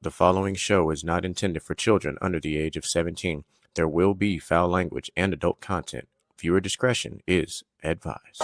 The following show is not intended for children under the age of 17. There will be foul language and adult content. Viewer discretion is advised.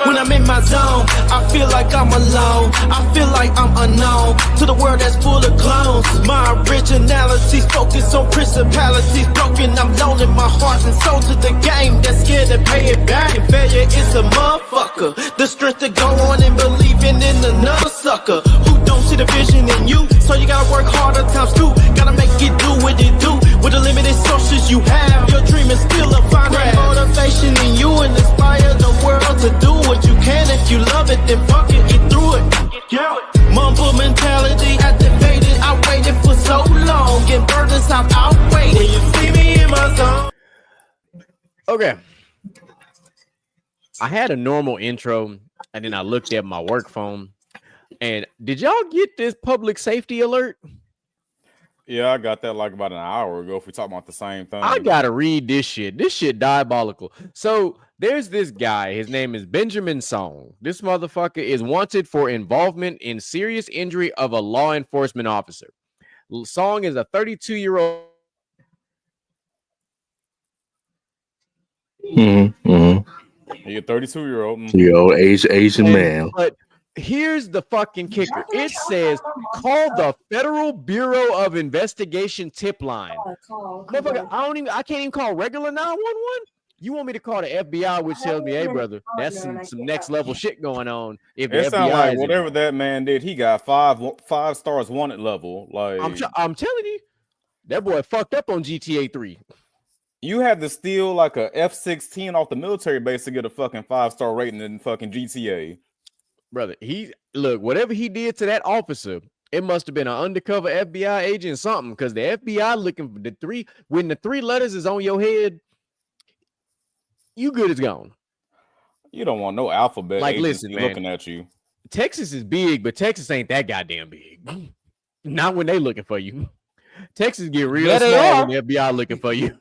When I'm in my zone, I feel like I'm alone. I feel like I'm unknown to the world that's full of clones. My originality's focused on principalities broken. I'm loaning my heart and soul to the game that's scared to pay it back. And failure is a motherfucker. The strength to go on and believing in another sucker who don't see the vision in you. So you gotta work harder times two. Gotta make it do what it do. With the limited sources you have, your dream is still a fine motivation in you and inspire the world to do what you can. If you love it, then fuck it, get through it. Yeah. Mumble mentality activated. I waited for so long. Get burdens out, outweighed. When you see me in my zone. Okay. I had a normal intro, and then I looked at my work phone. And did y'all get this public safety alert? Yeah, I got that like about an hour ago if we're talking about the same thing. I gotta read this shit. This shit diabolical. So there's this guy. His name is Benjamin Song. This motherfucker is wanted for involvement in serious injury of a law enforcement officer. Song is a 32-year-old. He's a 32-year-old. Yo, Asian man. But here's the fucking kicker. It says, call the Federal Bureau of Investigation tip line. Motherfucker, I can't even call regular 911. You want me to call the FBI, which tells me, hey, brother, that's some next level shit going on. If it the sounds FBI like is whatever that man did, he got five stars wanted level. Like I'm telling you, that boy fucked up on GTA 3. You had to steal like a F-16 off the military base to get a fucking 5-star rating in fucking GTA. Brother, whatever he did to that officer, it must have been an undercover FBI agent or something, because the FBI looking for the three. When the three letters is on your head, you good as gone. You don't want no alphabet like, agency listen, man, looking at you. Texas is big, but Texas ain't that goddamn big. Not when they looking for you. Texas get real small when the FBI looking for you.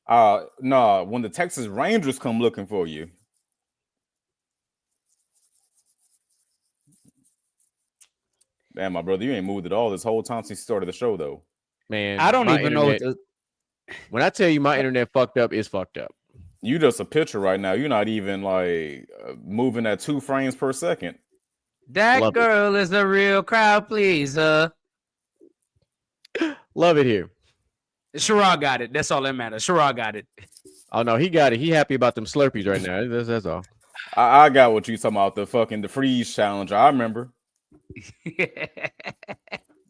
No, when the Texas Rangers come looking for you. Damn, my brother, you ain't moved at all this whole time since you started the show, though. Man, I don't even know. When I tell you my internet fucked up, it's fucked up. You just a picture right now. You're not even like moving at 2 frames per second. That Love girl is a real crowd pleaser. Love it here. Sherrod got it. That's all that matters. Sherrod got it. Oh no, he got it. He happy about them Slurpees right now. That's all. I got what you talking about, the freeze challenge. I remember.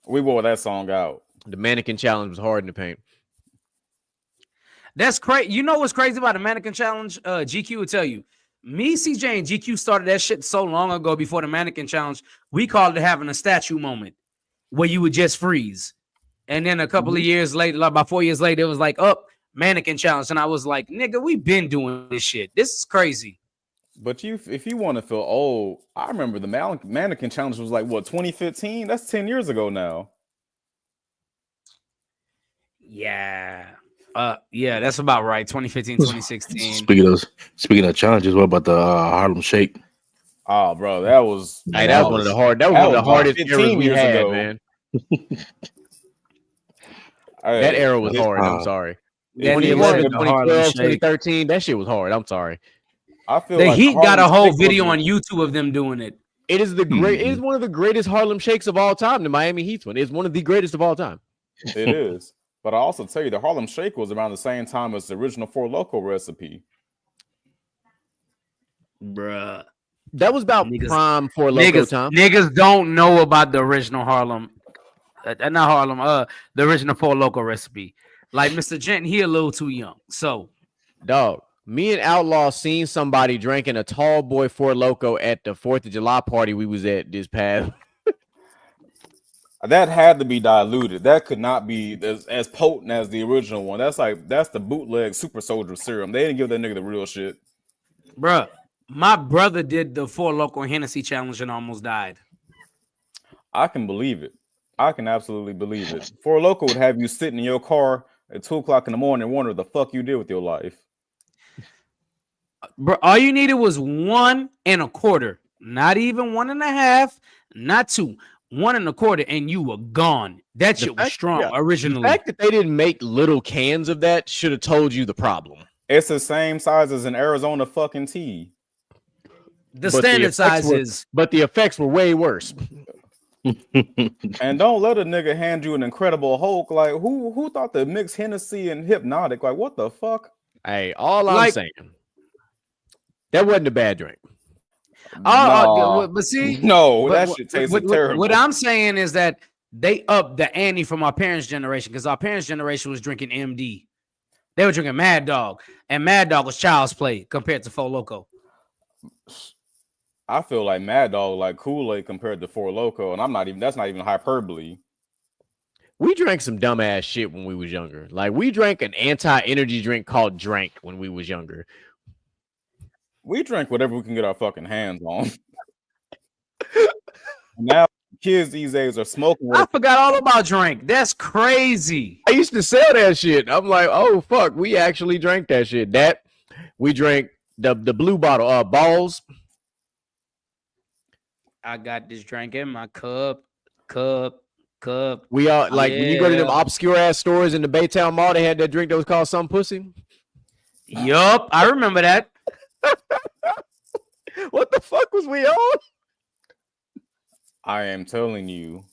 We wore that song out. The mannequin challenge was hard in the paint. That's crazy. You know what's crazy about the mannequin challenge? GQ will tell you. Me, CJ, and GQ started that shit so long ago before the mannequin challenge. We called it having a statue moment where you would just freeze. And then a couple of years later, like about 4 years later, it was like, mannequin challenge. And I was like, nigga, we've been doing this shit. This is crazy. But if you want to feel old, I remember the mannequin challenge was like, what, 2015? That's 10 years ago now. Yeah. Yeah, that's about right. 2015, 2016. Speaking of challenges, what about the Harlem Shake? Oh, bro, that was one of the hardest eras we had, ago. Man. That era was hard. I'm sorry. 2011, 2012, 2013, that shit was hard. I'm sorry. I feel the like Heat got a whole video on YouTube of them doing it. It is It is one of the greatest Harlem Shakes of all time. The Miami Heat's one. It's one of the greatest of all time. It is. But I also tell you, the Harlem Shake was around the same time as the original Four Loko recipe. Bruh. That was about prime Four Loko time. Niggas don't know about the original Harlem. Not Harlem. The original Four Loko recipe. Like Mr. Gent, he a little too young. So, dog, me and Outlaw seen somebody drinking a tall boy Four Loko at the 4th of July party we was at this past. That had to be diluted. That could not be as potent as the original one. That's the bootleg super soldier serum. They didn't give that nigga the real shit. Bruh, my brother did the Four Loko Hennessy challenge and almost died. I can believe it. I can absolutely believe it. Four Loko would have you sitting in your car at 2 o'clock in the morning and wonder what the fuck you did with your life. Bro, all you needed was 1 1/4. Not even 1 1/2. Not 2. 1.25, and you were gone. That shit was strong originally. The fact that they didn't make little cans of that should have told you the problem. It's the same size as an Arizona fucking tea. The standard size is, but the effects were way worse. And don't let a nigga hand you an Incredible Hulk. Like who thought to mix Hennessy and Hypnotic? Like what the fuck? Hey, all I'm saying, that wasn't a bad drink. But see, that shit tasted terrible. What I'm saying is that they upped the ante from our parents' generation, because our parents' generation was drinking MD. They were drinking Mad Dog, and Mad Dog was child's play compared to Four Loko. I feel like Mad Dog like Kool-Aid compared to Four Loko, and that's not even hyperbole. We drank some dumbass shit when we was younger. Like we drank an anti-energy drink called Drank when we was younger. We drank whatever we can get our fucking hands on. Now kids these days are smoking. I forgot all about Drink. That's crazy. I used to sell that shit. I'm like, oh fuck, we actually drank that shit. That we drank the blue bottle, balls. I got this drink in my cup. We all like when you go to them obscure ass stores in the Baytown Mall, they had that drink that was called Some Pussy. Yup, I remember that. What the fuck was we on? I am telling you,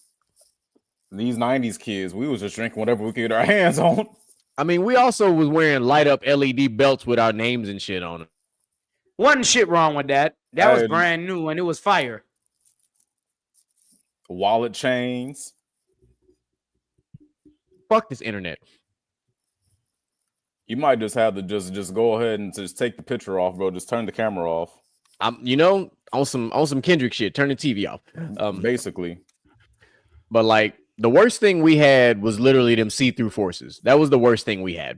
these 90s kids, we was just drinking whatever we could get our hands on. I mean, we also was wearing light up LED belts with our names and shit on it. Wasn't shit wrong with that. That was brand new and it was fire. Wallet chains. Fuck this internet. You might just have to just go ahead and just take the picture off, bro. Just turn the camera off. On some Kendrick shit. Turn the TV off. Basically. But like the worst thing we had was literally them see-through forces. That was the worst thing we had.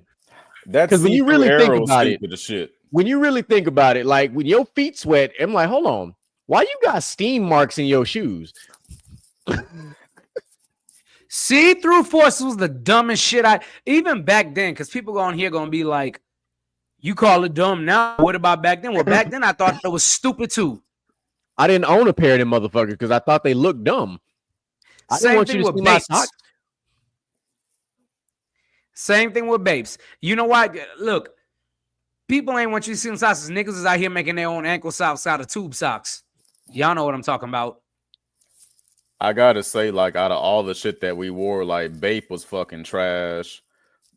That's when you really think about it. Shit. When you really think about it, like when your feet sweat, I'm like, hold on, why you got steam marks in your shoes? See-through forces was the dumbest shit even back then, because people on here gonna be like, you call it dumb now. What about back then? Well, back then I thought it was stupid too. I didn't own a pair of them motherfuckers because I thought they looked dumb. I didn't want you to see my socks. Same thing with babes. You know what? Look, people ain't want you to see them socks. Niggas is out here making their own ankle socks out of tube socks. Y'all know what I'm talking about. I gotta say, like, out of all the shit that we wore, like, Bape was fucking trash.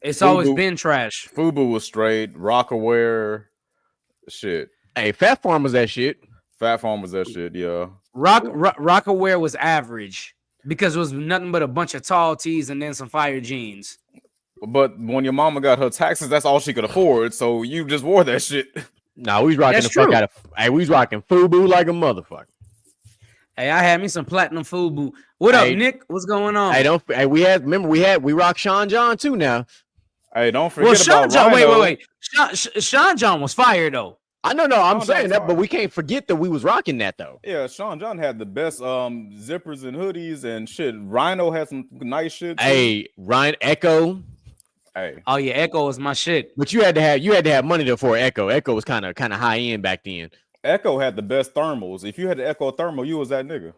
It's always been trash. Fubu was straight. Rockaware, shit. Hey, Fat Farm was that shit. Fat Farm was that shit, yeah. Rockaware was average because it was nothing but a bunch of tall tees and then some fire jeans. But when your mama got her taxes, that's all she could afford. So you just wore that shit. No, we was rocking fuck out of. Hey, we was rocking Fubu like a motherfucker. Hey, I had me some platinum Fubu. What up, Nick? What's going on? Hey, we rock Sean John too now. Hey, don't forget about John. Rhino. Wait. Sean John was fire though. I know, I'm saying that, but we can't forget that we was rocking that though. Yeah, Sean John had the best zippers and hoodies and shit. Rhino had some nice shit too. Hey, Ryan Echo. Hey. Oh yeah, Echo was my shit. But you had to have money though for Echo. Echo was kind of high end back then. Echo had the best thermals. If you had the Echo thermal, you was that nigga.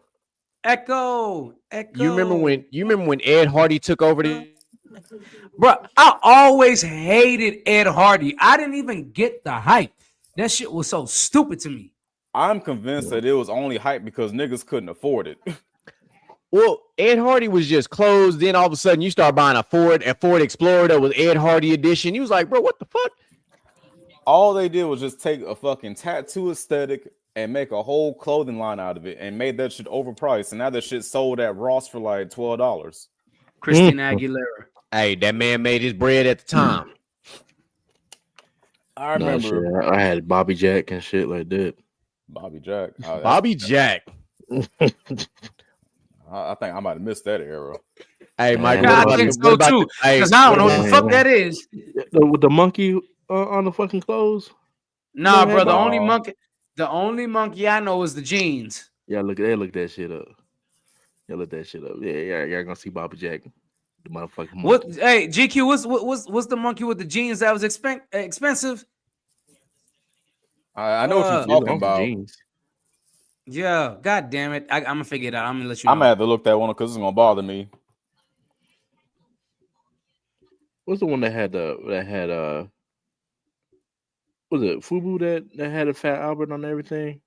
Echo. You remember when Ed Hardy took over the Bro, I always hated Ed Hardy. I didn't even get the hype. That shit was so stupid to me. I'm convinced that it was only hype because niggas couldn't afford it. Well, Ed Hardy was just closed. Then all of a sudden you start buying a Ford Explorer that was Ed Hardy edition. You was like, bro, what the fuck? All they did was just take a fucking tattoo aesthetic and make a whole clothing line out of it and made that shit overpriced. And now that shit sold at Ross for like $12. Christina Aguilera. Hey, that man made his bread at the time. I remember. I had Bobby Jack and shit like that. Bobby Jack. Bobby Jack. I think I might have missed that era. Hey, Michael. I think so too. Because I don't know what the fuck that is. With the monkey on the fucking clothes? Nah, bro. The only monkey I know is the jeans. Yeah, look that shit up. Yeah, y'all gonna see Bobby Jack. The motherfucking monkey. What? Hey, GQ, what's the monkey with the jeans that was expensive? I know what you're talking about. Jeans. Yeah, god damn it. I'm gonna figure it out. I'm gonna let you I'm know. gonna have to look that one up because it's gonna bother me. What's the one that had was it Fubu that had a Fat Albert on everything?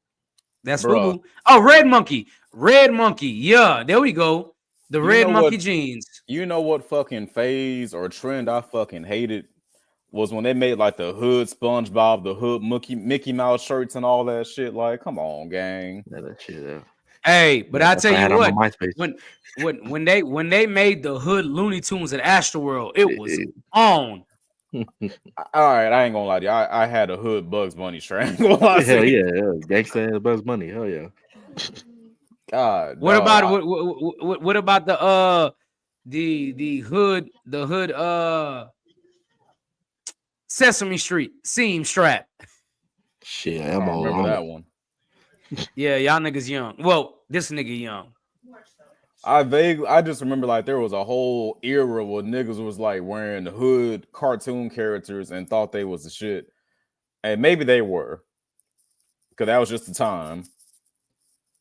That's Bruh. Fubu. Oh, Red Monkey. Red Monkey. Yeah, there we go. The You Red know Monkey what- jeans. You know what fucking phase or trend I fucking hated was when they made like the hood SpongeBob, the hood Mickey Mouse shirts and all that shit. Like, come on, gang. Yeah, that shit. Hey, but I That's tell what I you had what, on my MySpace. when they made the hood Looney Tunes at Astroworld, it was on. All right, I ain't gonna lie to you. I had a hood Bugs Bunny shirt. I ain't gonna lie to Hell you. yeah, Gangsta ass Bugs Bunny. Hell yeah. God. What dog, about I- what about the hood Sesame Street seam strap? Shit, I I'm don't all remember on that it. one. Yeah, y'all niggas young. Well, this nigga young. I just remember like there was a whole era where niggas was like wearing the hood cartoon characters and thought they was the shit. And maybe they were. Because that was just the time.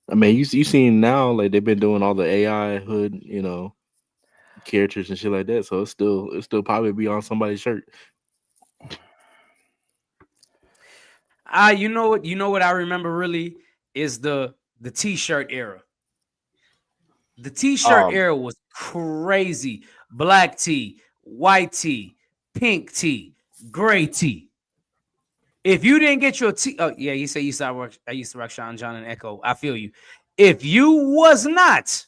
I mean, you seen now like they've been doing all the AI hood, characters and shit like that. So it's still probably be on somebody's shirt. You know what I remember really is the t-shirt era. The t-shirt era was crazy. Black tee, white tee, pink tee, gray tee. If you didn't get your tee, oh yeah, you say I used to rock Sean John and Echo. I feel you. If you was not,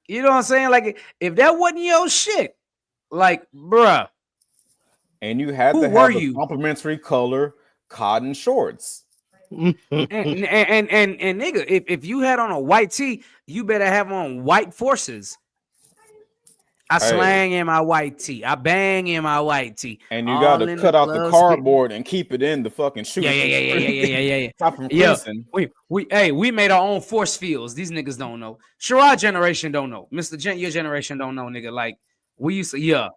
you know what I'm saying? Like if that wasn't your shit, like bruh. And you had Who to were have the you? complimentary color cotton shorts. and nigga, if you had on a white tee, you better have on white forces. I slang in my white tee. I bang in my white tee. And you got to cut out the cardboard and keep it in the fucking shoe. Yeah. Stop from Yeah, creasing. we made our own force fields. These niggas don't know. Sherrod generation don't know. Mr. Gent, your generation don't know, nigga. Like we used to, yeah.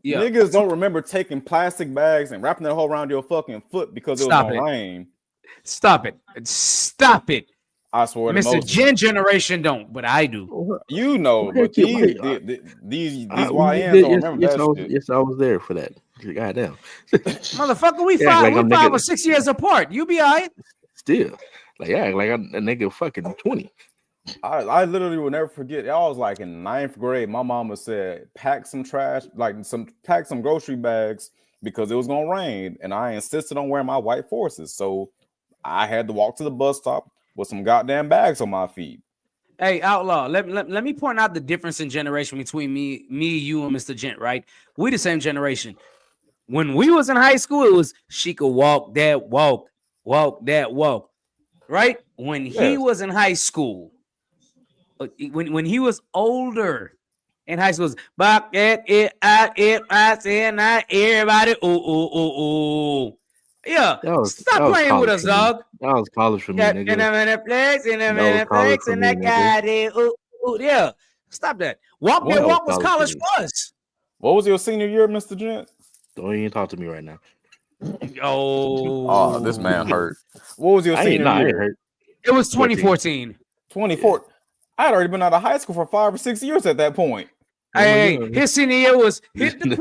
Niggas don't remember taking plastic bags and wrapping that hole around your fucking foot because it was gonna rain. Stop it. I swear to Mr. Gen generation don't, but I do. You know, but these YNs don't remember that shit. Yes, I was there for that. Goddamn. Motherfucker, we Yeah, 5 or 6 years apart. You be all right. Still. Like a nigga fucking 20. I literally will never forget. I was like in 9th grade. My mama said, pack some grocery bags because it was gonna rain. And I insisted on wearing my white forces. So I had to walk to the bus stop with some goddamn bags on my feet. Hey, Outlaw, let me point out the difference in generation between me, you, and Mr. Gent, right? We the same generation. When we was in high school, it was she could walk that walk, right? When he was in high school, when he was older in high school, everybody, ooh. Yeah, stop playing with us, dog. That was college for me, nigga. And that guy there, yeah. Stop that. Walk was college for us. What was your senior year, Mr. Gent? Don't even talk to me right now. Oh, this man hurt. What was your senior year? Hurt. It was 2014. 2014. I had already been out of high school for 5 or 6 years at that point. Hey, his senior year was hit the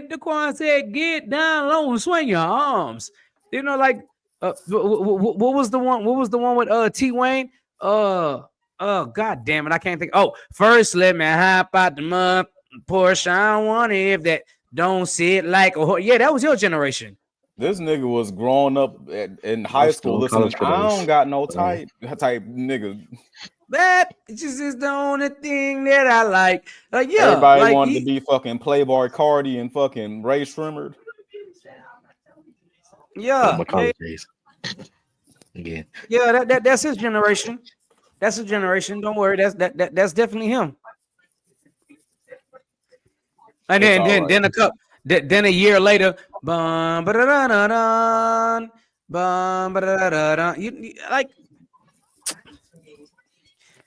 quan, said get down low and swing your arms. You know, like what was the one? What was the one with T Wayne? God damn it, I can't think. Oh, first let me hop out the mud, Porsche. I don't want it if that don't sit like a horse. Yeah, that was your generation. This nigga was growing up in high school listening. I don't got no type nigga. That just is the only thing that I like. Yeah, everybody wanted to be fucking Playboy Cardi and fucking Ray Shrimmered. Yeah, my college days. Again. Yeah, that's his generation. That's his generation. Don't worry, that's definitely him. And then a year later, like.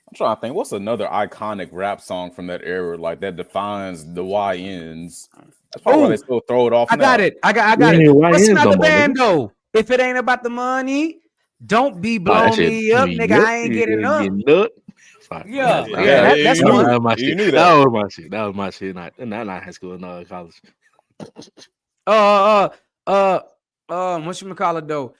I'm trying to think. What's another iconic rap song from that era, like that defines the YNs? That's probably why they still throw it off. I got it. What's another band though? If it ain't about the money, don't be that blowing shit. me up, nigga. I ain't getting up. Yeah, Yeah, that's you one. knew- That was my you shit. knew That that. was my shit. That was my shit. Not high school, no college. Whatchamacallit though?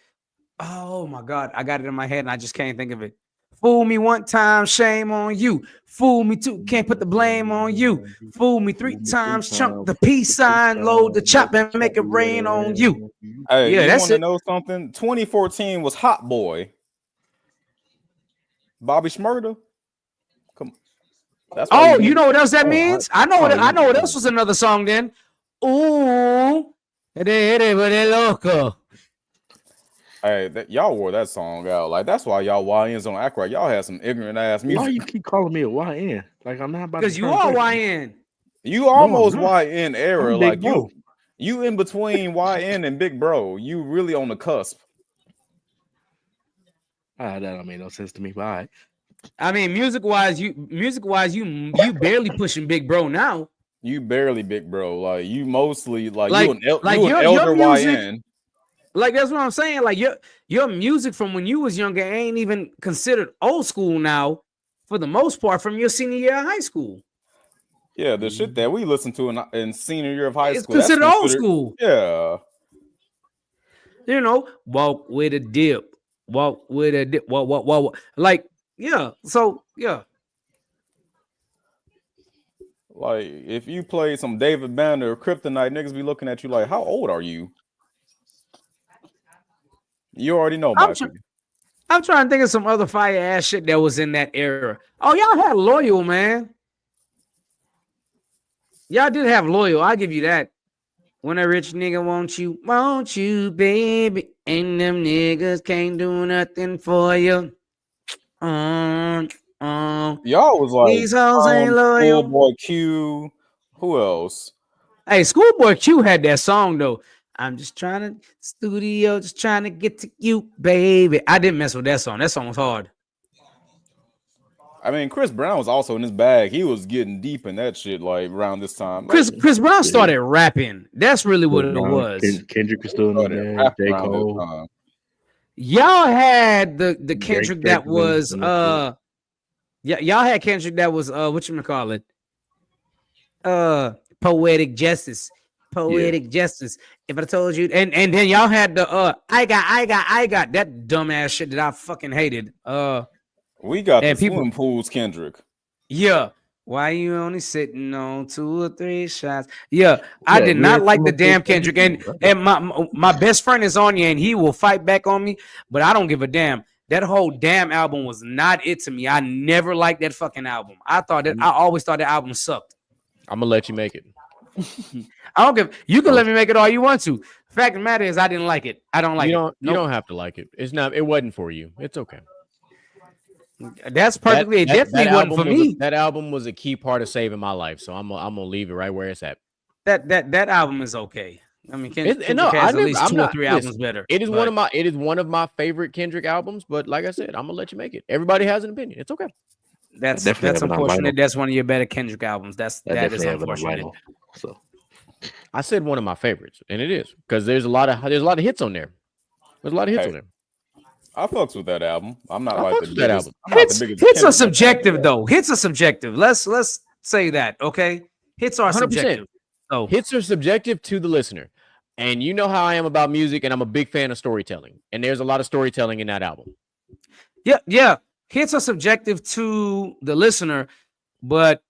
Oh my god, I got it in my head and I just can't think of it. Fool me one time, shame on you. Fool me two, can't put the blame on you. Fool me three times, chunk the peace sign, load the chop and make it rain on you. Hey, Yeah, you that's want to it. know something? 2014 was Hot Boy. Bobby Shmurda. Come on. That's why Oh, you know what else that means? I know oh, I know what yeah. else was another song then. Ooh, loco. Hey, y'all wore that song out. Like, that's why y'all YNs don't act right. Y'all had some ignorant ass music. Why you keep calling me a YN? Like I'm not about to Because you turn are 30. YN. You almost not. YN era. I'm Like big bro. you in between YN and Big Bro. You really on the cusp. That don't make no sense to me. But all right. I mean, music wise, you barely pushing Big Bro now. You barely Big Bro. Like you mostly like Like- you an like you an your elder music- YN. Like that's what I'm saying. Like your music from when you was younger ain't even considered old school now, for the most part, from your senior year of high school. Yeah, the shit that we listened to in senior year of high It's school. That's considered old school. Yeah. You know, walk with a dip, walk with a dip, walk. Like, yeah. So yeah. Like if you play some David Banner or Kryptonite, niggas be looking at you like, how old are you? You already know, I'm Michael. I'm trying to think of some other fire ass shit that was in that era. Oh, y'all had Loyal, man. Y'all did have Loyal. I'll give you that. When a rich nigga wants you, baby. And them niggas can't do nothing for you. Y'all was like These hoes ain't loyal. Schoolboy Q. Who else? Hey, Schoolboy Q had that song though. I'm just trying to studio, just trying to get to you, baby. I didn't mess with that song. That song was hard. I mean, Chris Brown was also in his bag. He was getting deep in that shit like around this time. Chris Brown started rapping. That's really what it was. Kendrick is still in there. J. Cole. Y'all had the Kendrick Drake that was was in that y'all had Kendrick that was whatchamacallit? Poetic Justice. Poetic Justice. If I told you, and then y'all had the I got that dumbass shit that I fucking hated. We got and the swim pools, Kendrick. Yeah. Why you only sitting on 2 or 3 shots? Yeah, I did not like the damn Kendrick. And my best friend is on you, and he will fight back on me, but I don't give a damn. That whole damn album was not it to me. I never liked that fucking album. I always thought that album sucked. I'm gonna let you make it. I don't give. You can let me make it all you want to. Fact of the matter is, I didn't like it. I don't like it. You don't have to like it. It's not. It wasn't for you. It's okay. That's perfectly. It definitely wasn't for me. That album was a key part of saving my life. So I'm gonna leave it right where it's at. That album is okay. I mean, Kendrick has at least 2 or 3 albums better. It is one of my favorite Kendrick albums. But like I said, I'm gonna let you make it. Everybody has an opinion. It's okay. That's unfortunate. That's one of your better Kendrick albums. That is unfortunate. So I said one of my favorites, and it is because there's a lot of hits on there. There's a lot of hits on there. I fucks with that album. I'm not I like fucks the with that biggest. album. Hits are subjective though. Hits are subjective. Let's say that. Okay, hits are 100%. subjective. So hits are subjective to the listener, and you know how I am about music, and I'm a big fan of storytelling. And there's a lot of storytelling in that album. Yeah. Hits are subjective to the listener, but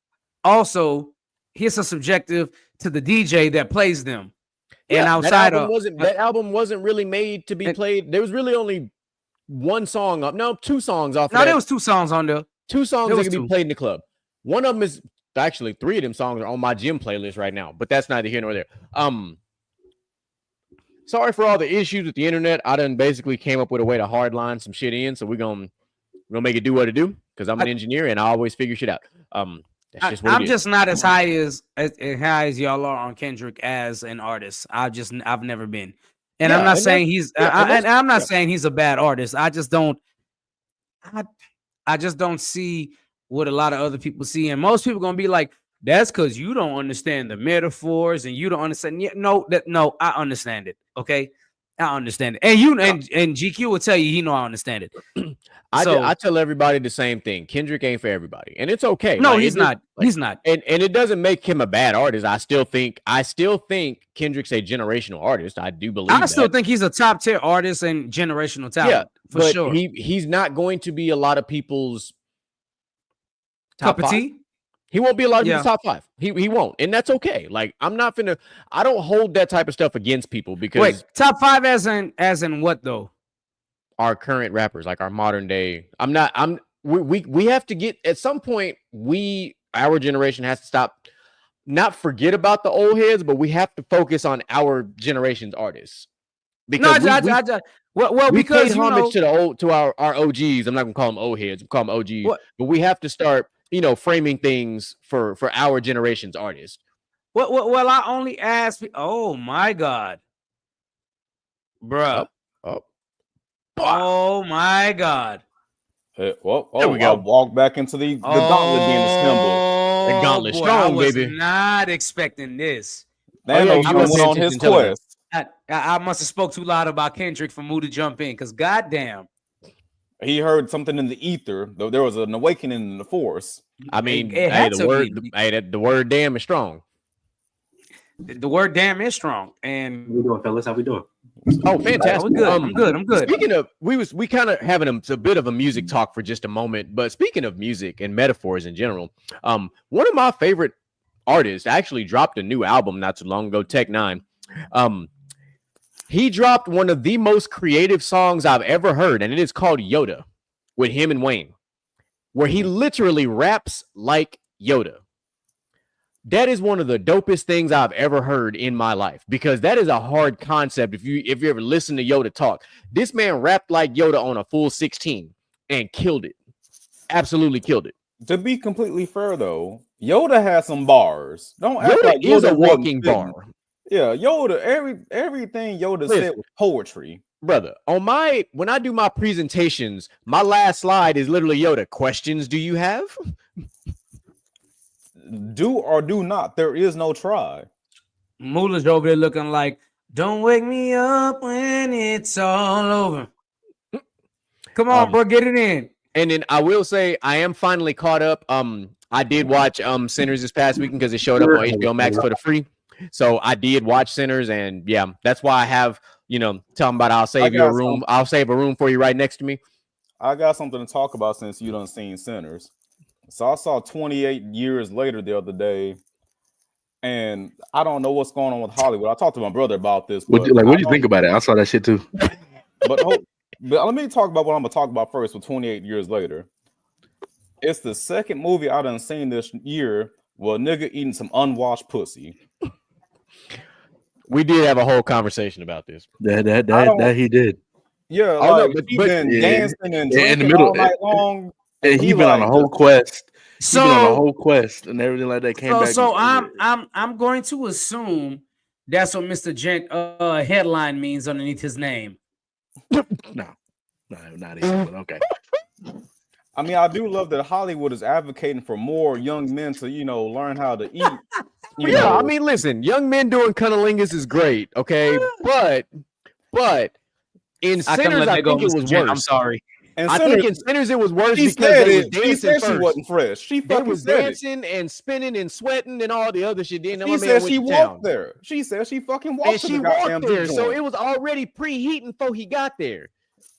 also hits are subjective to the DJ that plays them. And outside that album wasn't really made to be played. There was really only one song up. No, 2 songs off. No, there was 2 songs on there. 2 songs that could be played in the club. One of them is actually 3 of them songs are on my gym playlist right now, but that's neither here nor there. Sorry for all the issues with the internet. I done basically came up with a way to hardline some shit in, so we're gonna make it do what it do because I'm an engineer and I always figure shit out. That's just what I'm just not as high as y'all are on Kendrick as an artist. I've never been, and I'm not saying I'm not saying he's a bad artist. I just don't see what a lot of other people see, and most people gonna be like, "That's because you don't understand the metaphors and you don't understand." Yeah, no, I understand it. Okay, I understand it. And you and GQ will tell you he know I understand it. I tell everybody the same thing. Kendrick ain't for everybody, and it's okay. No, Like, he's not. He's not. And it doesn't make him a bad artist. I still think Kendrick's a generational artist. I do believe. I still think he's a top tier artist and generational talent. Yeah, for but sure. He's not going to be a lot of people's Cup of tea. He won't be a lot of people's top 5. He won't, and that's okay. Like, I don't hold that type of stuff against people because wait, top 5 as in what though? Our current rappers, like our modern day. We have to get at some point. Our generation has to stop, not forget about the old heads, but we have to focus on our generation's artists. Because we paid homage to our OGs. I'm not gonna call them old heads. I'm call them OGs. But we have to start, framing things for our generation's artists. Well, I only ask. Oh my God, bruh. Oh my God. There we go. I walked back into the gauntlet being assembled. The gauntlet strong, baby. Not expecting this. Thanos went on his quest. I must have spoke too loud about Kendrick for Moo to jump in, because goddamn, he heard something in the ether. Though there was an awakening in the force. I mean, the word "damn" is strong. The word "damn" is strong. And how we doing, fellas? How we doing? Oh, fantastic! We're good. I'm good. Speaking of, we kind of having a bit of a music talk for just a moment. But speaking of music and metaphors in general, one of my favorite artists actually dropped a new album not too long ago. Tech Nine. He dropped one of the most creative songs I've ever heard, and it is called Yoda, with him and Wayne, where he literally raps like Yoda. That is one of the dopest things I've ever heard in my life, because that is a hard concept. If you ever listen to Yoda talk, this man rapped like Yoda on a full 16 and killed it. Absolutely killed it. To be completely fair, though, Yoda has some bars. Don't act Yoda like is Yoda a walking bar. Yeah, Yoda. Everything Yoda said was poetry, brother. When I do my presentations, my last slide is literally Yoda. Questions do you have? Do or do not. There is no try. Moolah's over there looking like, "Don't wake me up when it's all over." Come on, bro, get it in. And then I will say I am finally caught up. I did watch Sinners this past weekend because it showed up on HBO Max for the free. So I did watch Sinners, and yeah, that's why I have, talking about I'll save you a room. I'll save a room for you right next to me. I got something to talk about since you done seen Sinners. So I saw 28 years later the other day, and I don't know what's going on with Hollywood. I talked to my brother about this. What do you think about it? I saw that shit too. But let me talk about what I'm gonna talk about first. With 28 years later, it's the second movie I done seen this year where a nigga eating some unwashed pussy. We did have a whole conversation about this. That he did. Yeah, he been dancing and drinking in the middle all night long. And he been on a whole quest. He been on a whole quest and everything like that. Came back. So I'm going to assume that's what Mr. Gent headline means underneath his name. No, not even. But okay. I mean, I do love that Hollywood is advocating for more young men to, learn how to eat. I mean, listen, young men doing cunnilingus is great, okay, but in Sinners, I think it was worse. I'm sorry. And I think in Sinners it was worse because they was dancing first. She wasn't fresh. She was dancing and spinning and sweating and all the other shit. She said she walked there. She said she fucking walked. And she walked there, so it was already preheating before he got there.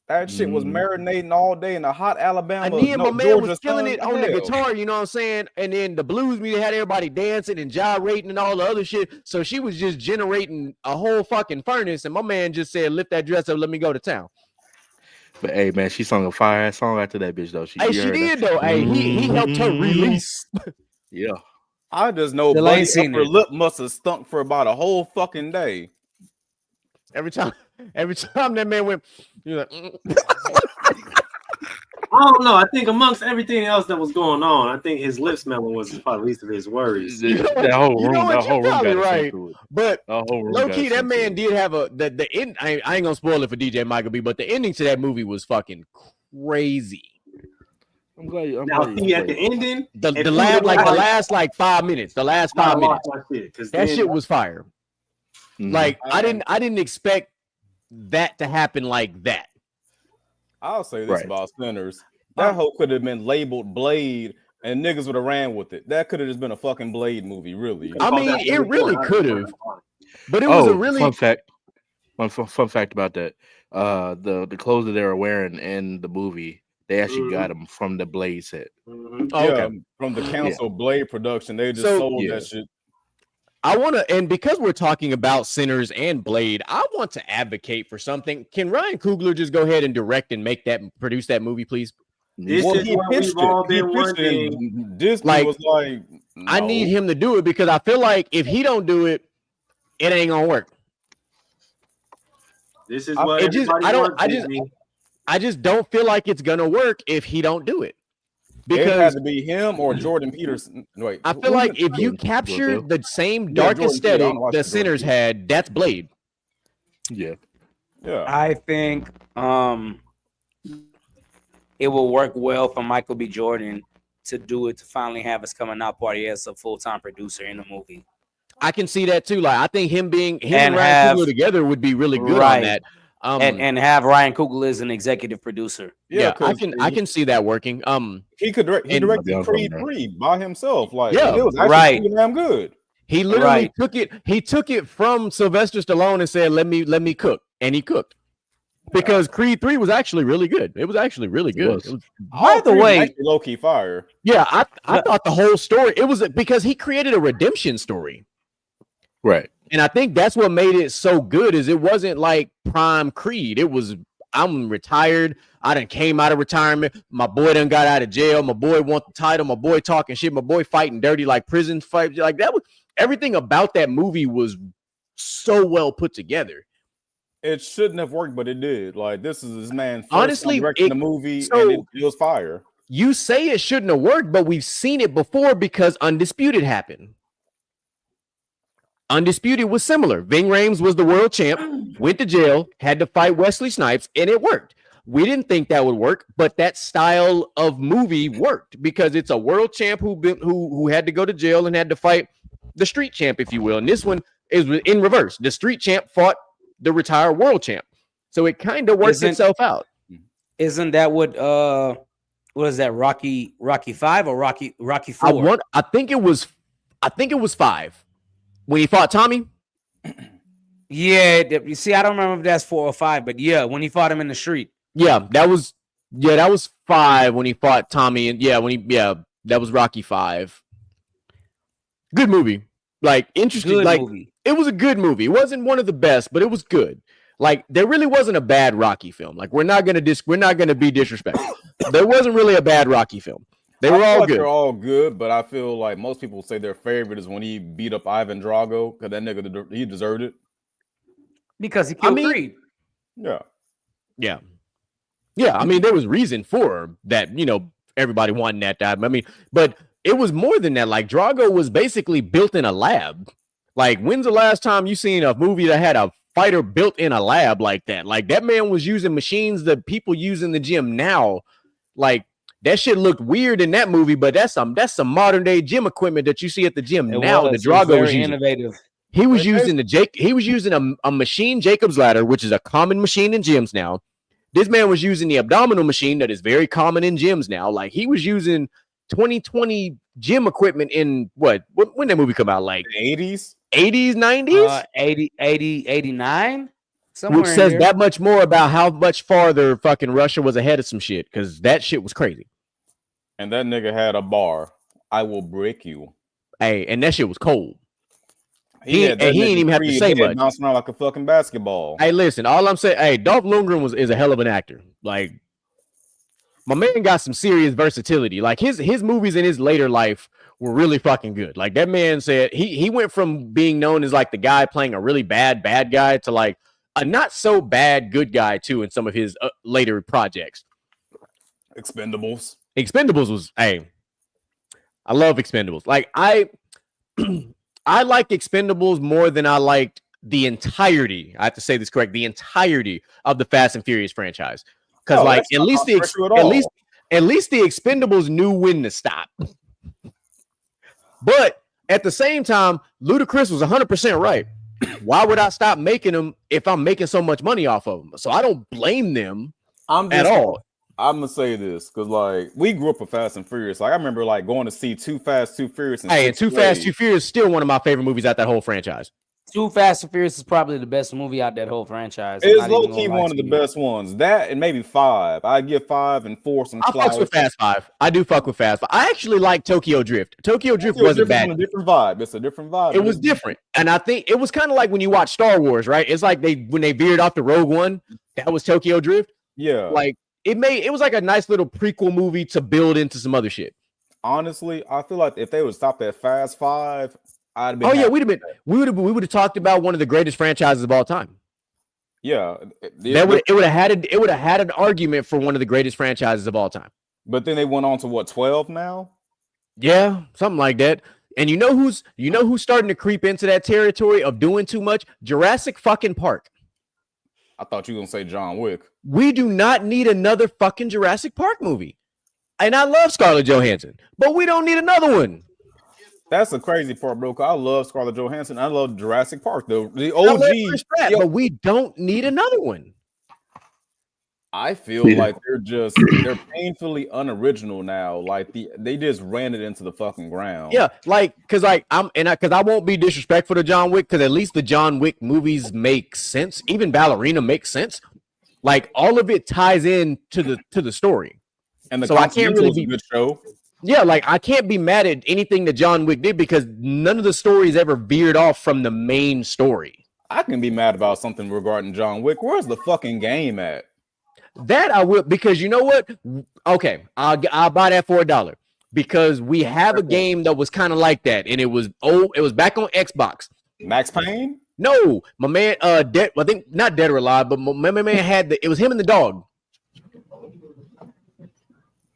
That shit was marinating all day in the hot Alabama. And then my man was killing it on the guitar, you know what I'm saying? And then the blues music had everybody dancing and gyrating and all the other shit. So she was just generating a whole fucking furnace. And my man just said, "Lift that dress up, let me go to town." But hey, man, she sung a fire ass song after that bitch though. She did though. Hey, he helped her release. Yeah, I just know Buddy's upper lip must have stunk for about a whole fucking day. Every time that man went, you're like, I don't know. I think amongst everything else that was going on, I think his lip smelling was probably least of his worries. That whole room, that whole room got right. But low key, that man did have the end. I ain't gonna spoil it for DJ Michael B, but the ending to that movie was fucking crazy. I'm glad. At the ending, the last 5 minutes, that shit was fire. Mm-hmm. Like I didn't expect that to happen like that. I'll say this Right. about Sinners. That hoe could have been labeled Blade, and niggas would have ran with it. That could have just been a fucking Blade movie, really. I mean, it really could have, but it was a really fun fact. Fun fact about that. The clothes that they were wearing in the movie, they actually got them from the Blade set. Mhm. Oh, okay. Yeah, from the Council Blade production, they just So, sold yeah. that shit. I want to, and because we're talking about Sinners and Blade, I want to advocate for something. Can Ryan Coogler just go ahead and direct and produce that movie, please? This Well, is he what pitched we've all it. He been pitched it, wanting. and Disney Like, was like, I no. need him to do it because I feel like if he don't do it, it ain't gonna work. This is I- what it just- everybody I don't- wants, I just- Disney. I just don't feel like it's gonna work if he don't do it. It had Because to be him or Jordan Peterson. Wait, I feel who like was if you it? capture the same Yeah, dark Jordan Peele. I aesthetic don't watch the Jordan Sinners Peele. had, that's Blade. Yeah. Yeah, I think it will work well for Michael B. Jordan to do it, to finally have us coming out party as a full-time producer in the movie. I can see that too. Like I think him and And Ryan have- Coogler together would be really good Right. on that. And have Ryan Coogler as an executive producer. yeah, I 'cause can see that working. he could direct. He and- directed I'll be Creed honest, 3 by himself. Like, Yeah, and it was actually right. pretty damn good. He literally Right. took it. He took it from Sylvester Stallone and said, "Let me cook," and he cooked. Because Creed 3 was actually really good. It was actually really good. was. It was- By the way, low key fire. yeah, I thought the whole story. It was because he created a redemption story, Right. and I think that's what made it so good. Is it wasn't like prime Creed. It was I'm retired. I done came out of retirement. My boy done got out of jail. My boy want the title. My boy talking shit. My boy fighting dirty like prison fight. Like that was everything about that movie was so well put together. It shouldn't have worked, but it did. Like, this is his man first Honestly, time directing it- the movie, so- and it was fire. You say it shouldn't have worked, but we've seen it before because Undisputed happened. Undisputed was similar. Ving Rhames was the world champ, went to jail, had to fight Wesley Snipes, and it worked. We didn't think that would work, but that style of movie worked because it's a world champ who had to go to jail and had to fight the street champ, if you will. And this one is in reverse. The street champ fought the retired world champ, so it kind of works itself out. isn't that what is that, Rocky 5 or Rocky 4? I think it was 5 when he fought Tommy. Yeah, you see, I don't remember if that's 4 or 5, but yeah, when he fought him in the street. That was 5 when he fought Tommy, and that was Rocky 5. Good movie, like interesting. Good like movie. it was a good movie. It wasn't one of the best, but it was good. Like there really wasn't a bad Rocky film. Like we're not gonna be disrespectful. There wasn't really a bad Rocky film. They were I feel all like good. They're all good, but I feel like most people say their favorite is when he beat up Ivan Drago because that nigga he deserved it. Because he killed mean- Creed. Yeah. Yeah. I mean, there was reason for that. Everybody wanting that time. I mean, but it was more than that. Like Drago was basically built in a lab. Like, when's the last time you seen a movie that had a fighter built in a lab like that? Like that man was using machines that people use in the gym now. Like that shit looked weird in that movie, but that's some modern day gym equipment that you see at the gym now. The Drago was using. Innovative. He was using a machine, Jacob's ladder, which is a common machine in gyms now. This man was using the abdominal machine that is very common in gyms now. Like he was using 2020 gym equipment in when that movie come out? Like 80s? 80s, 90s? 80, 89? Somewhere Which in says there. that much more about how much farther fucking Russia was ahead of some shit, because that shit was crazy. And that nigga had a bar. I will break you. Hey, and that shit was cold. He ain't even have to say much. Bouncing around like a fucking basketball. Hey, listen, all I'm saying, hey, Dolph Lundgren is a hell of an actor. Like, my man got some serious versatility. Like his movies in his later life were really fucking good. Like that man said he went from being known as like the guy playing a really bad guy to like a not so bad good guy too in some of his later projects. Expendables. Expendables was, hey, I love Expendables. Like I liked Expendables more than I liked the entirety. I have to say this correct. The entirety of the Fast and Furious franchise, because like at least the Expendables knew when to stop. But at the same time, Ludacris was 100% right. why would I stop making them if I'm making so much money off of them? So I don't blame them at all. I'm gonna say this because like we grew up with Fast and Furious. Like I remember like going to see Too Fast, Too Furious, and Too Fast, Too Furious is still one of my favorite movies out that whole franchise. Too Fast and Furious is probably the best movie out that whole franchise. It's low key one of the best ones. That and maybe 5. I give 5 and 4 some. I fuck with Fast 5. I do fuck with Fast 5. I actually like Tokyo Drift. Tokyo Drift wasn't bad. It's a different vibe. It's a different vibe. It was different, and I think it was kind of like when you watch Star Wars, right? It's like when they veered off the Rogue One. That was Tokyo Drift. Yeah, like it was like a nice little prequel movie to build into some other shit. Honestly, I feel like if they would stop at Fast 5. I'd been we would have talked about one of the greatest franchises of all time. Yeah, it would have had an argument for one of the greatest franchises of all time. But then they went on to what 12 now? Yeah, something like that. And you know who's starting to creep into that territory of doing too much? Jurassic fucking Park. I thought you were gonna say John Wick. We do not need another fucking Jurassic Park movie. And I love Scarlett Johansson, but we don't need another one. That's the crazy part, bro. I love Scarlett Johansson. I love Jurassic Park, though. The OG, but we don't need another one. I feel like they're painfully unoriginal now. Like they just ran it into the fucking ground. Yeah, because I won't be disrespectful to John Wick because at least the John Wick movies make sense. Even Ballerina makes sense. Like all of it ties in to the story. And the so I can't really be a good show. Yeah, like I can't be mad at anything that John Wick did because none of the stories ever veered off from the main story. I can be mad about something regarding John Wick. Where's the fucking game at? That I will, because you know what? Okay, I'll buy that for $1 because we have a game that was kind of like that, and it was back on Xbox. Max Payne? No, my man, I think not Dead or Alive, but my man had it was him and the dog.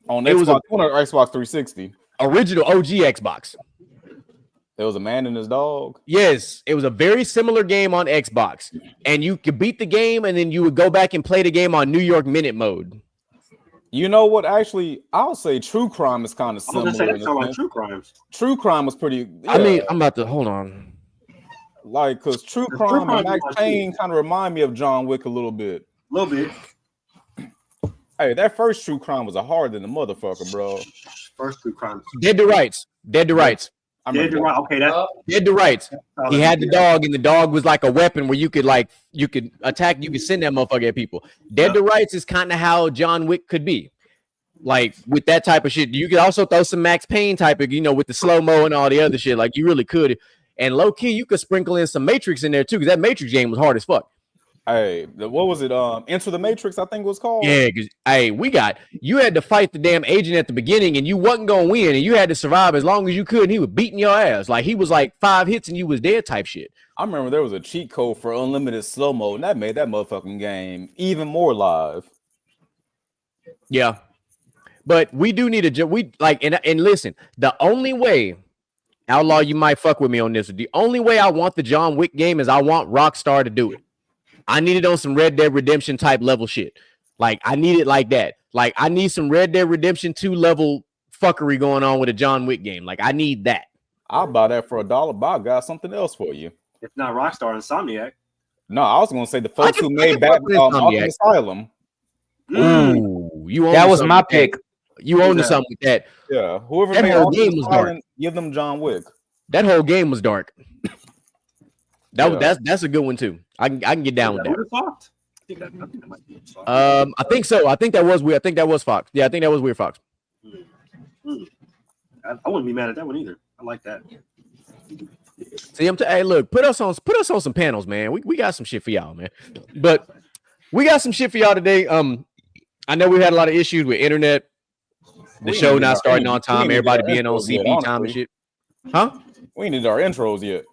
On Xbox One or Xbox 360? Original OG Xbox. There was a man and his dog? Yes, it was a very similar game on Xbox. And you could beat the game, and then you would go back and play the game on New York Minute mode. You know what? Actually, I'll say True Crime is kind of similar. That sounds like True Crime. True Crime was pretty... Yeah. I mean, I'm about to... Hold on. Like, because True Crime and Max Payne kind of remind me of John Wick a little bit. A little bit. Hey, that first True Crime was a hard than the motherfucker, bro. First True Crime. Dead to Rights. Dead to Rights. Okay, Dead to Rights. He had the dog, and the dog was like a weapon where you could attack, you could send that motherfucker at people. Dead to Rights is kind of how John Wick could be. Like with that type of shit. You could also throw some Max Payne type of, with the slow-mo and all the other shit. Like you really could. And low-key, you could sprinkle in some Matrix in there too, because that Matrix game was hard as fuck. Hey, what was it? Enter the Matrix, I think it was called. Yeah, because you had to fight the damn agent at the beginning, and you wasn't gonna win, and you had to survive as long as you could. And he was beating your ass, like he was like 5 hits and you was dead type shit. I remember there was a cheat code for unlimited slow mo, and that made that motherfucking game even more live. Yeah, but we do need and listen. The only way, Outlaw, you might fuck with me on this. The only way I want the John Wick game is I want Rockstar to do it. I need it on some Red Dead Redemption type level shit. Like, I need it like that. Like, I need some Red Dead Redemption 2 level fuckery going on with a John Wick game. Like, I need that. I'll buy that for $1, but I got something else for you. If not Rockstar, Insomniac. No, I was going to say the folks who made Arkham Asylum. Ooh, that was my pick. You owned something with that. Yeah, whoever that made whole game was dark. Give them John Wick. That whole game was dark. That's a good one too. I can get down with that. I think so. I think that was weird. I think that was Fox. Yeah, I think that was Weird Fox. I wouldn't be mad at that one either. I like that. See, hey, look, put us on some panels, man. We got some shit for y'all, man. But we got some shit for y'all today. I know we had a lot of issues with internet, the show not starting on time, everybody being on CP time and shit. Huh? We ain't did our intros yet.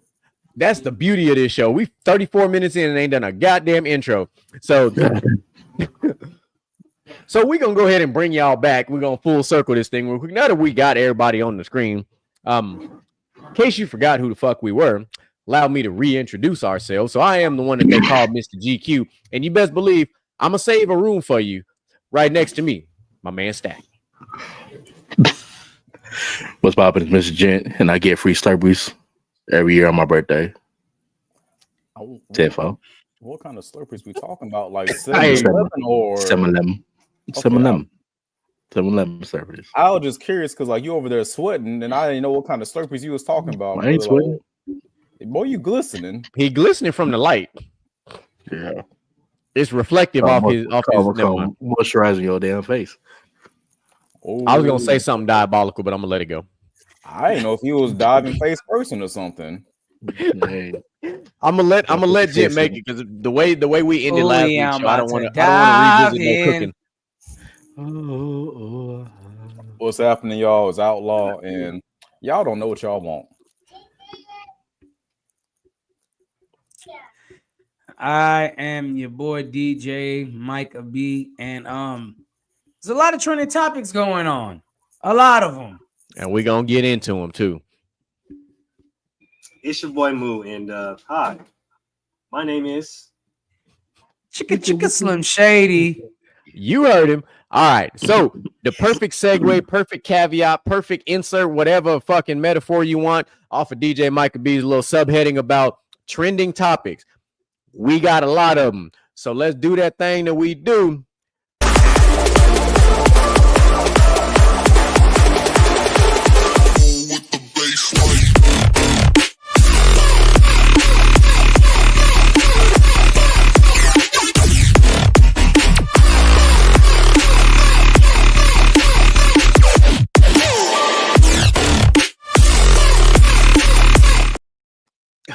That's the beauty of this show. We 34 minutes in and ain't done a goddamn intro. So we're gonna go ahead and bring y'all back. We're gonna full circle this thing real quick. Now that we got everybody on the screen, in case you forgot who the fuck we were, allow me to reintroduce ourselves. So I am the one that they call Mr. GQ, and you best believe I'm gonna save a room for you right next to me, my man Stack. What's poppin', Mr. Gent, and I get free Slurpees every year on my birthday. Oh, Tenfold. what kind of Slurpees we talking about? Like Hey. 7-Eleven or 7-Eleven. Okay, 7-Eleven. 7-Eleven Slurpees. I was just curious because like you over there sweating, and I didn't know what kind of Slurpees you was talking about. I ain't brother. sweating. Like, boy, you glistening. He glistening from the light. Yeah. It's reflective off his never mind. Moisturizing your damn face. I was gonna say something diabolical, but I'm gonna let it go. I didn't know if he was diving face person or something. Hey. I'm gonna let Jim make it because the way we ended last week, so I don't want to revisit no cooking. What's happening, y'all? Is Outlaw, and y'all don't know what y'all want. I am your boy DJ Micah B, and there's a lot of trending topics going on, a lot of them, and we're gonna get into them too. It's your boy Moo, and hi, my name is Chicka Slim Shady. You heard him. All right, so the perfect segue, perfect caveat, perfect insert, whatever fucking metaphor you want off of DJ Micah B's little subheading about trending topics. We got a lot of them, so let's do that thing that we do.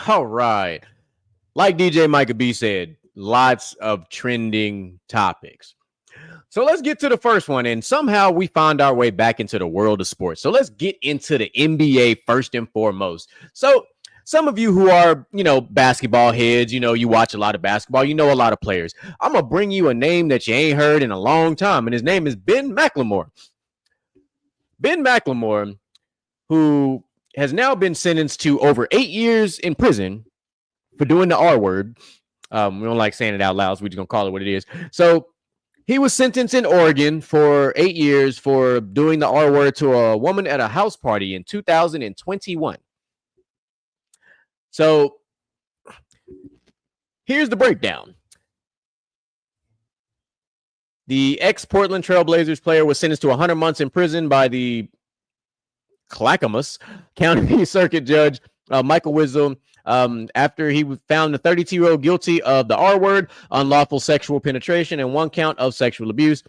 All right. Like DJ Micah B said, lots of trending topics. So let's get to the first one. And somehow we found our way back into the world of sports. So let's get into the NBA first and foremost. So some of you who are, basketball heads, you watch a lot of basketball, you know a lot of players. I'm going to bring you a name that you ain't heard in a long time. And his name is Ben McLemore. Ben McLemore, who has now been sentenced to over 8 years in prison for doing the R word. We don't like saying it out loud, so we're just going to call it what it is. So he was sentenced in Oregon for 8 years for doing the R word to a woman at a house party in 2021. So here's the breakdown. The ex-Portland Trailblazers player was sentenced to 100 months in prison by the Clackamas County Circuit Judge Michael Wiesel after he found the 32-year-old guilty of the R word, unlawful sexual penetration, and one count of sexual abuse.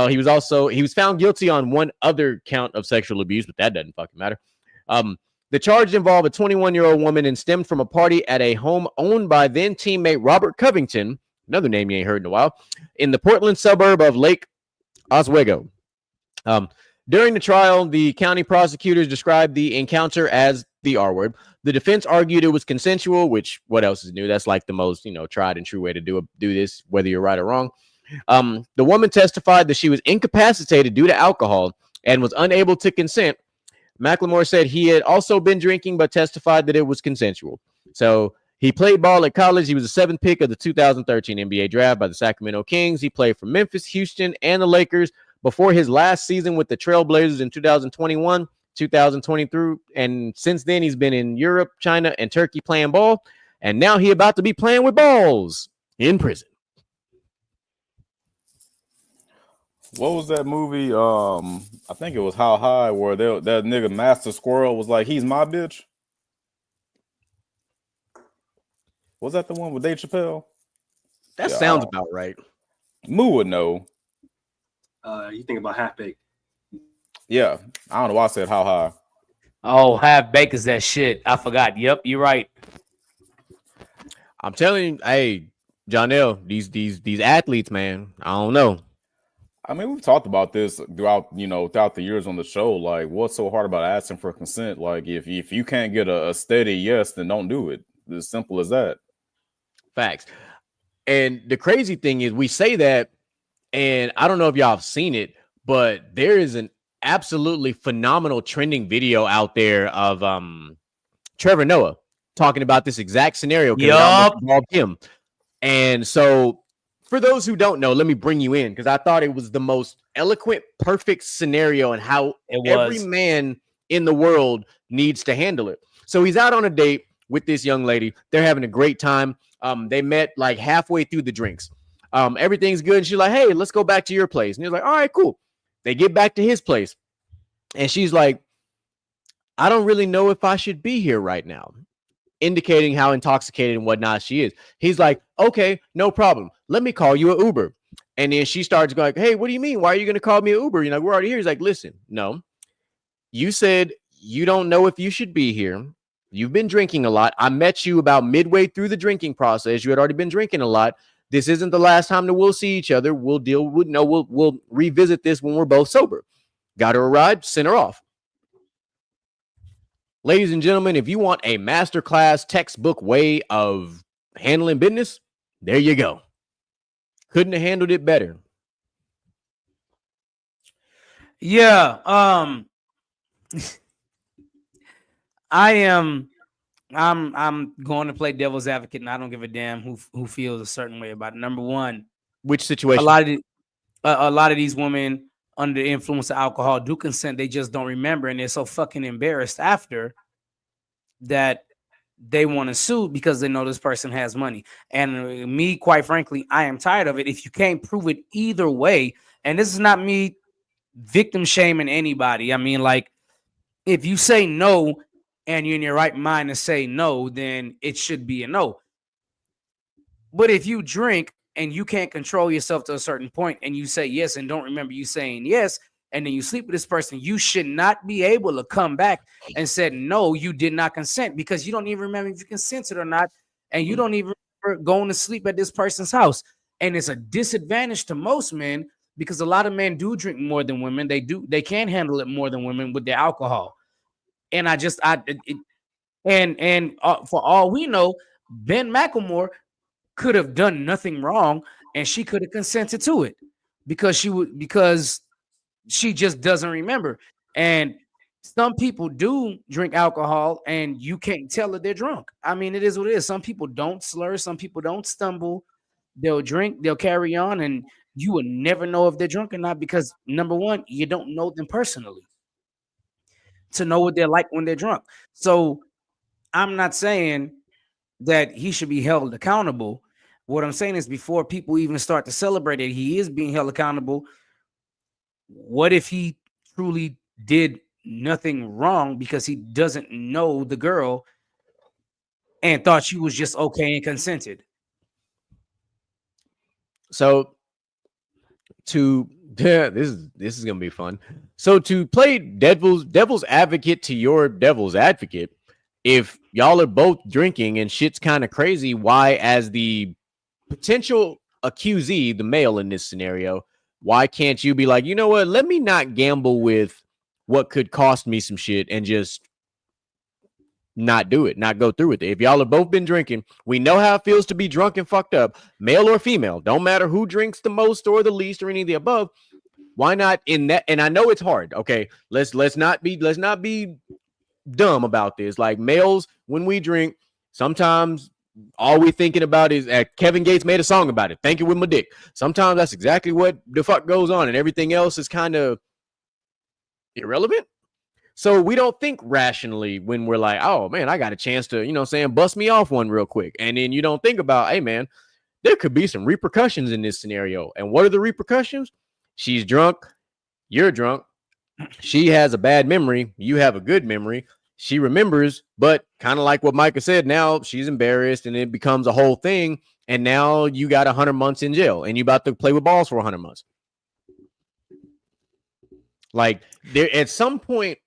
He was found guilty on one other count of sexual abuse, but that doesn't fucking matter. The charge involved a 21-year-old woman and stemmed from a party at a home owned by then teammate Robert Covington, another name you ain't heard in a while, in the Portland suburb of Lake Oswego. During the trial, the county prosecutors described the encounter as the R word. The defense argued it was consensual, which what else is new? That's like the most, tried and true way to do this, whether you're right or wrong. The woman testified that she was incapacitated due to alcohol and was unable to consent. McLemore said he had also been drinking, but testified that it was consensual. So he played ball at college. He was the seventh pick of the 2013 NBA draft by the Sacramento Kings. He played for Memphis, Houston, and the Lakers before his last season with the Trailblazers in 2021, 2023. And since then, he's been in Europe, China, and Turkey playing ball. And now he about to be playing with balls in prison. What was that movie? I think it was How High, where that nigga Master Squirrel was like, "He's my bitch." Was that the one with Dave Chappelle? That sounds about right. Moo would know. You think about Half Baked? Yeah, I don't know why I said How High. Oh, Half Baked is that shit. I forgot. Yep, you're right. I'm telling you, hey, Jonell, these athletes, man, I don't know. I mean, we've talked about this throughout the years on the show. Like, what's so hard about asking for consent? Like, if you can't get a steady yes, then don't do it. As simple as that. Facts. And the crazy thing is, we say that, and I don't know if y'all have seen it, but there is an absolutely phenomenal trending video out there of Trevor Noah talking about this exact scenario. Yup. Him. And so, for those who don't know, let me bring you in because I thought it was the most eloquent, perfect scenario and how every man in the world needs to handle it. So he's out on a date with this young lady. They're having a great time. They met like halfway through the drinks. Everything's good. And she's like, hey, let's go back to your place. And he's like, all right, cool. They get back to his place. And she's like, I don't really know if I should be here right now, indicating how intoxicated and whatnot she is. He's like, okay, no problem. Let me call you an Uber. And then she starts going, hey, what do you mean? Why are you going to call me an Uber? You know, we're already here. He's like, listen, no, you said you don't know if you should be here. You've been drinking a lot. I met you about midway through the drinking process. You had already been drinking a lot. This isn't the last time that we'll see each other. We'll deal with, no, we'll revisit this when we're both sober. Got her a ride, sent her off. Ladies and gentlemen, if you want a masterclass textbook way of handling business, there you go. Couldn't have handled it better. Yeah. I'm going to play devil's advocate, and I don't give a damn who feels a certain way about it. Number one, which situation? A lot of these women under the influence of alcohol do consent. They just don't remember, and they're so fucking embarrassed after that they want to sue because they know this person has money. And me, quite frankly, I am tired of it. If you can't prove it either way, and this is not me victim shaming anybody. I mean, like, if you say no and you're in your right mind to say no, then it should be a no. But if you drink and you can't control yourself to a certain point and you say yes and don't remember you saying yes, and then you sleep with this person, you should not be able to come back and say, no, you did not consent, because you don't even remember if you consented or not. And you don't even remember going to sleep at this person's house. And it's a disadvantage to most men, because a lot of men do drink more than women. They can handle it more than women with their alcohol. And for all we know, Ben McLemore could have done nothing wrong, and she could have consented to it because she just doesn't remember. And some people do drink alcohol and you can't tell that they're drunk. I mean, it is what it is. Some people don't slur, some people don't stumble. They'll drink, they'll carry on, and you will never know if they're drunk or not, because number one, you don't know them personally to know what they're like when they're drunk. So I'm not saying that he should be held accountable. What I'm saying is, before people even start to celebrate that he is being held accountable, what if he truly did nothing wrong because he doesn't know the girl and thought she was just okay and consented? So this is gonna be fun. So to play devil's advocate to your devil's advocate, if y'all are both drinking and shit's kind of crazy, why, as the potential accusee, the male in this scenario, why can't you be like, you know what, let me not gamble with what could cost me some shit and just not do it, not go through with it? If y'all have both been drinking, we know how it feels to be drunk and fucked up, male or female, don't matter who drinks the most or the least or any of the above. Why not in that? And I know it's hard. Okay, let's not be dumb about this. Like, males, when we drink, sometimes all we thinking about is, Kevin Gates made a song about it, thank you with my dick. Sometimes that's exactly what the fuck goes on, and everything else is kind of irrelevant. So we don't think rationally when we're like, oh man, I got a chance to, you know what I'm saying, bust me off one real quick. And then you don't think about, hey man, there could be some repercussions in this scenario. And what are the repercussions? She's drunk, you're drunk, she has a bad memory, you have a good memory. She remembers, but kind of like what Micah said, now she's embarrassed and it becomes a whole thing. And now you got 100 months in jail and you about to play with balls for 100 months. Like, there at some point,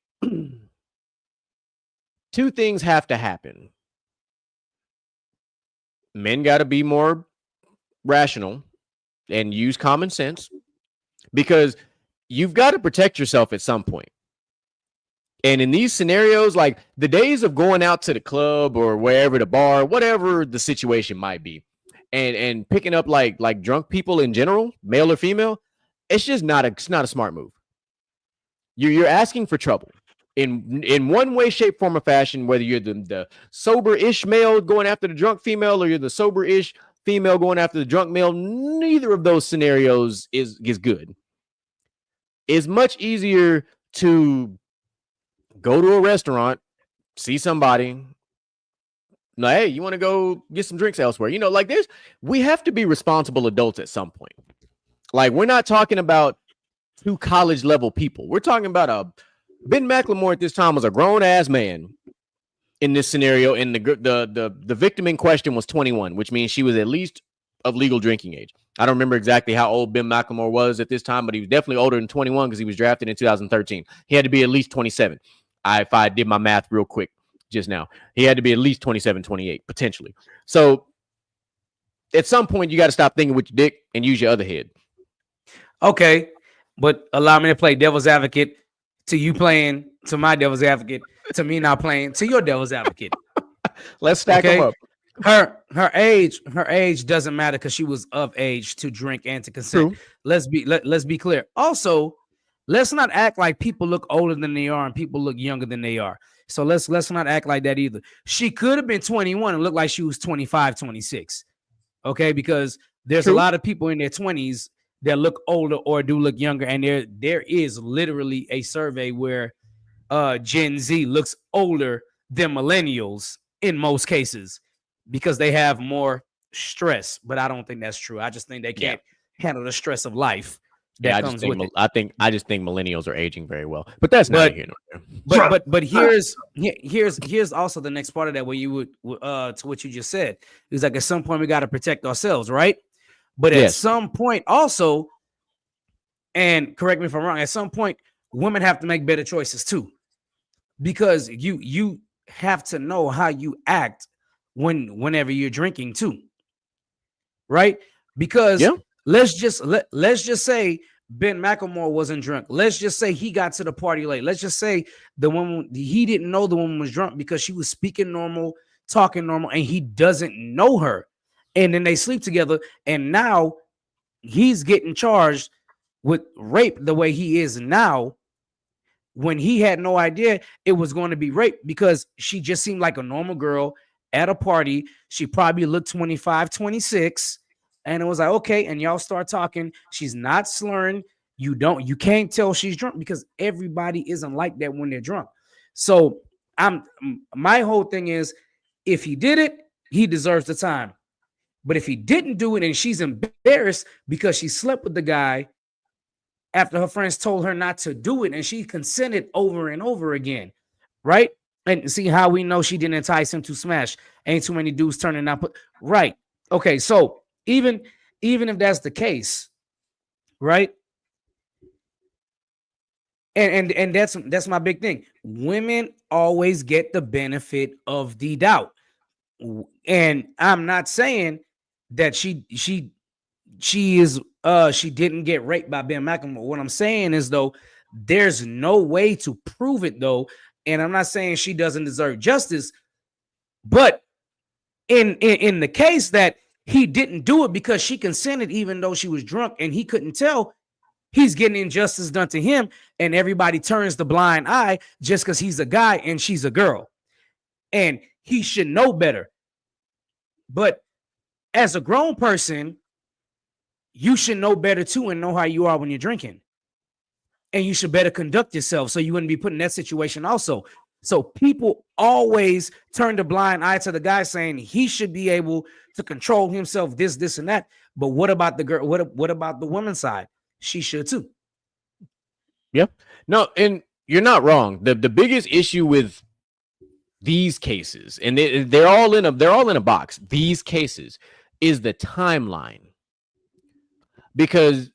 two things have to happen. Men got to be more rational and use common sense, because you've got to protect yourself at some point. And in these scenarios, like the days of going out to the club or wherever, the bar, whatever the situation might be, and picking up like drunk people in general, male or female, it's just not a smart move. You're asking for trouble in one way, shape, form, or fashion. Whether you're the sober-ish male going after the drunk female, or you're the sober-ish female going after the drunk male, neither of those scenarios is good. It's much easier to go to a restaurant, see somebody, No, hey, you want to go get some drinks elsewhere? You know, like we have to be responsible adults at some point. Like, we're not talking about 2 college level people. We're talking about Ben McLemore at this time was a grown ass man in this scenario. And the victim in question was 21, which means she was at least of legal drinking age. I don't remember exactly how old Ben McLemore was at this time, but he was definitely older than 21 because he was drafted in 2013. He had to be at least 27. If I did my math real quick just now, he had to be at least 27, 28, potentially. So at some point, you got to stop thinking with your dick and use your other head. Okay, but allow me to play devil's advocate to you playing to my devil's advocate to me not playing to your devil's advocate. Let's stack them up. Her age doesn't matter because she was of age to drink and to consent. True. Let's be clear. Also, let's not act like people look older than they are and people look younger than they are. So let's not act like that either. She could have been 21 and looked like she was 25, 26. Okay, because there's a lot of people in their 20s that look older or do look younger, and there is literally a survey where Gen Z looks older than millennials in most cases because they have more stress. But I don't think that's true. I just think they can't handle the stress of life. I just think millennials are aging very well, but that's not here nor there. But here's also the next part of that where you would to what you just said. It's like at some point we got to protect ourselves, right? But at some point also, and correct me if I'm wrong, at some point women have to make better choices too, because you have to know how you act whenever you're drinking too, right? Because let's just say Ben McLemore wasn't drunk. Let's just say he got to the party late. Let's just say he didn't know the woman was drunk because she was speaking normal, talking normal, and he doesn't know her. And then they sleep together, and now he's getting charged with rape the way he is now, when he had no idea it was going to be rape because she just seemed like a normal girl at a party. She probably looked 25, 26. And it was like, okay, and y'all start talking. She's not slurring. You can't tell she's drunk because everybody isn't like that when they're drunk. So my whole thing is, if he did it, he deserves the time. But if he didn't do it and she's embarrassed because she slept with the guy after her friends told her not to do it and she consented over and over again, right? And see how we know she didn't entice him to smash. Ain't too many dudes turning out. Right. Okay, so even if that's the case, right? And that's my big thing. Women always get the benefit of the doubt. And I'm not saying that she didn't get raped by Ben McLemore. What I'm saying is, though, there's no way to prove it, though. And I'm not saying she doesn't deserve justice, but in the case that he didn't do it because she consented, even though she was drunk and he couldn't tell, he's getting injustice done to him, and everybody turns the blind eye just because he's a guy and she's a girl. And he should know better. But as a grown person, you should know better too and know how you are when you're drinking. And you should better conduct yourself so you wouldn't be put in that situation also. So people always turn the blind eye to the guy saying he should be able to control himself, this, and that. But what about the girl? What about the woman's side? She should too. Yeah. No, and you're not wrong. The biggest issue with these cases, and they're all in a box. These cases is the timeline. Because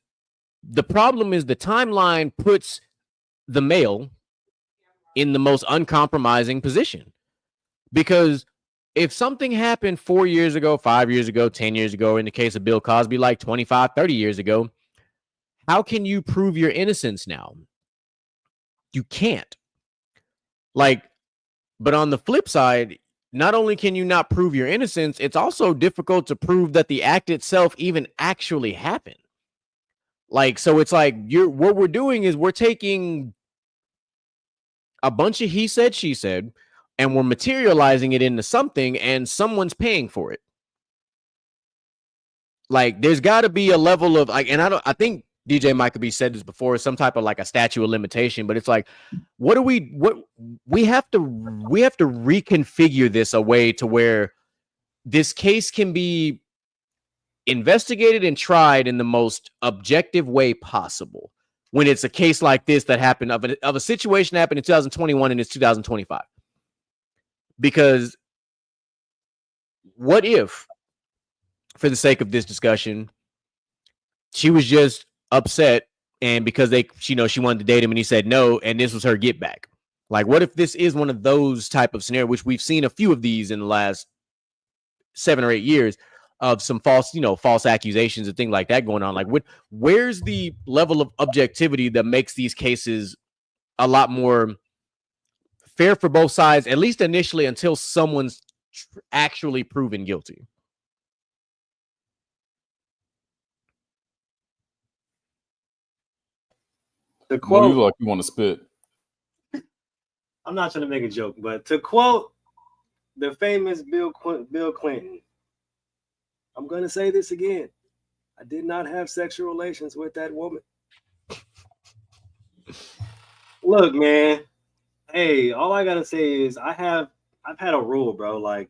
the problem is the timeline puts the male in the most uncompromising position. Because if something happened 4 years ago, 5 years ago, 10 years ago, in the case of Bill Cosby, like 25, 30 years ago, how can you prove your innocence now? You can't. But on the flip side, not only can you not prove your innocence, it's also difficult to prove that the act itself even actually happened. So it's like what we're doing is we're taking a bunch of he said, she said, and we're materializing it into something, and someone's paying for it. There's got to be a level of and I think DJ Michael said this before, some type of like a statute of limitation, but it's like, what we have to reconfigure this a way to where this case can be investigated and tried in the most objective way possible. When it's a case like this that happened of a situation happened in 2021 and it's 2025. Because what if, for the sake of this discussion, she was just upset and because she wanted to date him and he said no, and this was her get back? Like, what if this is one of those type of scenarios, which we've seen a few of these in the last 7 or 8 years, of some false accusations and things like that going on? Like, where's the level of objectivity that makes these cases a lot more fair for both sides, at least initially, until someone's actually proven guilty? The quote, you like you want to spit. I'm not trying to make a joke, but to quote the famous Bill Clinton, I'm going to say this again. I did not have sexual relations with that woman. Look, man. Hey, all I got to say is I've had a rule, bro. Like,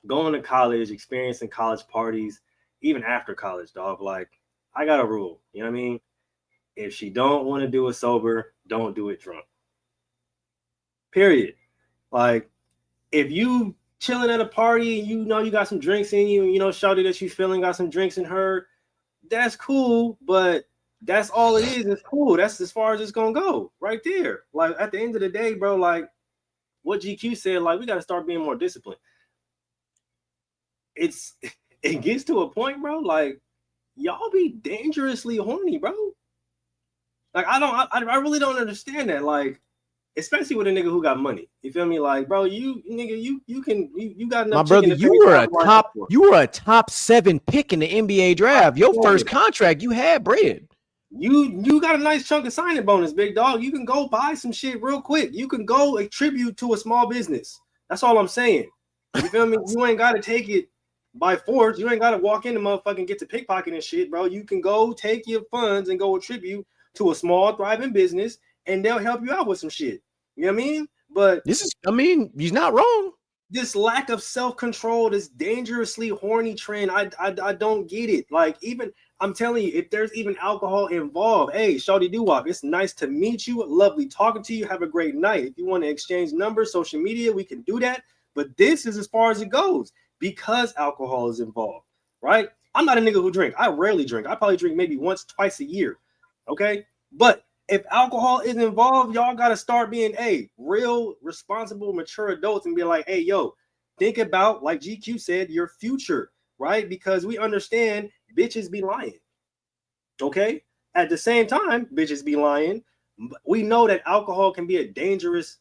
going to college, experiencing college parties, even after college, dog. Like, I got a rule. You know what I mean? If she don't want to do it sober, don't do it drunk. Period. Like, if you chilling at a party and you know you got some drinks in you, and you know shawty that you feeling got some drinks in her, that's cool, but that's all it is. It's cool. That's as far as it's gonna go right there. Like, at the end of the day, bro, like what GQ said, like, we got to start being more disciplined. It gets to a point, bro, like, y'all be dangerously horny, bro. Like, I really don't understand that. Like, especially with a nigga who got money. You feel me? Like, bro, you got enough. My brother, you were a top 7 pick in the NBA draft. Your first contract, you had bread. You got a nice chunk of signing bonus, big dog. You can go buy some shit real quick. You can go attribute to a small business. That's all I'm saying. You feel me? You ain't got to take it by force. You ain't got to walk in the motherfucking get to pickpocket and shit, bro. You can go take your funds and go attribute to a small thriving business, and they'll help you out with some shit. You know what I mean? But he's not wrong. This lack of self-control, this dangerously horny trend, I don't get it. Like, even I'm telling you, if there's even alcohol involved, hey, shawty doo-wop, it's nice to meet you. Lovely talking to you. Have a great night. If you want to exchange numbers, social media, we can do that. But this is as far as it goes because alcohol is involved, right? I'm not a nigga who drink. I rarely drink. I probably drink maybe once, twice a year. Okay, but if alcohol is involved, y'all got to start being real, responsible, mature adults and be like, hey, yo, think about, like GQ said, your future, right? Because we understand bitches be lying. Okay, at the same time, bitches be lying. We know that alcohol can be a dangerous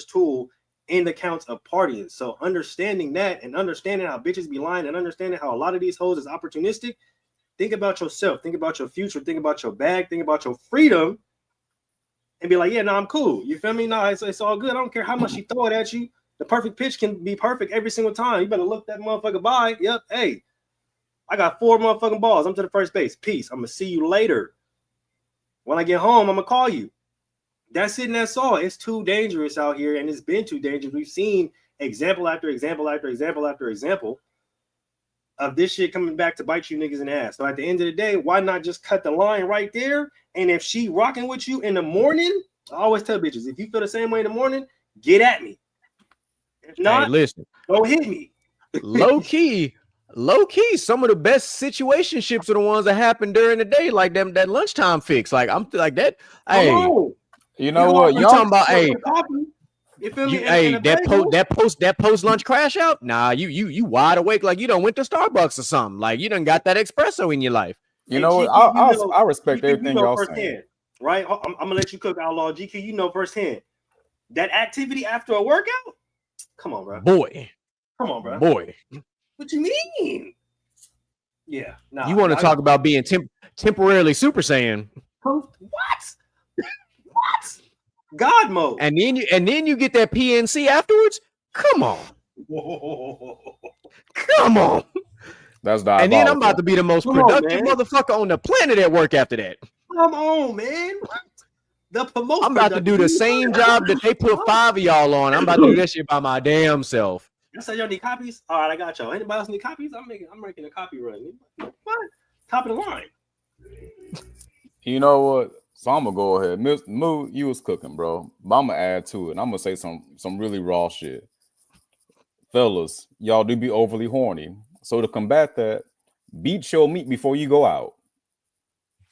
tool in the counts of partying. So understanding that and understanding how bitches be lying and understanding how a lot of these hoes is opportunistic. Think about yourself. Think about your future. Think about your bag. Think about your freedom. And be like, yeah, no, I'm cool. You feel me? No, it's all good. I don't care how much she throw it at you. The perfect pitch can be perfect every single time. You better look that motherfucker by. Yep. Hey, I got 4 motherfucking balls. I'm to the first base. Peace. I'm going to see you later. When I get home, I'm going to call you. That's it and that's all. It's too dangerous out here, and it's been too dangerous. We've seen example after example after example after example of this shit coming back to bite you niggas in the ass. So at the end of the day, why not just cut the line right there? And if she rocking with you in the morning, I always tell bitches, if you feel the same way in the morning, get at me. If not, listen, don't hit me. low key, some of the best situationships are the ones that happen during the day, like that lunchtime fix. Like, I'm like that. Hey, you know what? Y'all talking about? Hey, you feel me? That post lunch crash out. Nah, you wide awake like you done went to Starbucks or something. Like you done got that espresso in your life. You know what? I respect everything y'all saying. Right? I'm gonna let you cook, Outlaw GQ. You know firsthand that activity after a workout. Come on, bro. Boy. Come on, bro. Boy. What you mean? Yeah. Nah, you want to talk about being temporarily Super Saiyan? What? What? God mode. And then you get that PNC afterwards. Come on. Whoa. Come on. That's diabolical. And then I'm about to be the most productive motherfucker on the planet at work after that. Come on, man. The promotion. I'm about to do the same job that they put 5 of y'all on. I'm about to do that shit by my damn self. I said y'all need copies. All right, I got y'all. Anybody else need copies? I'm making a copy run. What? Top of the line. You know what? So I'm gonna go ahead. Moo, you was cooking, bro. But I'm gonna add to it. I'm gonna say some really raw shit. Fellas, y'all do be overly horny. So to combat that, beat your meat before you go out.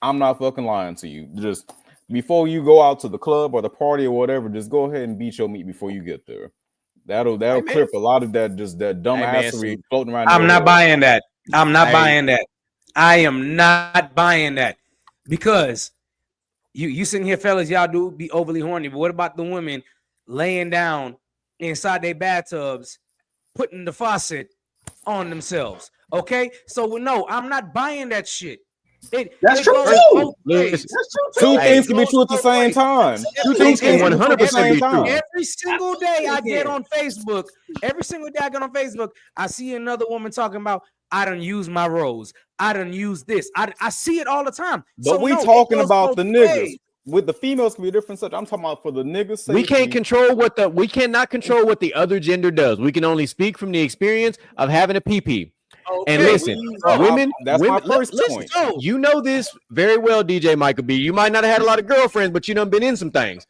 I'm not fucking lying to you. Just before you go out to the club or the party or whatever, just go ahead and beat your meat before you get there. That'll clip a lot of that dumbassery floating around. I'm not buying that. I'm not buying that. I am not buying that because you sitting here, fellas, y'all do be overly horny. But what about the women laying down inside their bathtubs, putting the faucet on themselves? Okay, so no, I'm not buying that shit. That's true too. Two things can be true at the same time. Two things can 100% be true. Every single day I get on Facebook, I see another woman talking about, I done use my rose. I done use this. I see it all the time. But we talking about the niggas. With the females can be different. Such I'm talking about for the niggas. We cannot control what the other gender does. We can only speak from the experience of having a pee. Okay. And listen, women. My first point. You know this very well, DJ Michael B. You might not have had a lot of girlfriends, but you done been in some things.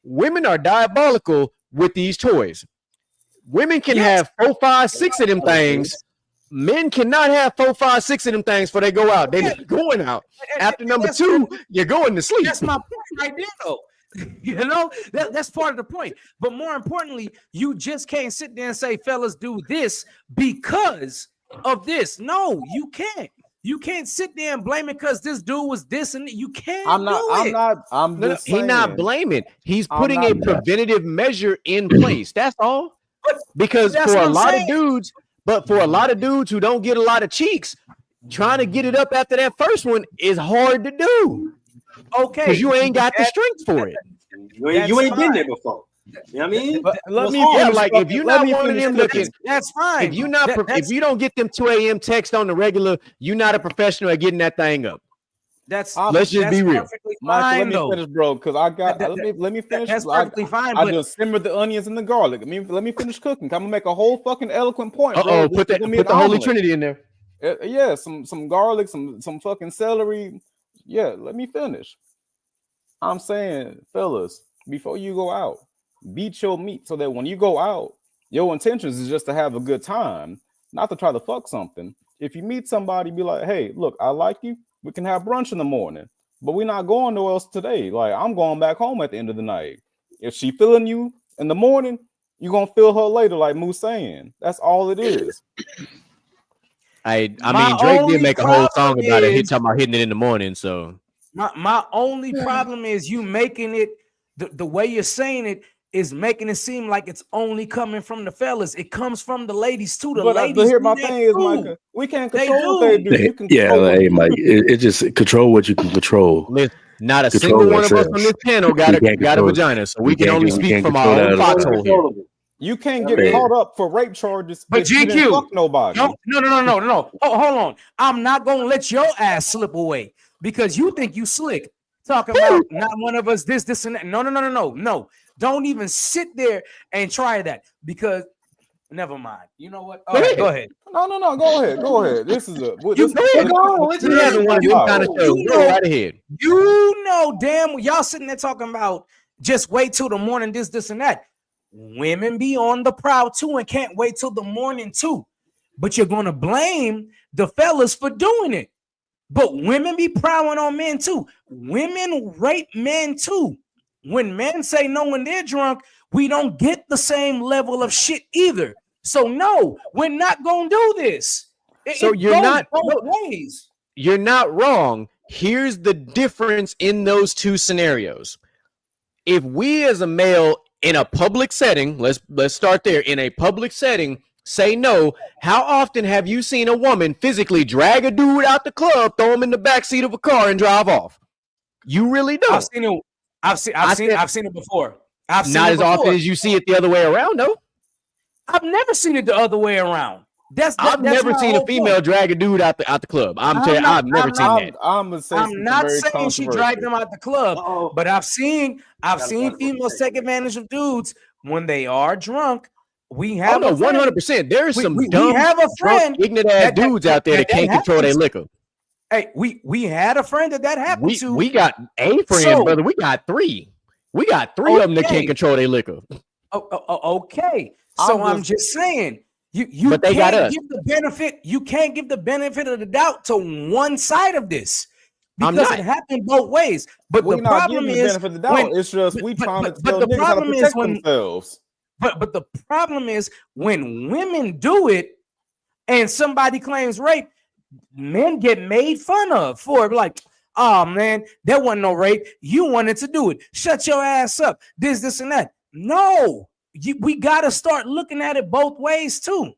Women are diabolical with these toys. Women can have 4, 5, 6 of them things. Men cannot have 4, 5, 6 of them things before they go out. They're going out. After number 2, you're going to sleep. That's my point right there, though. You know, that's part of the point. But more importantly, you just can't sit there and say, fellas, do this because of this. No, you can't. You can't sit there and blame it because this dude was this and you can't. He's not blaming. He's putting a preventative measure in place. That's all. Because for a lot of dudes, who don't get a lot of cheeks, trying to get it up after that first one is hard to do. Okay, because you ain't got the strength for it. You ain't been there before. You know what I mean? If you're not one of them looking, that's fine. If you don't get them 2 a.m. text on the regular, you're not a professional at getting that thing up. Let's just be real. Michael, let me finish, bro, because let me finish. That's perfectly fine. I just simmered the onions and the garlic. I mean, let me finish cooking. I'm gonna make a whole fucking eloquent point. Put the Holy Trinity in there. Yeah, some garlic, some fucking celery. Yeah, let me finish. I'm saying, fellas, before you go out, beat your meat so that when you go out, your intentions is just to have a good time, not to try to fuck something. If you meet somebody, be like, hey, look, I like you. We can have brunch in the morning, but we're not going nowhere else today. Like, I'm going back home at the end of the night. If she feeling you in the morning, you're going to feel her later, like Moose saying. That's all it is. I mean, Drake did make a whole song about it. He's talking about hitting it in the morning, so. My only problem is you making it, the way you're saying it, is making it seem like it's only coming from the fellas. It comes from the ladies too. The ladies. But here, my thing is, Micah, we can't control what they do. You can hey, Mike, it just control what you can control. Not a single one of us on this panel got a vagina, so we can only speak from our own foxhole here. You can't get caught up for rape charges. But GQ, fuck nobody. No. Hold on. I'm not gonna let your ass slip away because you think you slick. Talking about not one of us, this, and that. No. Don't even sit there and try that because never mind. You know what? All right, go ahead. No. Go ahead. This is a right ahead. You know, damn, y'all sitting there talking about just wait till the morning, this, and that. Women be on the prowl too and can't wait till the morning too. But you're gonna blame the fellas for doing it. But women be prowling on men too. Women rape men too. When men say no when they're drunk, we don't get the same level of shit either. So no, we're not gonna do this. You're not wrong. Here's the difference in those two scenarios. If we as a male in a public setting, let's start there. In a public setting, say no. How often have you seen a woman physically drag a dude out the club, throw him in the backseat of a car, and drive off? You really don't. I've seen it before. Not as often as you see it the other way around, though. I've never seen it the other way around. I've never seen a female drag a dude out the club. I've never seen that. I'm not saying she dragged them out the club, but I've seen females take advantage of dudes when they are drunk. We have 100%. There's some dumb, we have a friend, ignorant ass dudes out there that can't control their liquor. Hey, we had a friend that happened to. We got a friend, brother. We got three. We got three of them that can't control their liquor. Okay. So I'm just saying, you but they got us. Give the benefit. You can't give the benefit of the doubt to one side of this because it happened both ways. But the problem is, it's just we trying to tell niggas how to protect themselves. But the problem is when women do it and somebody claims rape, men get made fun of for it. Like, oh man, there wasn't no rape. You wanted to do it. Shut your ass up. This, and that. No, we got to start looking at it both ways too.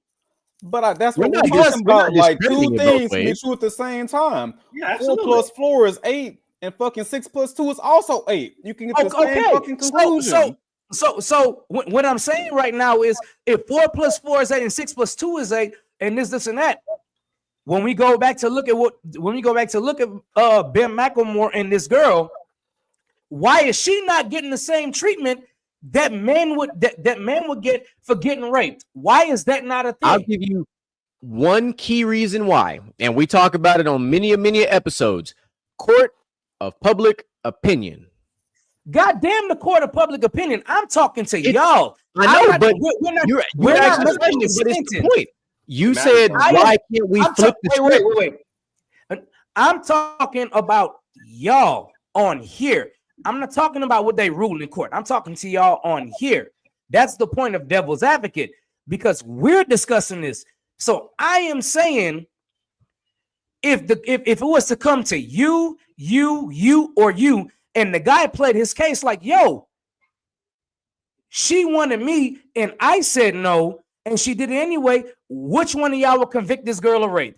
But that's what we're talking about. Like two things can be true at the same time. Yeah, 4 + 4 is 8, and fucking 6 + 2 is also 8. You can get the same fucking conclusion. So what I'm saying right now is if 4 + 4 is 8 and 6 + 2 is 8 and this and that, when we go back to look at Ben McLemore and this girl, why is she not getting the same treatment that men would get for getting raped? Why is that not a thing? I'll give you one key reason why, and we talk about it on many episodes. Court of public opinion. God damn the court of public opinion. I'm talking to y'all. I know, but we're asking the question, but it's the point. You said, why can't we flip the script? Wait. I'm talking about y'all on here. I'm not talking about what they ruled in court. I'm talking to y'all on here. That's the point of devil's advocate, because we're discussing this. So I am saying, if it was to come to you, or you, and the guy played his case like, yo, she wanted me and I said no, and she did it anyway, which one of y'all will convict this girl of rape?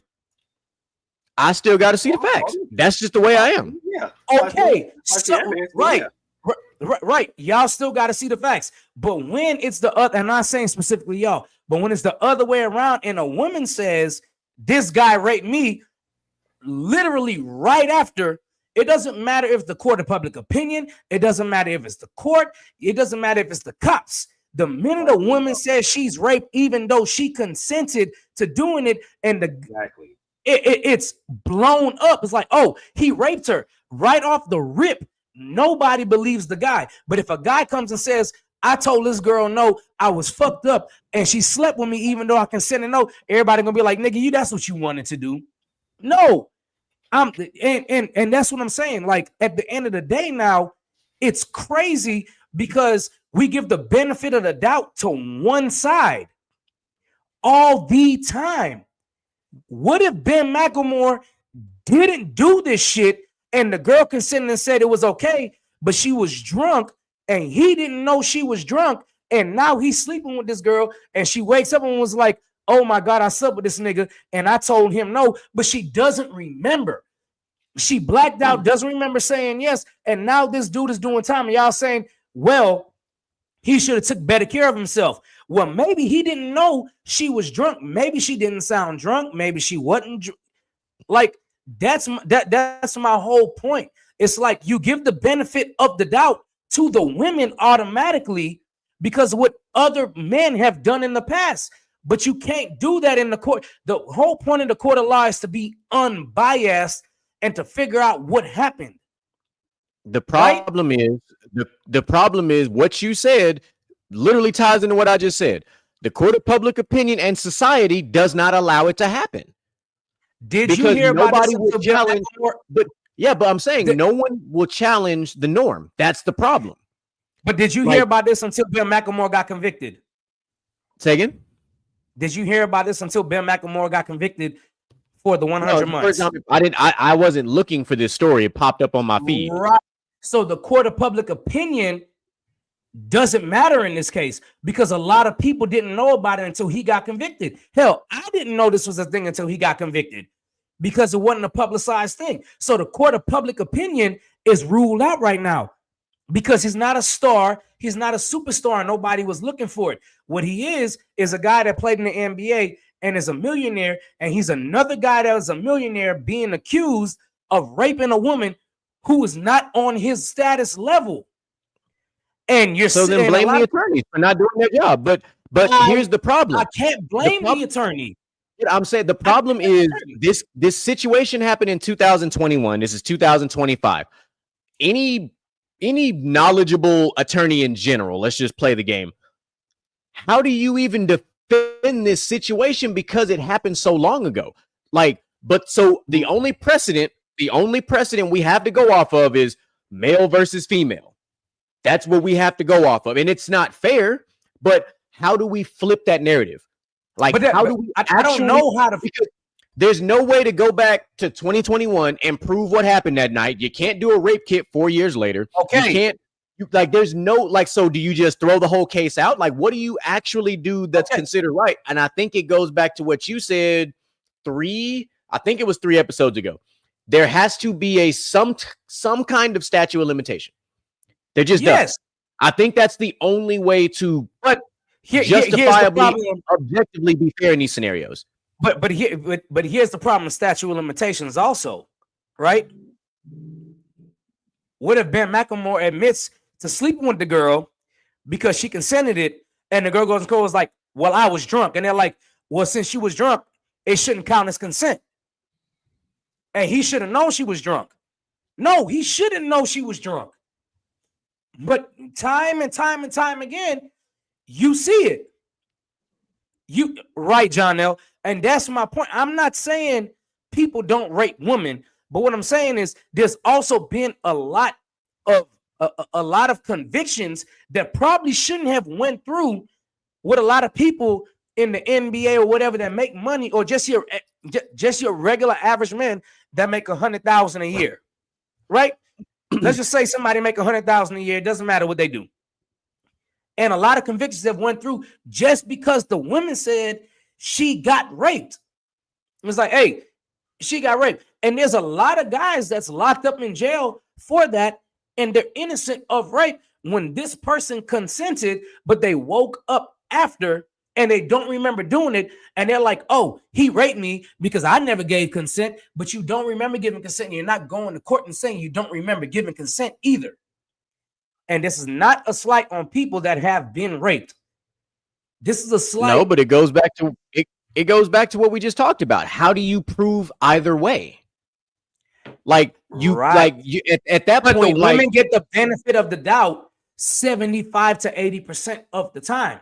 I still got to see the facts. That's just the way I am. Yeah. Okay. Right. Y'all still got to see the facts. But when it's the other, I'm not saying specifically y'all, but when it's the other way around and a woman says, this guy raped me, literally right after, it doesn't matter if the court of public opinion, it doesn't matter if it's the court, it doesn't matter if it's the cops. The minute a woman says she's raped, even though she consented to doing it, and it's blown up. It's like, oh, he raped her right off the rip. Nobody believes the guy. But if a guy comes and says, I told this girl no, I was fucked up, and she slept with me even though I consented no, everybody gonna be like, nigga, that's what you wanted to do. No. And that's what I'm saying. Like, at the end of the day now, it's crazy because we give the benefit of the doubt to one side all the time. What if Ben McLemore didn't do this shit and the girl consented and said it was okay, but she was drunk and he didn't know she was drunk, and now he's sleeping with this girl and she wakes up and was like, oh my God, I slept with this nigga and I told him no, but she doesn't remember. She blacked out, doesn't remember saying yes, and now this dude is doing time and y'all saying, well, he should have took better care of himself. Well, maybe he didn't know she was drunk. Maybe she didn't sound drunk. Maybe she wasn't. Like, that's my whole point. It's like you give the benefit of the doubt to the women automatically because of what other men have done in the past. But you can't do that in the court. The whole point of the court of law is to be unbiased and to figure out what happened. The problem is the problem is what you said literally ties into what I just said. The court of public opinion and society does not allow it to happen. Did you hear about nobody will challenge? But I'm saying no one will challenge the norm. That's the problem. But did you hear about this until Ben McLemore got convicted? Say again? Did you hear about this until Ben McLemore got convicted for the 100 months? For example, I wasn't looking for this story. It popped up on my feed. Right. So the court of public opinion doesn't matter in this case because a lot of people didn't know about it until he got convicted. Hell, I didn't know this was a thing until he got convicted because it wasn't a publicized thing. So the court of public opinion is ruled out right now because he's not a star. He's not a superstar. Nobody was looking for it. What he is a guy that played in the NBA and is a millionaire, and he's another guy that was a millionaire being accused of raping a woman who is not on his status level. And you're so then blame the attorneys for not doing their job. But here's the problem. I can't blame the attorney. I'm saying the problem is this situation happened in 2021. This is 2025. Any knowledgeable attorney in general, let's just play the game. How do you even defend this situation because it happened so long ago? So the only precedent we have to go off of is male versus female. That's what we have to go off of. And it's not fair, but how do we flip that narrative? I don't know how to. Because there's no way to go back to 2021 and prove what happened that night. You can't do a rape kit 4 years later. Okay. You can't. There's no so do you just throw the whole case out? What do you actually do that's considered right? And I think it goes back to what you said I think it was 3 episodes ago. There has to be some kind of statute of limitation. There just does. I think that's the only way to justifiably, objectively be fair in these scenarios. But here's the problem with statute of limitations also, right? What if Ben McLemore admits to sleeping with the girl because she consented it, and the girl goes and goes like, well, I was drunk. And they're like, well, since she was drunk, it shouldn't count as consent. And he should have known she was drunk. No, he shouldn't know she was drunk. But time and time and time again, you see it. Right, John L. And that's my point. I'm not saying people don't rape women, but what I'm saying is there's also been a lot of convictions that probably shouldn't have went through with a lot of people in the NBA or whatever that make money, or just your regular average man that make $100,000 a year, right? Let's just say somebody make $100,000 a year. It doesn't matter what they do. And a lot of convictions have went through just because the woman said she got raped. It was like, hey, she got raped. And there's a lot of guys that's locked up in jail for that, and they're innocent of rape when this person consented, but they woke up after and they don't remember doing it. And they're like, oh, he raped me because I never gave consent, but you don't remember giving consent. And you're not going to court and saying you don't remember giving consent either. And this is not a slight on people that have been raped. This is a slight. No, but it goes back to it goes back to what we just talked about. How do you prove either way? At that but point, the women get the benefit of the doubt 75 to 80% of the time,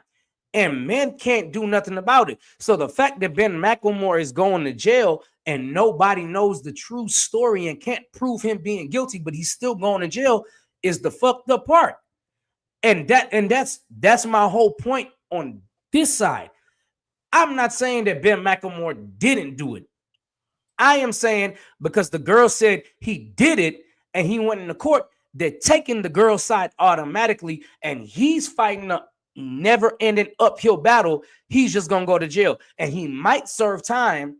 and men can't do nothing about it. So the fact that Ben McLemore is going to jail and nobody knows the true story and can't prove him being guilty, but he's still going to jail, is the fucked up part. And that's my whole point on this side. I'm not saying that Ben McLemore didn't do it. I am saying because the girl said he did it and he went into court, they're taking the girl's side automatically, and he's fighting a never-ending uphill battle. He's just gonna go to jail, and he might serve time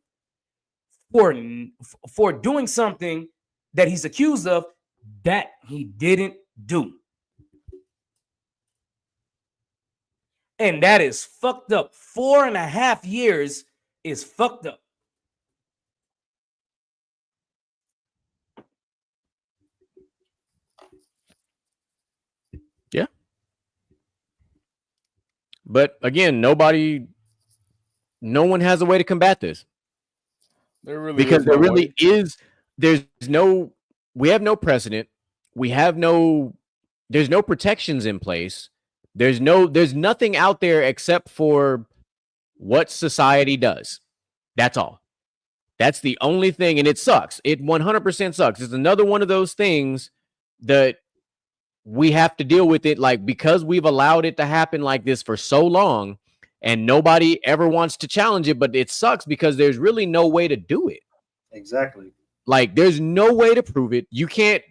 for doing something that he's accused of that he didn't do. And that is fucked up. 4.5 years is fucked up. Yeah. But again, no one has a way to combat this. We have no precedent. There's no protections in place. There's nothing out there except for what society does. That's all. That's the only thing. And it sucks. It 100% sucks. It's another one of those things that we have to deal with it, because we've allowed it to happen like this for so long and nobody ever wants to challenge it. But it sucks because there's really no way to do it. Exactly. There's no way to prove it. You can't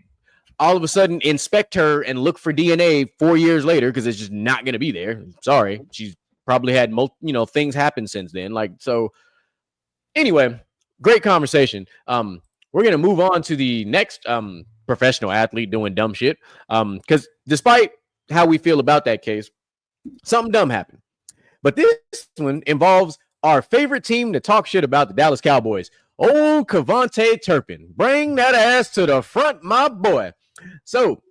all of a sudden inspect her and look for DNA 4 years later because it's just not going to be there. Sorry. She's probably had things happen since then. So anyway, great conversation. We're going to move on to the next professional athlete doing dumb shit. Because despite how we feel about that case. Something dumb happened. But this one involves our favorite team to talk shit about, the Dallas Cowboys. Oh, Cavante Turpin. Bring that ass to the front, my boy. So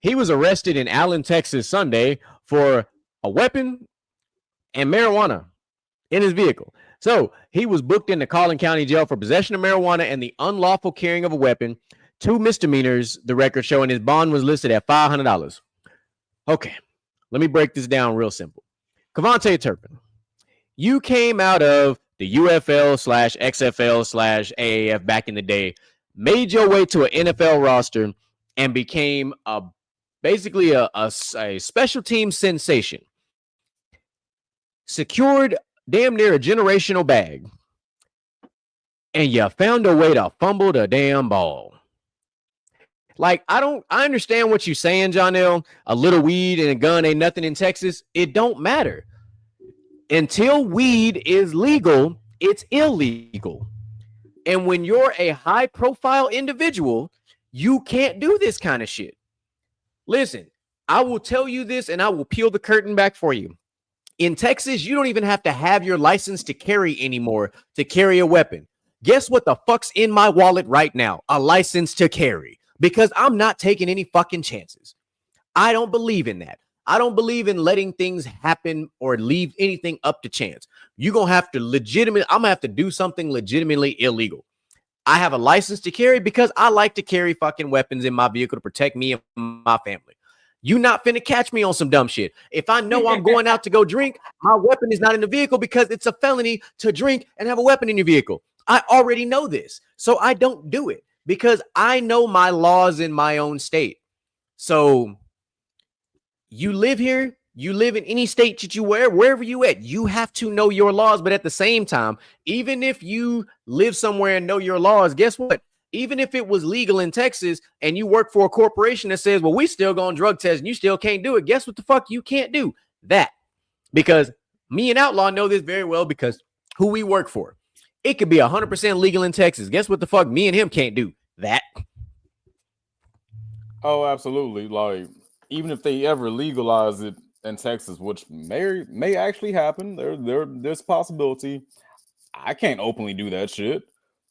he was arrested in Allen, Texas Sunday for a weapon and marijuana in his vehicle. So he was booked into Collin County Jail for possession of marijuana and the unlawful carrying of a weapon. 2 misdemeanors, the record showing his bond was listed at $500. Okay, let me break this down real simple. Cavante Turpin, you came out of the UFL/XFL/AAF back in the day, made your way to an NFL roster, and became basically a special team sensation. Secured damn near a generational bag, and you found a way to fumble the damn ball. Like, I understand what you're saying, Jonell. A little weed and a gun ain't nothing in Texas. It don't matter. Until weed is legal, it's illegal. And when you're a high-profile individual, you can't do this kind of shit. Listen, I will tell you this, and I will peel the curtain back for you. In Texas, you don't even have to have your license to carry anymore to carry a weapon. Guess what the fuck's in my wallet right now? A license to carry. Because I'm not taking any fucking chances. I don't believe in that. I don't believe in letting things happen or leave anything up to chance. You're going to have to I'm going to have to do something legitimately illegal. I have a license to carry because I like to carry fucking weapons in my vehicle to protect me and my family. You not finna catch me on some dumb shit. If I know I'm going out to go drink, my weapon is not in the vehicle because it's a felony to drink and have a weapon in your vehicle. I already know this, so I don't do it because I know my laws in my own state. So you live here, you live in any state that you wherever you at, you have to know your laws. But at the same time, even if you live somewhere and know your laws, guess what? Even if it was legal in Texas and you work for a corporation that says, well, we still going drug test and you still can't do it. Guess what the fuck you can't do? That. Because me and Outlaw know this very well because who we work for. It could be 100% legal in Texas. Guess what the fuck me and him can't do? That. Oh, absolutely. Like, even if they ever legalize it in Texas, which may actually happen, there's possibility. I can't openly do that shit.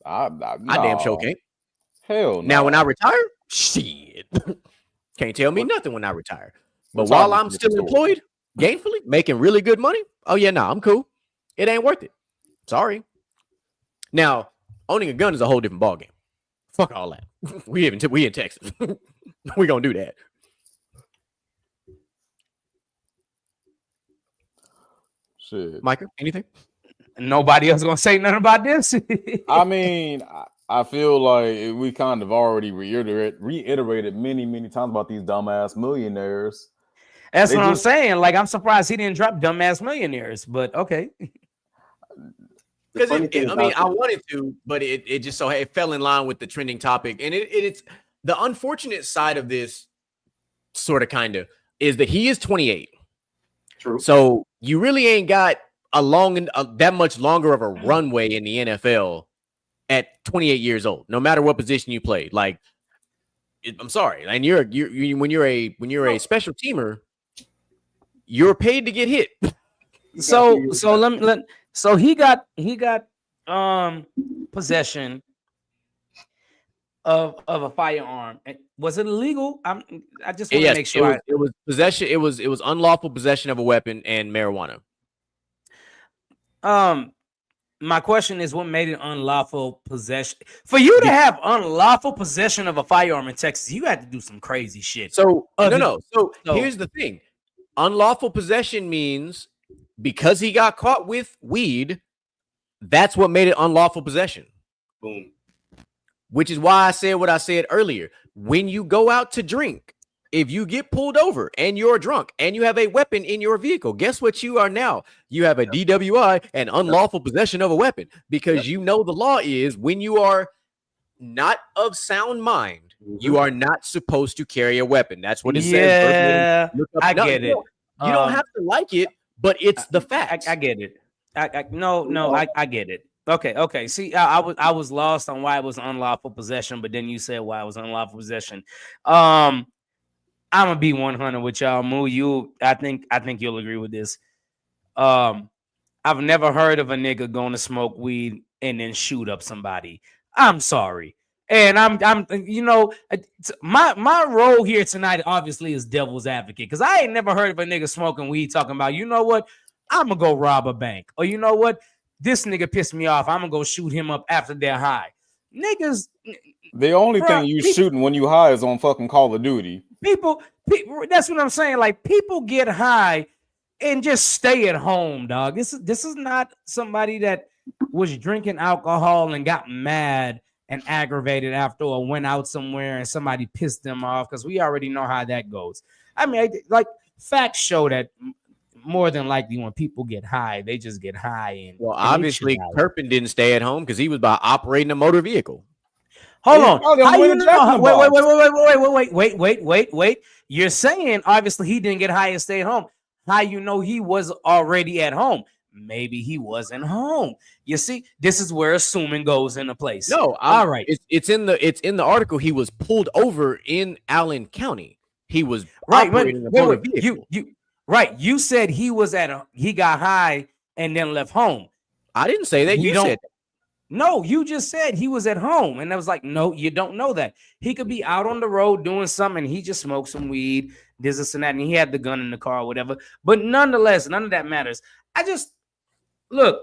I damn sure can't. Hell no. Now, when I retire, shit. Can't tell me nothing when I retire. But while I'm still employed, gainfully, making really good money, oh yeah, I'm cool. It ain't worth it. Sorry. Now, owning a gun is a whole different ballgame. Fuck all that. We in Texas. We gonna do that. Shit. Micah, anything? Nobody else gonna say nothing about this. I mean, I feel like we kind of already reiterated many times about these dumbass millionaires. That's what I'm saying. Like, I'm surprised he didn't drop dumbass millionaires, but okay. Because I wanted to, but it just so it fell in line with the trending topic. And it's the unfortunate side of this sort of kind of is that he is 28. True. So you really ain't got that much longer of a runway in the NFL at 28 years old, no matter what position you played. Like, I'm sorry. And when you're a special teamer, you're paid to get hit. So he got possession of a firearm. Was it illegal? I just want to make sure. It was possession. It was unlawful possession of a weapon and marijuana. My question is, what made it unlawful possession? For you to have unlawful possession of a firearm in Texas, you had to do some crazy shit. So So here's the thing: unlawful possession means because he got caught with weed, that's what made it unlawful possession. Boom. Which is why I said what I said earlier. When you go out to drink, if you get pulled over and you're drunk and you have a weapon in your vehicle, guess what you are now? You have a DWI and unlawful possession of a weapon, because you know the law is when you are not of sound mind, you are not supposed to carry a weapon. That's what it says. Yeah, I get it. You don't have to like it, but it's the fact. I get it. I get it. Okay. See, I was lost on why it was unlawful possession, but then you said why it was unlawful possession. I'm gonna be 100 with y'all. Moo, I think you'll agree with this. I've never heard of a nigga going to smoke weed and then shoot up somebody. I'm sorry. And I'm you know, my role here tonight obviously is devil's advocate, because I ain't never heard of a nigga smoking weed talking about, you know what, I'm gonna go rob a bank, or you know what, this nigga pissed me off, I'm gonna go shoot him up after they're high. Niggas, The only thing you shooting when you high is on fucking Call of Duty. People, that's what I'm saying. Like, people get high and just stay at home, dog. This is not somebody that was drinking alcohol and got mad and aggravated after, or went out somewhere and somebody pissed them off, because we already know how that goes. I mean, like, facts show that more than likely when people get high, they just get high. And well, obviously, Turpin didn't stay at home because he was by operating a motor vehicle. Hold on. How you know? Wait. You're saying obviously he didn't get high and stay at home. How you know he was already at home? Maybe he wasn't home. You see, this is where assuming goes into place. No, all right. It's in the article. He was pulled over in Allen County. He was right. Operating a motor vehicle. You said he got high and then left home. I didn't say that. You said that. No, you just said he was at home. And I was like, no, you don't know that. He could be out on the road doing something, and he just smoked some weed, this and that, and he had the gun in the car or whatever. But nonetheless, none of that matters. Look,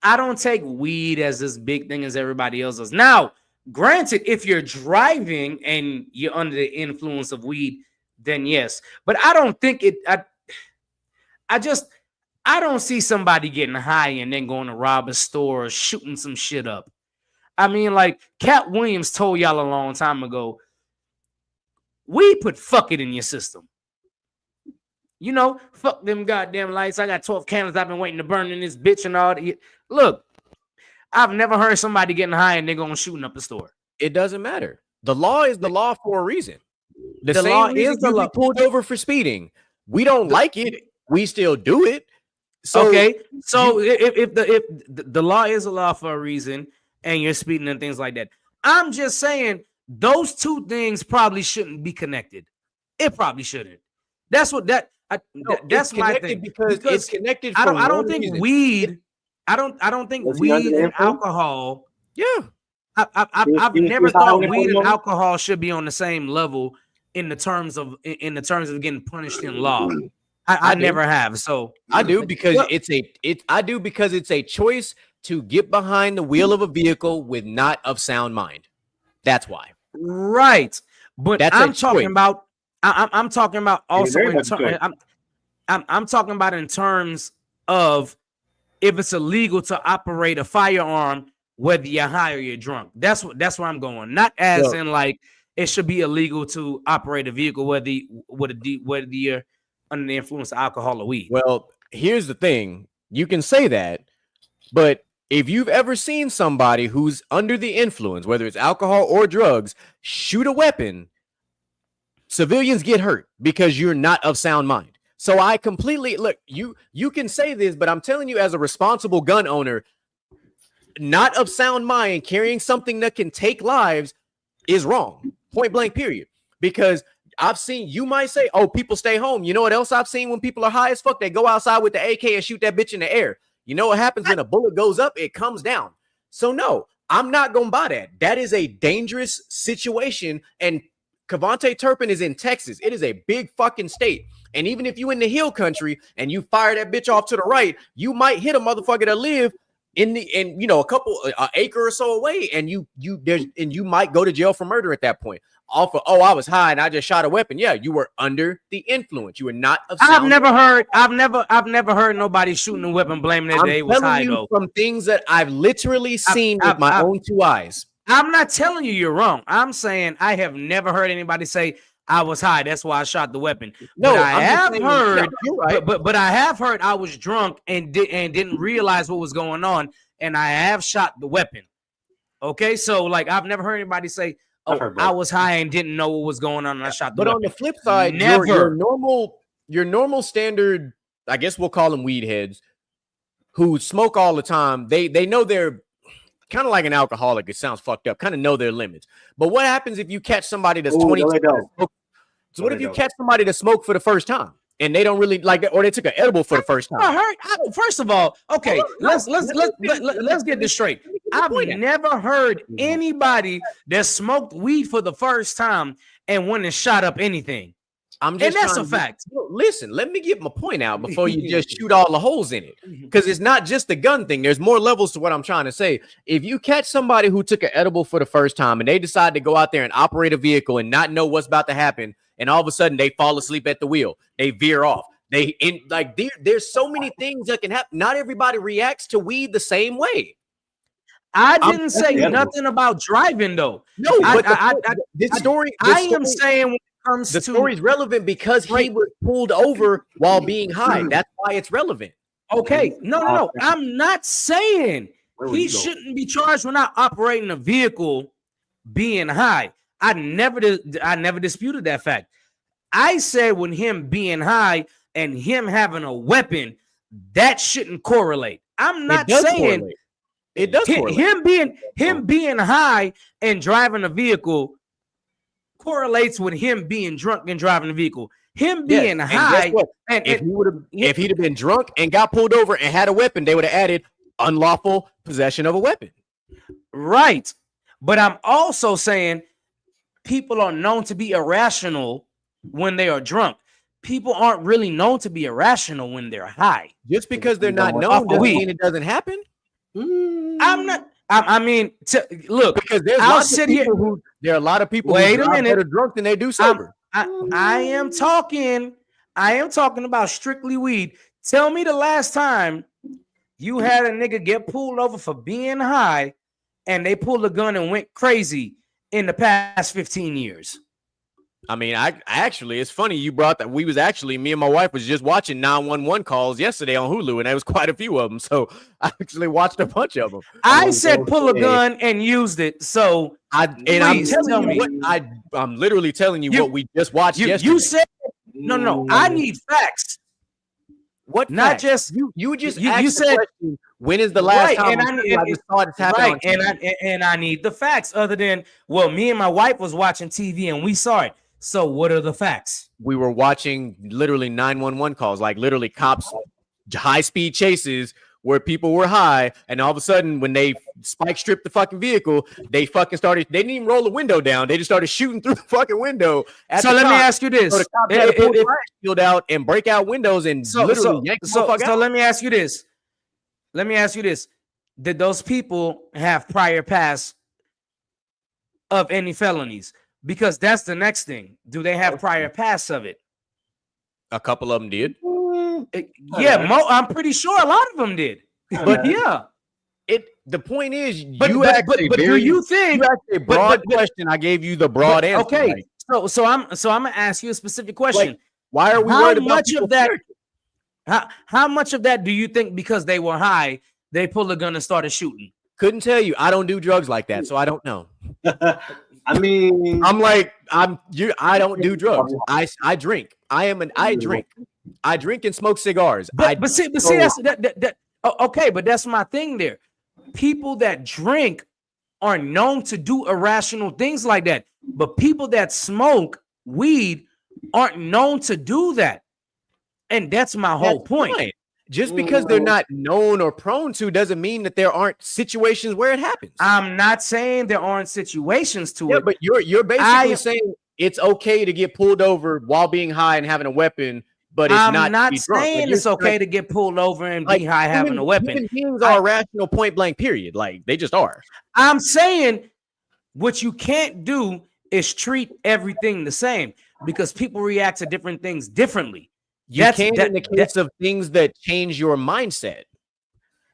I don't take weed as this big thing as everybody else does. Now, granted, if you're driving and you're under the influence of weed, then yes. But I don't think it... I don't see somebody getting high and then going to rob a store or shooting some shit up. I mean, like Cat Williams told y'all a long time ago, we put fuck it in your system. You know, fuck them goddamn lights. I got 12 candles I've been waiting to burn in this bitch and all that. Look, I've never heard somebody getting high and they're going shooting up a store. It doesn't matter. The law is the law for a reason. The same law is the law. Pulled over for speeding. We don't like it. We still do it. So, okay, so if the law is a law for a reason, and you're speeding and things like that, I'm just saying those two things probably shouldn't be connected. It probably shouldn't. That's what that's my thing, because it's connected. I don't think weed. I don't think weed and alcohol. Yeah, I've never thought weed and alcohol should be on the same level in the terms of getting punished in law. I never have. So I do because it's a choice to get behind the wheel of a vehicle with not of sound mind. That's why. Right. But I'm talking about also I'm talking about in terms of if it's illegal to operate a firearm, whether you're high or you're drunk. That's where I'm going. Not as in like it should be illegal to operate a vehicle whether you're under the influence of alcohol or weed. Well, here's the thing. You can say that, but if you've ever seen somebody who's under the influence, whether it's alcohol or drugs, shoot a weapon, civilians get hurt because you're not of sound mind. So I completely look, you can say this, but I'm telling you as a responsible gun owner, not of sound mind, carrying something that can take lives is wrong. Point blank, period. Because I've seen, you might say, oh, people stay home. You know what else I've seen when people are high as fuck? They go outside with the AK and shoot that bitch in the air. You know what happens when a bullet goes up? It comes down. So no, I'm not going to buy that. That is a dangerous situation. And Cavante Turpin is in Texas. It is a big fucking state. And even if you in the hill country and you fire that bitch off to the right, you might hit a motherfucker that live in a couple acre or so away, and you might go to jail for murder at that point. I was high and I just shot a weapon. Yeah, you were under the influence. You were not of sound. I've never heard nobody shooting a weapon blaming that they was high though. From things that I've literally seen with my own two eyes. I'm not telling you you're wrong. I'm saying I have never heard anybody say I was high, that's why I shot the weapon. No, but I have heard, right. but I have heard I was drunk and didn't realize what was going on, and I have shot the weapon. Okay, so like I've never heard anybody say, "Oh, I was high and didn't know what was going on, and I shot the weapon." But on the flip side, your normal standard, I guess we'll call them weed heads, who smoke all the time. They know they're kind of like an alcoholic. It sounds fucked up. Kind of know their limits. But what happens if you catch somebody that's 22? So what if you catch somebody that smoked for the first time and they don't really like it, or they took an edible for the first time? First of all, okay, let's get this straight. I've never heard anybody that smoked weed for the first time and went and shot up anything. And that's a fact. Listen, let me get my point out before you just shoot all the holes in it. Because it's not just the gun thing. There's more levels to what I'm trying to say. If you catch somebody who took an edible for the first time and they decide to go out there and operate a vehicle and not know what's about to happen, and all of a sudden they fall asleep at the wheel, they veer off. There's so many things that can happen. Not everybody reacts to weed the same way. I didn't say nothing about driving though. No, but this story. I am saying the story is relevant because he was pulled over while being high. That's why it's relevant. Okay, no. I'm not saying he shouldn't be charged for not operating a vehicle being high. I never disputed that fact. I said when him being high and him having a weapon, that shouldn't correlate. I'm not saying it does correlate. Him being high and driving a vehicle correlates with him being drunk and driving a vehicle. Him being high, and if he'd have been drunk and got pulled over and had a weapon, they would have added unlawful possession of a weapon. Right. But I'm also saying people are known to be irrational when they are drunk. People aren't really known to be irrational when they're high. Just because they're not known doesn't mean it doesn't happen. I'm not. I mean, look, because there are a lot of people who are drunk than they do sober. I am talking about strictly weed. Tell me the last time you had a nigga get pulled over for being high and they pulled a gun and went crazy in the past 15 years. I mean, I actually, it's funny you brought that. Me and my wife was just watching 911 calls yesterday on Hulu, and there was quite a few of them. So I actually watched a bunch of them. I said pull a gun and used it. So I'm literally telling you what we just watched yesterday. You said no. I need facts. What? Not facts? Just you just asked you said question, when is the last time I saw this happen? And I need the facts. Other than me and my wife was watching TV and we saw it. So what are the facts? We were watching literally 911 calls, like literally cops, high-speed chases where people were high, and all of a sudden when they spike stripped the fucking vehicle, they didn't even roll the window down. They just started shooting through the fucking window. So let me ask you this. So the cops had to pull the shield out and break out windows and literally yank the fuck out. So let me ask you this. Did those people have prior past of any felonies? Because that's the next thing. Do they have prior past of it? A couple of them did. I'm pretty sure a lot of them did. But the point is, do you think? You asked a broad question. I gave you the broad answer. Okay, right? so I'm gonna ask you a specific question. Why are we worried about much of that? How much of that do you think because they were high, they pulled a gun and started shooting? Couldn't tell you. I don't do drugs like that, so I don't know. I mean, I don't do drugs. I drink. I drink and smoke cigars. But see, that's okay. But that's my thing there. People that drink are known to do irrational things like that. But people that smoke weed aren't known to do that. And that's my whole point. Right. Just because they're not known or prone to doesn't mean that there aren't situations where it happens. I'm not saying there aren't situations to it. But you're basically saying it's okay to get pulled over while being high and having a weapon, but it's I'm not saying it's okay to get pulled over and be high having a weapon. Human beings are irrational, point blank, period. Like, they just are. I'm saying what you can't do is treat everything the same because people react to different things differently. You can't in the case of things that change your mindset.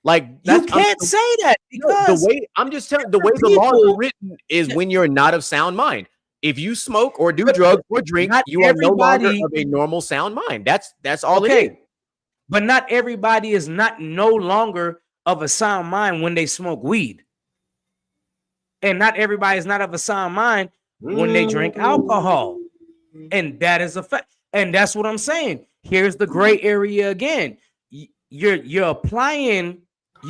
Like, you can't say that because the way the law is written is when you're not of sound mind. If you smoke or do drugs or drink, you are no longer of a normal sound mind. That's all it is. But not everybody is no longer of a sound mind when they smoke weed. And not everybody is not of a sound mind when they drink alcohol. And that is a fact. And that's what I'm saying. Here's the gray area again. You're applying,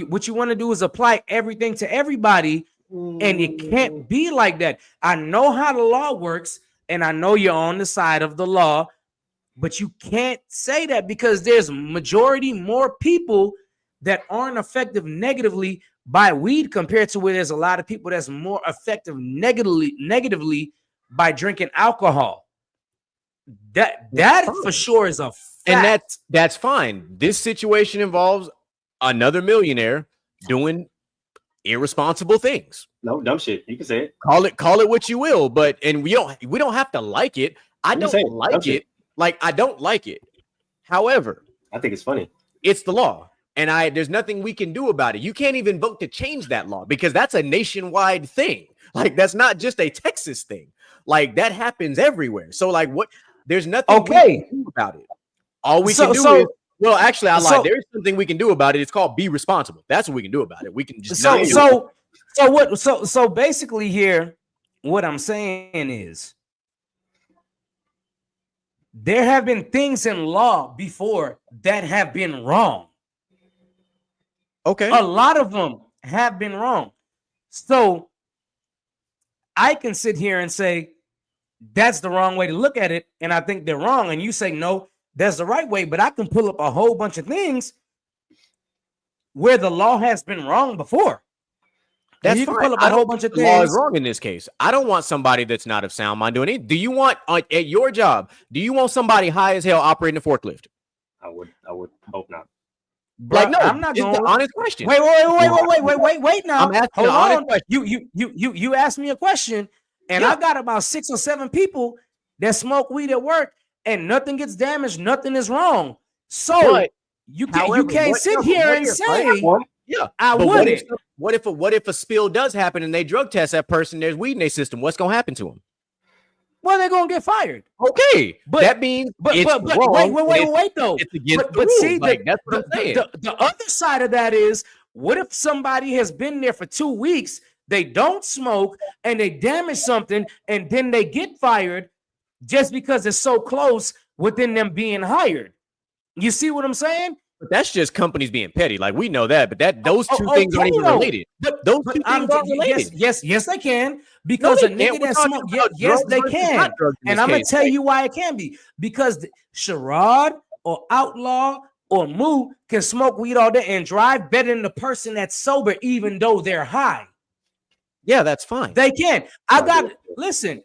what you want to do is apply everything to everybody, and it can't be like that. I know how the law works. and I know you're on the side of the law, but you can't say that because there's majority more people that aren't affected negatively by weed compared to where there's a lot of people that's more effective negatively by drinking alcohol. That for sure is a fact. And that's fine. This situation involves another millionaire doing irresponsible things. No dumb shit. You can say it. Call it what you will, but we don't have to like it. I don't like it. Like, I don't like it. However, I think it's funny. It's the law. And there's nothing we can do about it. You can't even vote to change that law because that's a nationwide thing. Like, that's not just a Texas thing. Like, that happens everywhere. So, like, what? There's nothing we can do about it. All we can do is, well, actually, I lied. There is something we can do about it. It's called be responsible. That's what we can do about it. We can just so basically here, what I'm saying is there have been things in law before that have been wrong. Okay. A lot of them have been wrong. So I can sit here and say that's the wrong way to look at it, and I think they're wrong. And you say, no, that's the right way. But I can pull up a whole bunch of things where the law has been wrong before. That's you fine. can pull up a whole bunch of The law things. is wrong in this case. I don't want somebody that's not of sound mind doing it. Do you want at your job? Do you want somebody high as hell operating a forklift? I would hope not. Like, no, I'm not going. It's an honest question. Wait now. I'm asking Hold an honest on. question. You asked me a question, and I got about 6 or 7 people that smoke weed at work, and nothing gets damaged, nothing is wrong. So But, you can't sit here and say, yeah, I but wouldn't. What if a spill does happen and they drug test that person? There's weed in their system. What's gonna happen to them? Well, they're gonna get fired. Okay, but that means but it's wrong. wait though. It's against the But rules. see, Like, that's what I'm saying. The other side of that is, what if somebody has been there for 2 weeks, they don't smoke, and they damage something, and then they get fired just because it's so close within them being hired? You see what I'm saying? But that's just companies being petty. Like, we know that, but those two things aren't even related. Those two things aren't related. Yes, they can. Because a nigga that smoke, yes, they can. And I'm gonna tell you why it can be. Because Sherrod or Outlaw or Moo can smoke weed all day and drive better than the person that's sober, even though they're high. Yeah, that's fine. They can. Listen.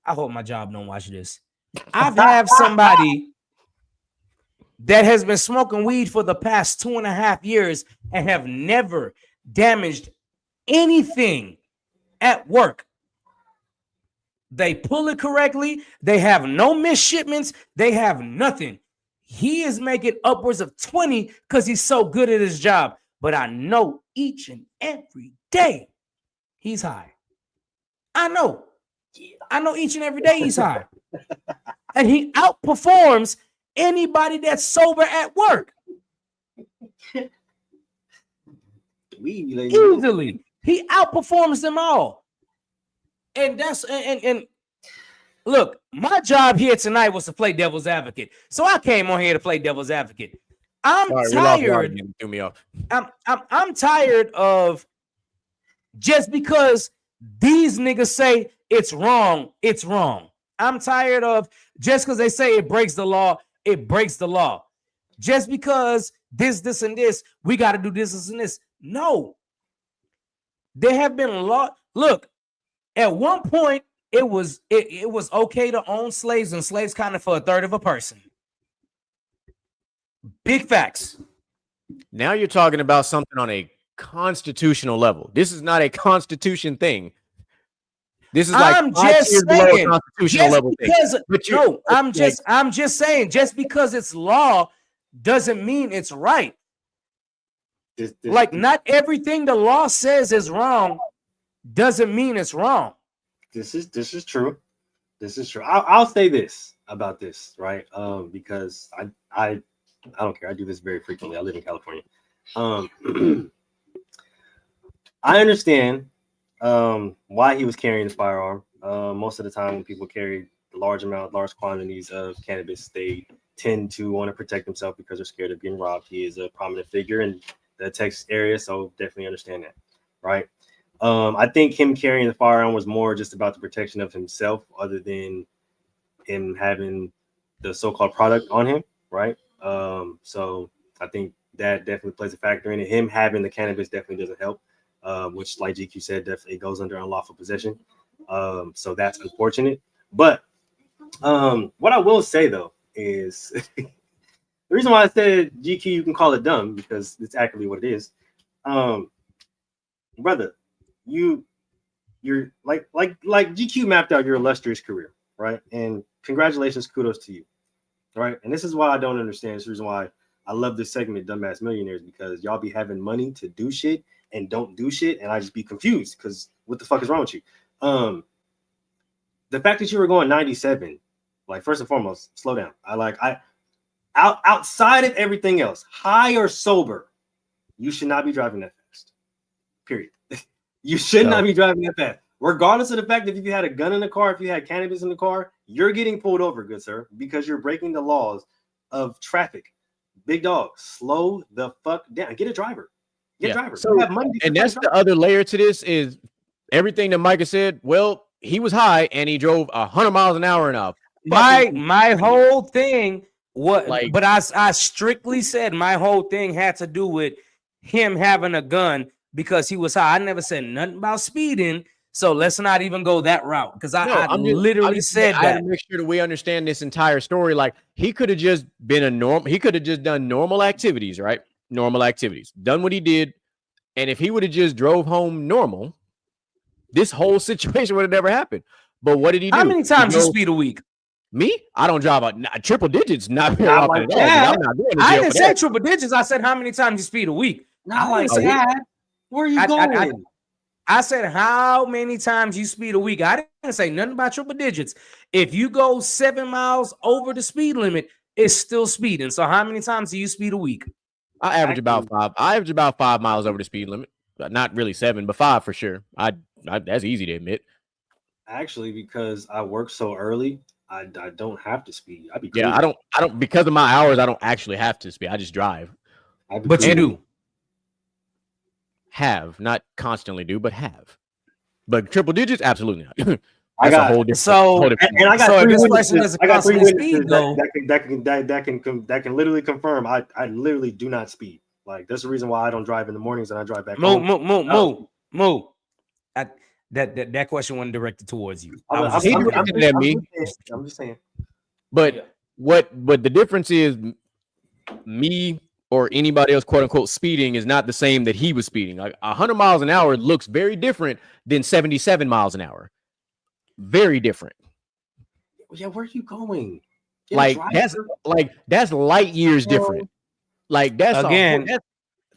I hope my job don't watch this. I've had somebody that has been smoking weed for the past 2.5 years and have never damaged anything at work. They pull it correctly. They have no missed shipments. They have nothing. He is making upwards of 20 because he's so good at his job. But I know each and every day he's high. I know each and every day he's high. And he outperforms anybody that's sober at work. Easily. He outperforms them all. And that's and look, my job here tonight was to play devil's advocate. So I came on here to play devil's advocate. I'm tired. Threw me off. I'm tired of just because these niggas say it's wrong, it's wrong. I'm tired of just because they say it breaks the law, it breaks the law. Just because this, and this, we got to do this, and this. No. There have been a lot. Look, at one point, it was okay to own slaves, and slaves counted for 1/3 of a person. Big facts. Now you're talking about something on a constitutional level. This is not a constitution thing. This is like I'm just saying, constitutional level because, thing. I'm just saying, just because it's law doesn't mean it's right. Like, not everything the law says is wrong doesn't mean it's wrong. This is true. This is true. I'll say this about this, right? Because I don't care. I do this very frequently. I live in California. I understand why he was carrying the firearm. Most of the time when people carry large quantities of cannabis, they tend to want to protect themselves because they're scared of getting robbed. He is a prominent figure in the Texas area, so definitely understand that, right? I think him carrying the firearm was more just about the protection of himself, other than him having the so-called product on him, right? So I think that definitely plays a factor in it. Him having the cannabis definitely doesn't help, which, like GQ said, definitely goes under unlawful possession. So that's unfortunate. But what I will say though is the reason why I said GQ, you can call it dumb, because it's actually what it is. Brother, you're like GQ mapped out your illustrious career, right? And congratulations, kudos to you, right? And this is why I don't understand. This is the reason why I love this segment, Dumbass Millionaires, because y'all be having money to do shit and don't do shit, and I just be confused because what the fuck is wrong with you? The fact that you were going 97, like, first and foremost, slow down. Outside of everything else, high or sober, you should not be driving that fast. Period. You should not be driving that fast. Regardless of the fact that if you had a gun in the car, if you had cannabis in the car, you're getting pulled over, good sir, because you're breaking the laws of traffic. Big dog, slow the fuck down. Get a driver. Get a driver. So, and that's the other layer to this is everything that Micah said. Well, he was high and he drove 100 miles an hour and up. My whole thing, but I strictly said my whole thing had to do with him having a gun because he was high. I never said nothing about speeding. So let's not even go that route, because I literally said that. I make sure that we understand this entire story. Like, he could have just been he could have just done normal activities, right? Normal activities, done what he did. And if he would have just drove home normal, this whole situation would have never happened. But what did he do? How many times you speed a week? Me? I don't drive triple digits. Not very often at all. I'm not doing I didn't say triple digits. I said how many times you speed a week. Not like that. Where are you going? I said how many times you speed a week. I didn't say nothing about triple digits. If you go 7 miles over the speed limit, it's still speeding. So how many times do you speed a week? I average about 5. I average about 5 miles over the speed limit. Not really 7, but 5 for sure. That's easy to admit. Actually, because I work so early, I don't have to speed. I don't because of my hours. I don't actually have to speed. I just drive. But you do. Have, not constantly do, but have. But triple digits, absolutely not. I got three witnesses that can literally confirm I literally do not speed. Like, that's the reason why I don't drive in the mornings and I drive back home. That question wasn't directed towards you. I'm just saying. But what the difference is, me or anybody else, quote unquote, speeding is not the same that he was speeding. Like 100 miles an hour looks very different than 77 miles an hour. Very different. Yeah, where are you going? That's light years different. Like that's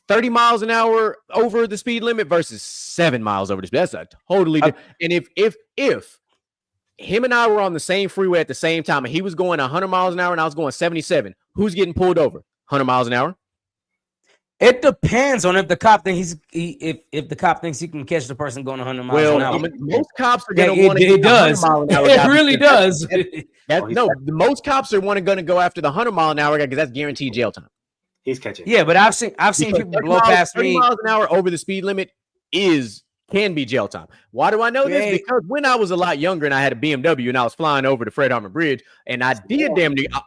30 miles an hour over the speed limit versus 7 miles over the speed. That's a totally different. And if him and I were on the same freeway at the same time and he was going 100 miles an hour and I was going 77, who's getting pulled over? 100 miles an hour? It depends on if the cop thinks if the cop thinks he can catch the person going 100 miles an hour. Most cops are going to want to. It does. It really does. Most cops are going to go after the 100 mile an hour guy because that's guaranteed jail time. He's catching. Yeah, but I've seen people blow past me. 30 miles an hour over the speed limit can be jail time. Why do I know this? Because when I was a lot younger and I had a BMW and I was flying over the Fred Harmon Bridge and I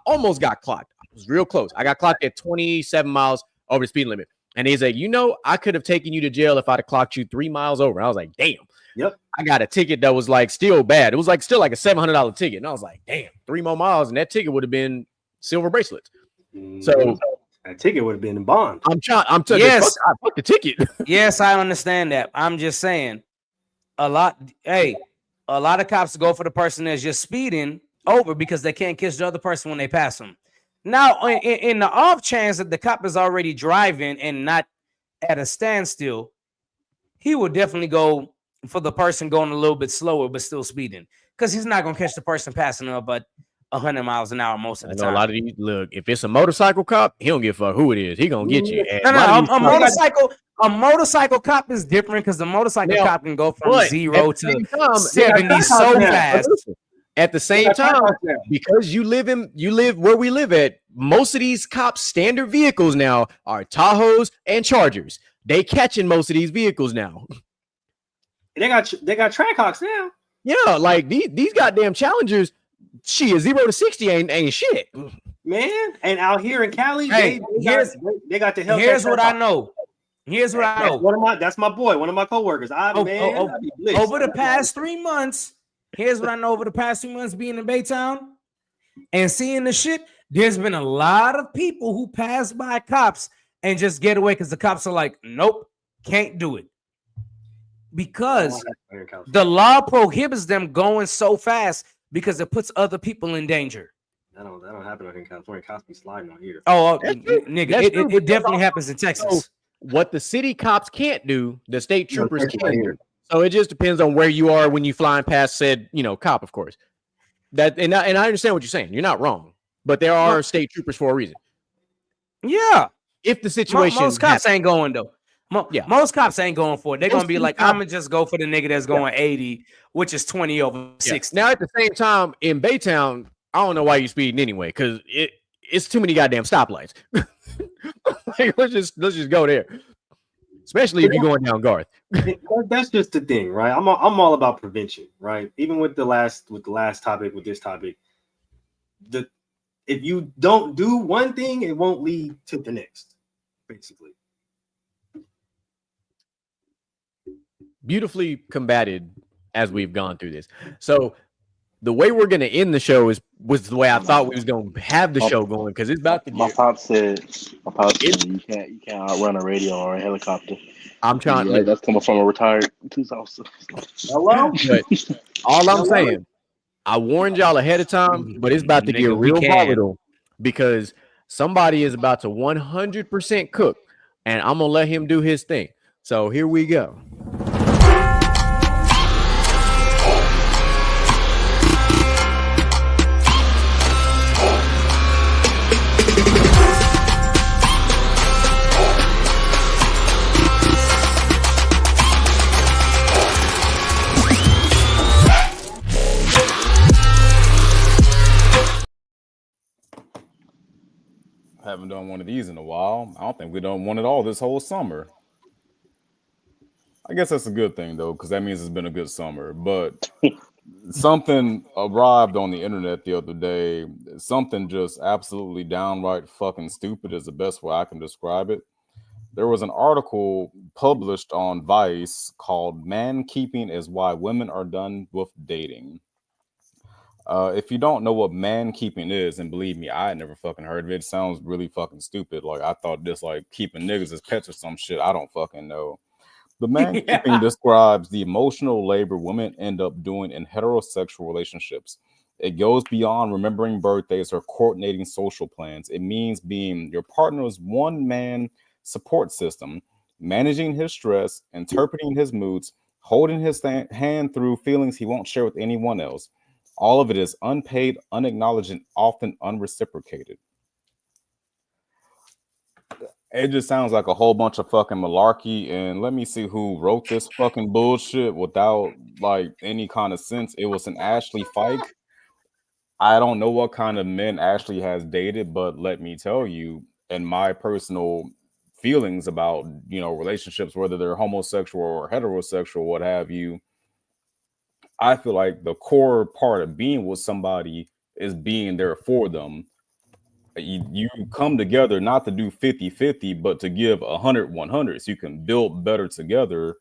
almost got clocked. I was real close. I got clocked at 27 miles over the speed limit. And he's like, I could have taken you to jail if I'd have clocked you 3 miles over. And I was like, damn. Yep. I got a ticket that was like still bad. It was like still like a $700 ticket. And I was like, damn, 3 more miles. And that ticket would have been silver bracelets. So that ticket would have been in bond. I'm telling you, fuck the ticket. Yes, I understand that. I'm just saying a lot of cops go for the person that's just speeding over because they can't catch the other person when they pass them. Now, in the off chance that the cop is already driving and not at a standstill, he will definitely go for the person going a little bit slower but still speeding because he's not going to catch the person passing up but 100 miles an hour most of the time. A lot of these, look, if it's a motorcycle cop, he don't give a fuck who it is. He going to get you. A motorcycle cop is different because the motorcycle cop can go from 0 to 70 so fast. At the same time, because you live where we live at, most of these cops' standard vehicles now are Tahoes and Chargers. They catching most of these vehicles now. They got track hawks now. Yeah, like these goddamn challengers, shit, 0 to 60 ain't shit. Man, and out here in Cali, Hey, they got the hell. Here's what I know. Here's what I know. That's my boy, one of my coworkers. Over the past 3 months, here's what I know over the past 3 months being in Baytown and seeing the shit. There's been a lot of people who pass by cops and just get away because the cops are like, nope, can't do it. Because the law prohibits them going so fast because it puts other people in danger. That don't happen in California. Cops be sliding on here. Nigga, it definitely happens in Texas. So what the city cops can't do, the state troopers can do. So it just depends on where you are when you flying past said, cop, of course. And I understand what you're saying. You're not wrong, but there are state troopers for a reason. Yeah, if the situation, most cops ain't going though. Most cops ain't going for it. They're gonna be like, I'm gonna just go for the nigga that's going 80, which is 20 over 60. Now at the same time in Baytown, I don't know why you're speeding anyway, because it's too many goddamn stoplights. Like, let's just go there. Especially if you're going down Garth. That's just the thing, right? I'm all about prevention, right? Even with the last topic, with this topic, if you don't do one thing, it won't lead to the next, basically. Beautifully combated as we've gone through this. So the way we're going to end the show was the way I thought we was going to have the show going, because it's about to get... My pop said you can't outrun a radio or a helicopter. I'm trying to... That's coming from a retired police officer. Hello? But all I'm saying, I warned y'all ahead of time, but it's about to get real volatile because somebody is about to 100% cook, and I'm going to let him do his thing. So here we go. Haven't done one of these in a while. I don't think we done one at all this whole summer. I guess that's a good thing though, because that means it's been a good summer. But something arrived on the internet the other day. Something just absolutely downright fucking stupid is the best way I can describe it. There was an article published on Vice called "Man Keeping is Why Women Are Done with Dating." If you don't know what man keeping is, and believe me, I had never fucking heard of it. It sounds really fucking stupid. Like I thought this like keeping niggas as pets or some shit. I don't fucking know. The man keeping describes the emotional labor women end up doing in heterosexual relationships. It goes beyond remembering birthdays or coordinating social plans. It means being your partner's one-man support system, managing his stress, interpreting his moods, holding his hand through feelings he won't share with anyone else. All of it is unpaid, unacknowledged, and often unreciprocated. It just sounds like a whole bunch of fucking malarkey. And let me see who wrote this fucking bullshit without like any kind of sense. It was an Ashley Fike. I don't know what kind of men Ashley has dated, but let me tell you, in my personal feelings about, relationships, whether they're homosexual or heterosexual, what have you, I feel like the core part of being with somebody is being there for them. You come together not to do 50-50, but to give 100-100 so you can build better together.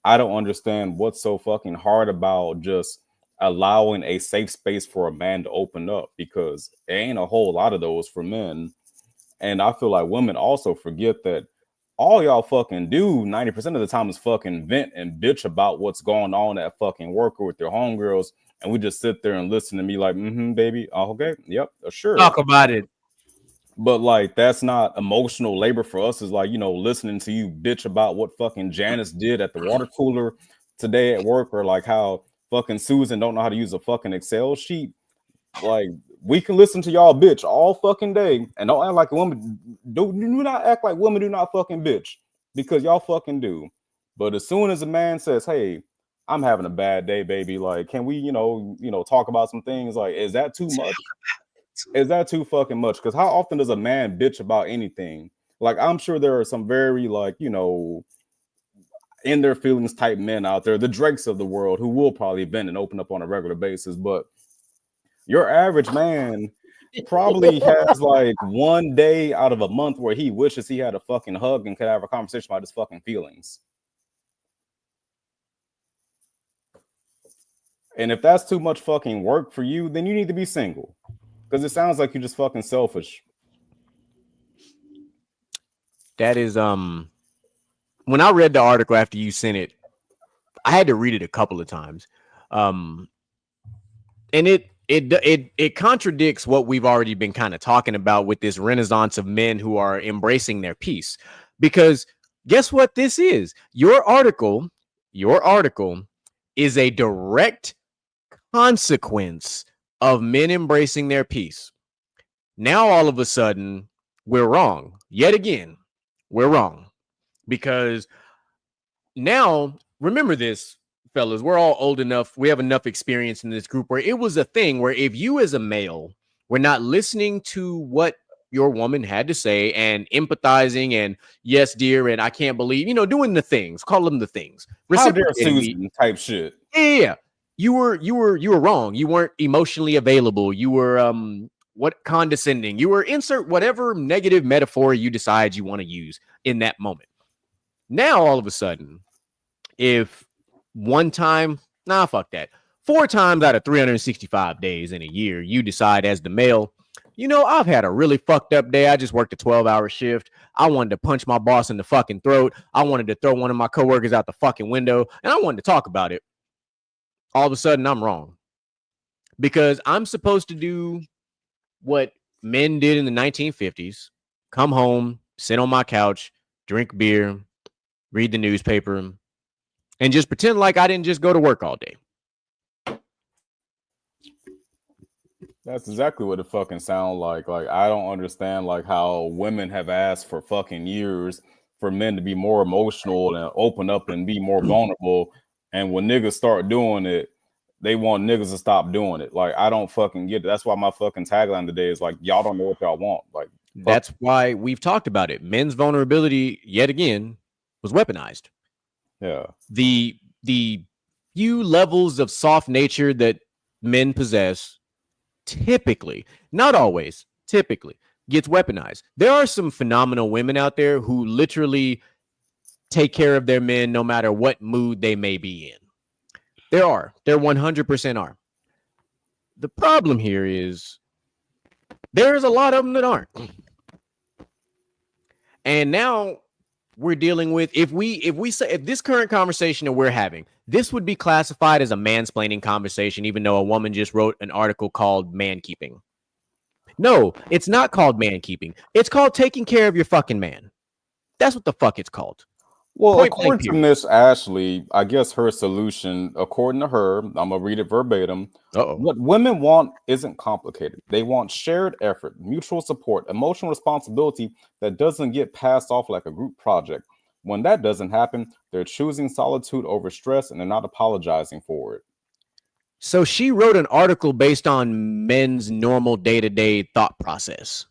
I don't understand what's so fucking hard about just allowing a safe space for a man to open up, because there ain't a whole lot of those for men. And I feel like women also forget that all y'all fucking do 90% of the time is fucking vent and bitch about what's going on at fucking work or with your homegirls. And we just sit there and listen to me like, baby. Oh, okay. Yep. Sure. Talk about it. But like, that's not emotional labor for us. Is like, listening to you bitch about what fucking Janice did at the water cooler today at work, or like how fucking Susan don't know how to use a fucking Excel sheet. Like, we can listen to y'all bitch all fucking day and don't act like a woman. Do not act like women do not fucking bitch, because y'all fucking do. But as soon as a man says, "Hey, I'm having a bad day, baby. Like, can we, talk about some things?" Like, is that too much? Is that too fucking much? Because how often does a man bitch about anything? Like, I'm sure there are some very like, in their feelings type men out there, the Drakes of the world, who will probably vent and open up on a regular basis. But your average man probably has like one day out of a month where he wishes he had a fucking hug and could have a conversation about his fucking feelings. And if that's too much fucking work for you, then you need to be single. Because it sounds like you're just fucking selfish. That is when I read the article after you sent it, I had to read it a couple of times. And it contradicts what we've already been kind of talking about with this renaissance of men who are embracing their peace. Because guess what this is? Your article is a direct consequence of men embracing their peace. Now all of a sudden we're wrong. Yet again, we're wrong. Because now, remember this, fellas, we're all old enough. We have enough experience in this group where it was a thing where if you as a male were not listening to what your woman had to say and empathizing and yes, dear, and I can't believe, doing the things, call them the things. How dare Susan type shit. Yeah. You were wrong. You weren't emotionally available. You were condescending. You were insert whatever negative metaphor you decide you want to use in that moment. Now, all of a sudden, if one time, fuck that, 4 times out of 365 days in a year, you decide as the male, I've had a really fucked up day. I just worked a 12-hour shift. I wanted to punch my boss in the fucking throat. I wanted to throw one of my coworkers out the fucking window, and I wanted to talk about it. All of a sudden, I'm wrong. Because I'm supposed to do what men did in the 1950s, come home, sit on my couch, drink beer, read the newspaper, and just pretend like I didn't just go to work all day. That's exactly what it fucking sounds like. Like, I don't understand like how women have asked for fucking years for men to be more emotional and open up and be more vulnerable. And when niggas start doing it, they want niggas to stop doing it. Like, I don't fucking get it. That's why my fucking tagline today is like, y'all don't know what y'all want. Like, that's why we've talked about it. Men's vulnerability, yet again, was weaponized. Yeah. The few levels of soft nature that men possess typically, not always, typically gets weaponized. There are some phenomenal women out there who literally take care of their men no matter what mood they may be in. There 100% are. The problem here is there's a lot of them that aren't. And now we're dealing with, if this current conversation that we're having, this would be classified as a mansplaining conversation, even though a woman just wrote an article called man keeping. No, it's not called man keeping. It's called taking care of your fucking man. That's what the fuck it's called. Well, according to Miss Ashley, I guess her solution, according to her, I'm going to read it verbatim. What women want isn't complicated. They want shared effort, mutual support, emotional responsibility that doesn't get passed off like a group project. When that doesn't happen, they're choosing solitude over stress and they're not apologizing for it. So she wrote an article based on men's normal day-to-day thought process.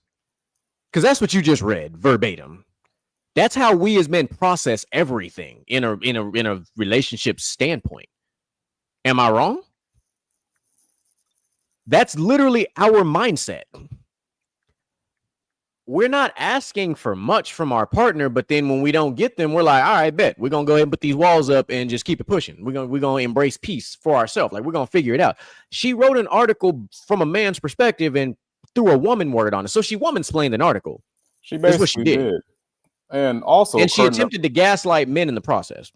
Because that's what you just read verbatim. That's how we as men process everything in a relationship standpoint. Am I wrong? That's literally our mindset. We're not asking for much from our partner, but then when we don't get them, we're like, all right, bet we're gonna go ahead and put these walls up and just keep it pushing. We're gonna embrace peace for ourselves. Like, we're gonna figure it out. She wrote an article from a man's perspective and threw a woman word on it. So she woman-splained an article. She basically what she did. And also, she attempted to gaslight men in the process.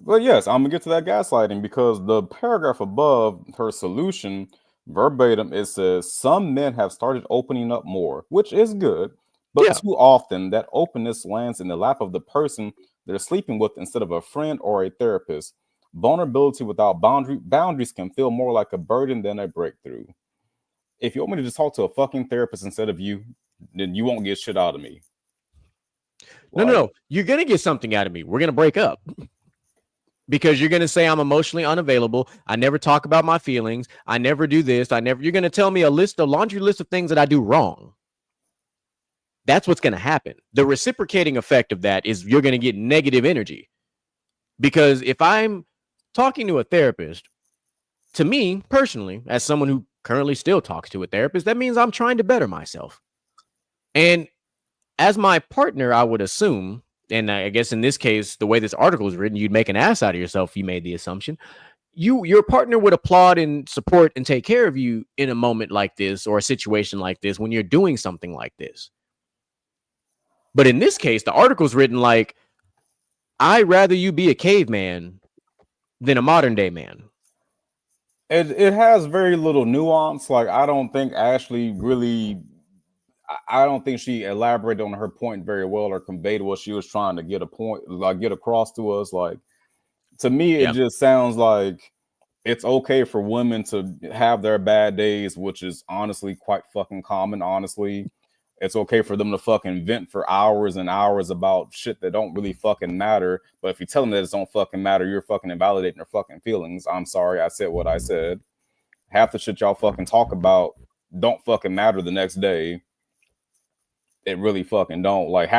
Well, yes, I'm gonna get to that gaslighting because the paragraph above her solution, verbatim, it says some men have started opening up more, which is good, but too often that openness lands in the lap of the person they're sleeping with instead of a friend or a therapist. Vulnerability without boundaries can feel more like a burden than a breakthrough. If you want me to just talk to a fucking therapist instead of you, then you won't get shit out of me. No. You're going to get something out of me. We're going to break up because you're going to say I'm emotionally unavailable. I never talk about my feelings. I never do this. You're going to tell me a laundry list of things that I do wrong. That's what's going to happen. The reciprocating effect of that is you're going to get negative energy. Because if I'm talking to a therapist, to me personally, as someone who currently still talks to a therapist, that means I'm trying to better myself. And as my partner, I would assume, and I guess in this case, the way this article is written, you'd make an ass out of yourself if you made the assumption. Your partner would applaud and support and take care of you in a moment like this or a situation like this when you're doing something like this. But in this case, the article's written like, I'd rather you be a caveman than a modern day man. It has very little nuance. Like, I don't think Ashley really, I don't think she elaborated on her point very well or conveyed what she was trying to get across to us. Like, to me, it just sounds like it's okay for women to have their bad days, which is honestly quite fucking common. Honestly, it's okay for them to fucking vent for hours and hours about shit that don't really fucking matter. But if you tell them that it don't fucking matter, you're fucking invalidating their fucking feelings. I'm sorry, I said what I said. Half the shit y'all fucking talk about don't fucking matter the next day. It really fucking don't. Like,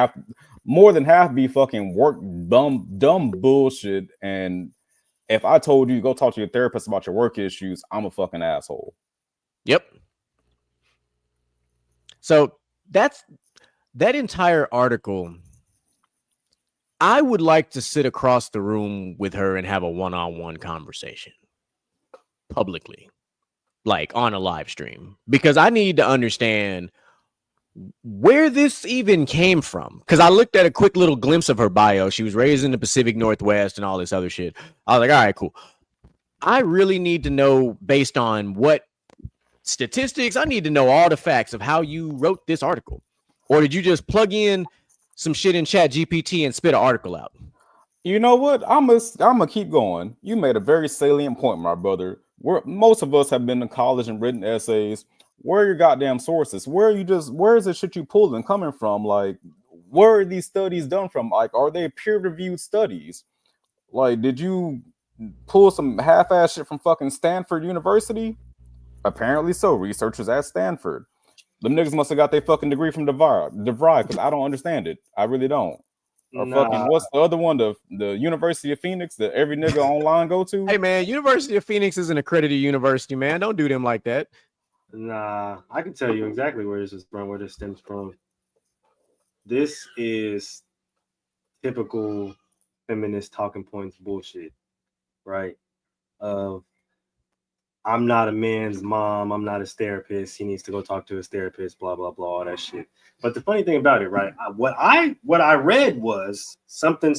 more than half be fucking work dumb bullshit. And if I told you go talk to your therapist about your work issues, I'm a fucking asshole. Yep. So that entire article. I would like to sit across the room with her and have a one-on-one conversation publicly, like on a live stream, because I need to understand where this even came from. Because I looked at a quick little glimpse of her bio. She was raised in the Pacific Northwest and all this other shit. I was like, all right, cool. I really need to know, based on what statistics, I need to know all the facts of how you wrote this article. Or did you just plug in some shit in Chat GPT and spit an article out? You know what? I'm gonna keep going. You made a very salient point, my brother. Most of us have been to college and written essays. Where are your goddamn sources? Where is the shit you pulled and coming from? Like, where are these studies done from? Like, are they peer-reviewed studies? Like, did you pull some half-ass shit from fucking Stanford University? Apparently so. Researchers at Stanford. Them niggas must have got their fucking degree from DeVry, because I don't understand it. I really don't. Or fucking, what's the other one? The University of Phoenix that every nigga online go to? Hey, man, University of Phoenix is an accredited university, man. Don't do them like that. Nah, I can tell you exactly where this is from, where this stems from. This is typical feminist talking points bullshit, right? I'm not a man's mom. I'm not his therapist. He needs to go talk to his therapist, blah, blah, blah, all that shit. But the funny thing about it, right? What I read was something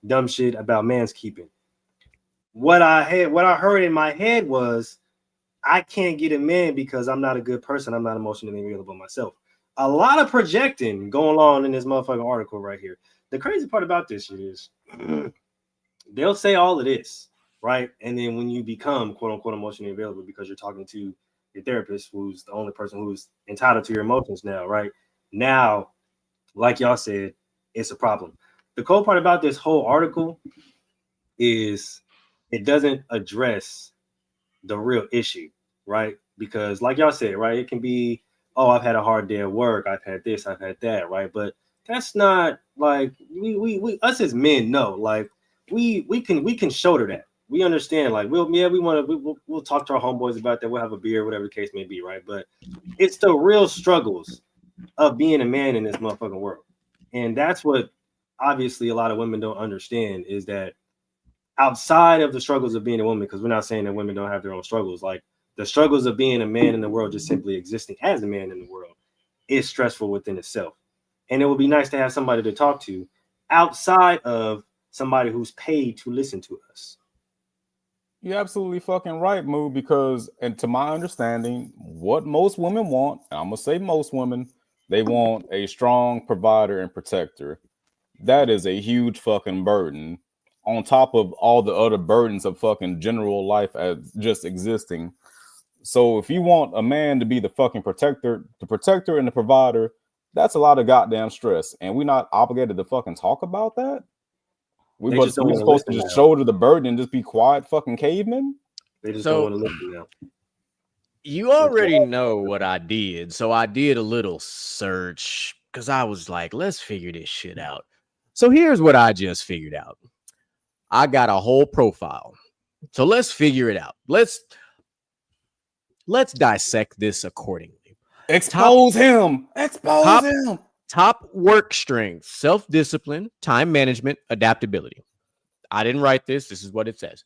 dumb shit about manskeeping. What I heard in my head was, I can't get a man because I'm not a good person. I'm not emotionally available myself. A lot of projecting going on in this motherfucking article right here. The crazy part about this shit is they'll say all of this, right? And then when you become quote unquote emotionally available because you're talking to your therapist, who's the only person who's entitled to your emotions now, right? Now, like y'all said, it's a problem. The cool part about this whole article is it doesn't address the real issue, right? Because like y'all said, right, it can be, oh, I've had a hard day at work, I've had this, I've had that, right? But that's not like we us as men know, like we can shoulder that. We understand, like we'll talk to our homeboys about that, we'll have a beer, whatever the case may be, right? But it's the real struggles of being a man in this motherfucking world. And that's what obviously a lot of women don't understand, is that outside of the struggles of being a woman, because we're not saying that women don't have their own struggles, like the struggles of being a man in the world, just simply existing as a man in the world, is stressful within itself. And it would be nice to have somebody to talk to outside of somebody who's paid to listen to us. You're absolutely fucking right, Moo, because, and to my understanding, what most women want, and I'm gonna say most women, they want a strong provider and protector. That is a huge fucking burden on top of all the other burdens of fucking general life as just existing. So if you want a man to be the fucking protector, the protector and the provider, that's a lot of goddamn stress. And we're not obligated to fucking talk about that. We're supposed to just shoulder the burden and just be quiet fucking cavemen. They just don't want to listen now. You already know what I did. So I did a little search because I was like, let's figure this shit out. So here's what I just figured out. I got a whole profile. So let's figure it out. Let's dissect this accordingly. Expose him. Expose him. Top work strengths: self-discipline, time management, adaptability. I didn't write this. This is what it says.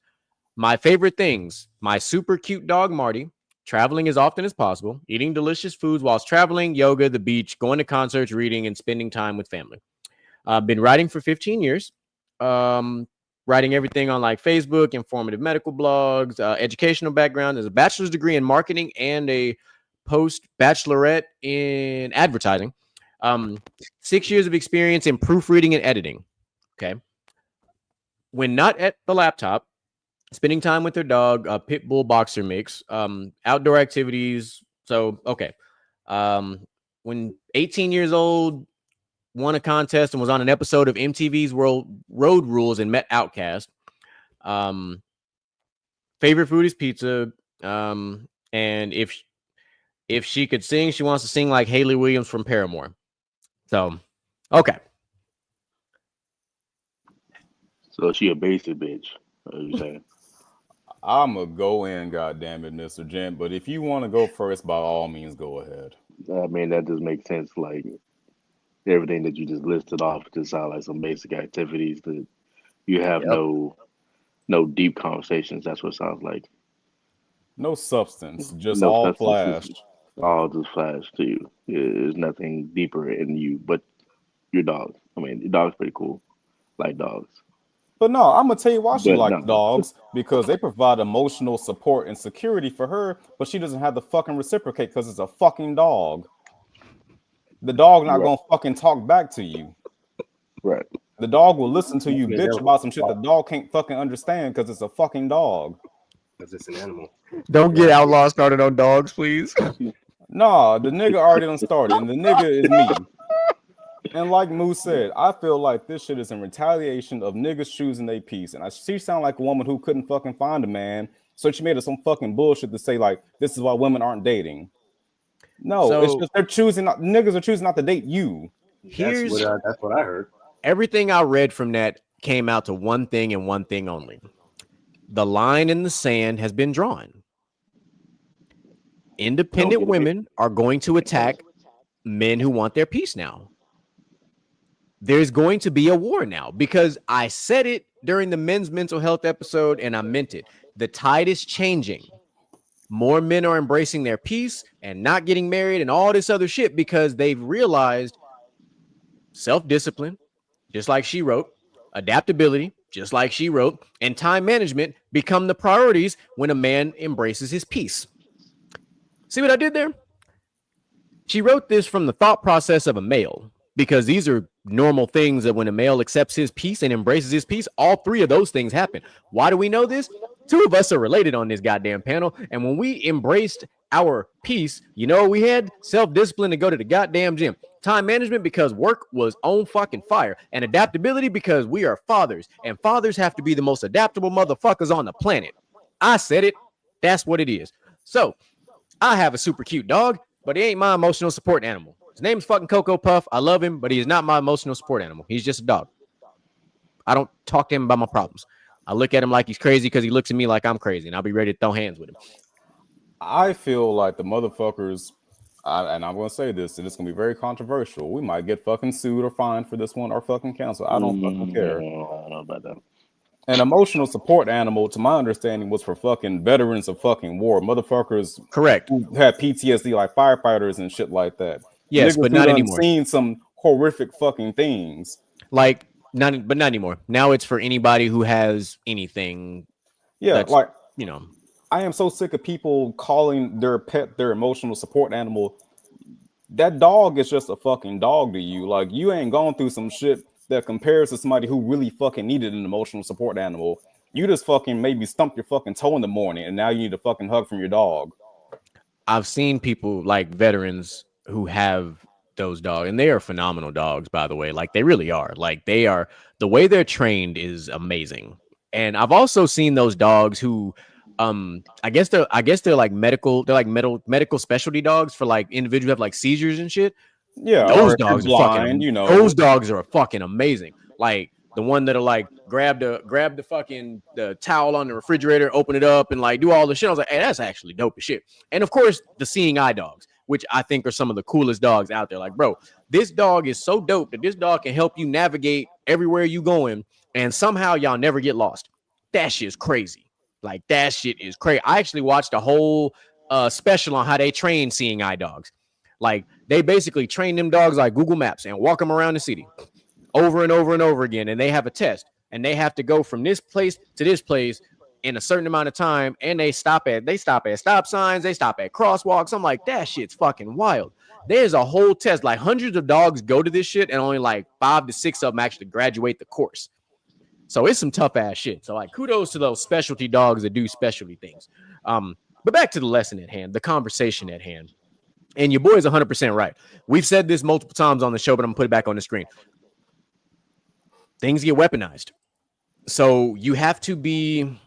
My favorite things: my super cute dog, Marty, traveling as often as possible, eating delicious foods whilst traveling, yoga, the beach, going to concerts, reading, and spending time with family. I've been writing for 15 years. Writing everything on like Facebook, informative medical blogs, educational background. There's a bachelor's degree in marketing and a post-bachelorette in advertising. 6 years of experience in proofreading and editing. Okay. When not at the laptop, spending time with their dog, a pit bull boxer mix, outdoor activities. So, okay. When 18 years old, won a contest and was on an episode of MTV's Road Rules and met Outcast. Favorite food is pizza. And if she could sing, she wants to sing like Hayley Williams from Paramore. So, okay. So she a basic bitch. What are you saying? I'm gonna go in, goddamn it, Mr. Gent. But if you want to go first, by all means, go ahead. I mean, that does make sense. Like everything that you just listed off just sound like some basic activities that you have no deep conversations. That's what it sounds like. No substance, just No all substance, flash. all just flash to you. There's nothing deeper in you but your dog. I mean, your dog's pretty cool. Like dogs. But no, I'm gonna tell you why she But likes no. dogs, because they provide emotional support and security for her, but she doesn't have to fucking reciprocate because it's a fucking dog. The dog not gonna fucking talk back to you. Right. The dog will listen to you bitch about some shit the dog can't fucking understand because it's a fucking dog. Because it's an animal. Don't get Outlaw started on dogs, please. Nah, the nigga already done started, and the nigga is me. And like Moose said, I feel like this shit is in retaliation of niggas choosing their piece. And she sound like a woman who couldn't fucking find a man, so she made us some fucking bullshit to say like this is why women aren't dating. No, So- it's just they're choosing not, niggas are choosing not to date you. Here's That's what I heard. everything I read from that came out to one thing and one thing only. The line in the sand has been drawn. Independent women are going to attack men who want their peace now. There's going to be a war now because I said it during the men's mental health episode and I meant it. The tide is changing. More men are embracing their peace and not getting married and all this other shit because they've realized self-discipline, just like she wrote, adaptability, just like she wrote, and time management become the priorities when a man embraces his peace. See what I did there? She wrote this from the thought process of a male because these are normal things that when a male accepts his peace and embraces his peace, all three of those things happen. Why do we know this? Two of us are related on this goddamn panel. And when we embraced our peace, you know, we had self-discipline to go to the goddamn gym, time management because work was on fucking fire, and adaptability because we are fathers and fathers have to be the most adaptable motherfuckers on the planet. I said it. That's what it is. So I have a super cute dog, but he ain't my emotional support animal. His name's fucking Cocoa Puff. I love him, but he is not my emotional support animal. He's just a dog. I don't talk to him about my problems. I look at him like he's crazy because he looks at me like I'm crazy, and I'll be ready to throw hands with him. I feel like the motherfuckers, and I'm gonna say this, and it's gonna be very controversial. We might get fucking sued or fined for this one or fucking canceled. I don't fucking care. I don't know about that. An emotional support animal, to my understanding, was for fucking veterans of fucking war, motherfuckers. Correct. Who had PTSD, like firefighters and shit like that. Yes, Niggas but who not done anymore. Seen some horrific fucking things. Like not anymore. Now it's for anybody who has anything. Yeah, that's, like you know. I am so sick of people calling their pet their emotional support animal. That dog is just a fucking dog to you. Like you ain't gone through some shit that compares to somebody who really fucking needed an emotional support animal. You just fucking maybe stumped your fucking toe in the morning and now you need a fucking hug from your dog. I've seen people like veterans who have those dogs, and they are phenomenal dogs, by the way. Like they really are. Like they are, the way they're trained is amazing. And I've also seen those dogs who I guess they're like medical specialty dogs for like individuals who have like seizures and shit. Yeah, Those or dogs blind, are fucking, you know. those dogs are fucking amazing. Like the one that'll like grab the fucking the towel on the refrigerator, open it up, and like do all the shit. I was like, hey, that's actually dope as shit. And of course, the seeing eye dogs, which I think are some of the coolest dogs out there. Like, bro, this dog is so dope that this dog can help you navigate everywhere you going, and somehow y'all never get lost. That shit's crazy. Like, that shit is crazy. I actually watched a whole special on how they train seeing eye dogs. Like, they basically train them dogs like Google Maps and walk them around the city over and over and over again. And they have a test, and they have to go from this place to this place in a certain amount of time. And they stop at stop signs. They stop at crosswalks. I'm like, that shit's fucking wild. There's a whole test. Like, hundreds of dogs go to this shit, and only like 5 to 6 of them actually graduate the course. So it's some tough ass shit. So like, kudos to those specialty dogs that do specialty things. But back to the lesson at hand, the conversation at hand. And your boy is 100% right. We've said this multiple times on the show, but I'm gonna put it back on the screen. Things get weaponized. So you have to be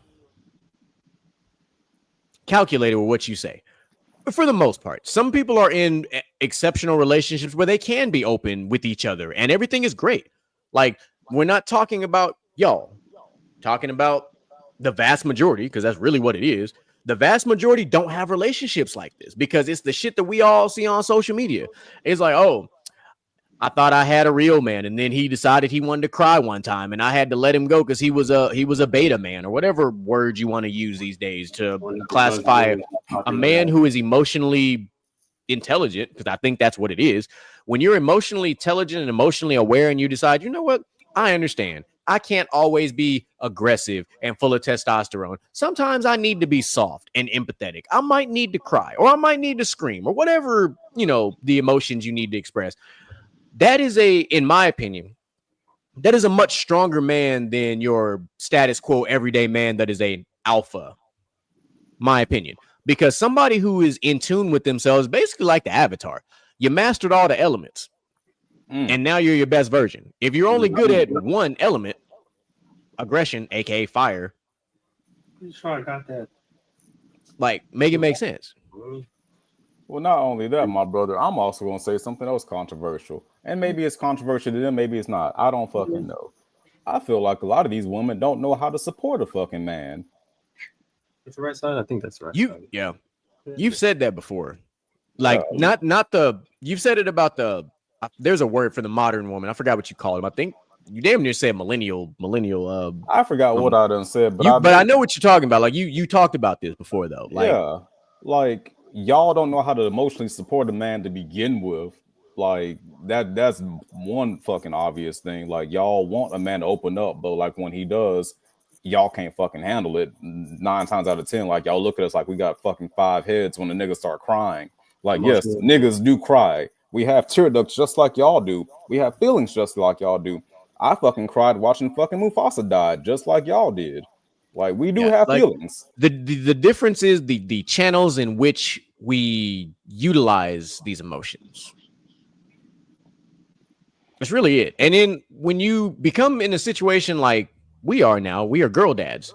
calculated with what you say. But for the most part, some people are in exceptional relationships where they can be open with each other and everything is great. Like, we're not talking about y'all, talking about the vast majority, because that's really what it is. The vast majority don't have relationships like this because it's the shit that we all see on social media. It's like, oh, I thought I had a real man, and then he decided he wanted to cry one time, and I had to let him go because he was a beta man, or whatever word you want to use these days to classify a man who is emotionally intelligent, because I think that's what it is. When you're emotionally intelligent and emotionally aware, and you decide, you know what, I understand. I can't always be aggressive and full of testosterone. Sometimes I need to be soft and empathetic. I might need to cry, or I might need to scream, or whatever, you know, the emotions you need to express. That is in my opinion, that is a much stronger man than your status quo everyday man that is a alpha, my opinion. Because somebody who is in tune with themselves, basically like the Avatar, you mastered all the elements. And now you're your best version. If you're only good at one element, aggression, aka fire, I got that. Like, make it make sense. Well, not only that, my brother, I'm also going to say something else controversial. And maybe it's controversial to them, maybe it's not. I don't fucking know. I feel like a lot of these women don't know how to support a fucking man. It's the right side. I think that's right. You've said that before. Like, not the. You've said it about the. There's a word for the modern woman. I forgot what you call it. I think you damn near said millennial. I forgot what I done said, but I know what you're talking about. Like, you talked about this before, though. Like, yeah, like, y'all don't know how to emotionally support a man to begin with. Like, that's one fucking obvious thing. Like, y'all want a man to open up, but like when he does, y'all can't fucking handle it. 9 times out of 10, like, y'all look at us like we got fucking 5 heads when the niggas start crying. Like, yes, niggas do cry. We have tear ducts just like y'all do. We have feelings just like y'all do. I fucking cried watching fucking Mufasa die just like y'all did. Like, we do have feelings. The difference is the channels in which we utilize these emotions. That's really it. And then when you become in a situation like we are now, we are girl dads.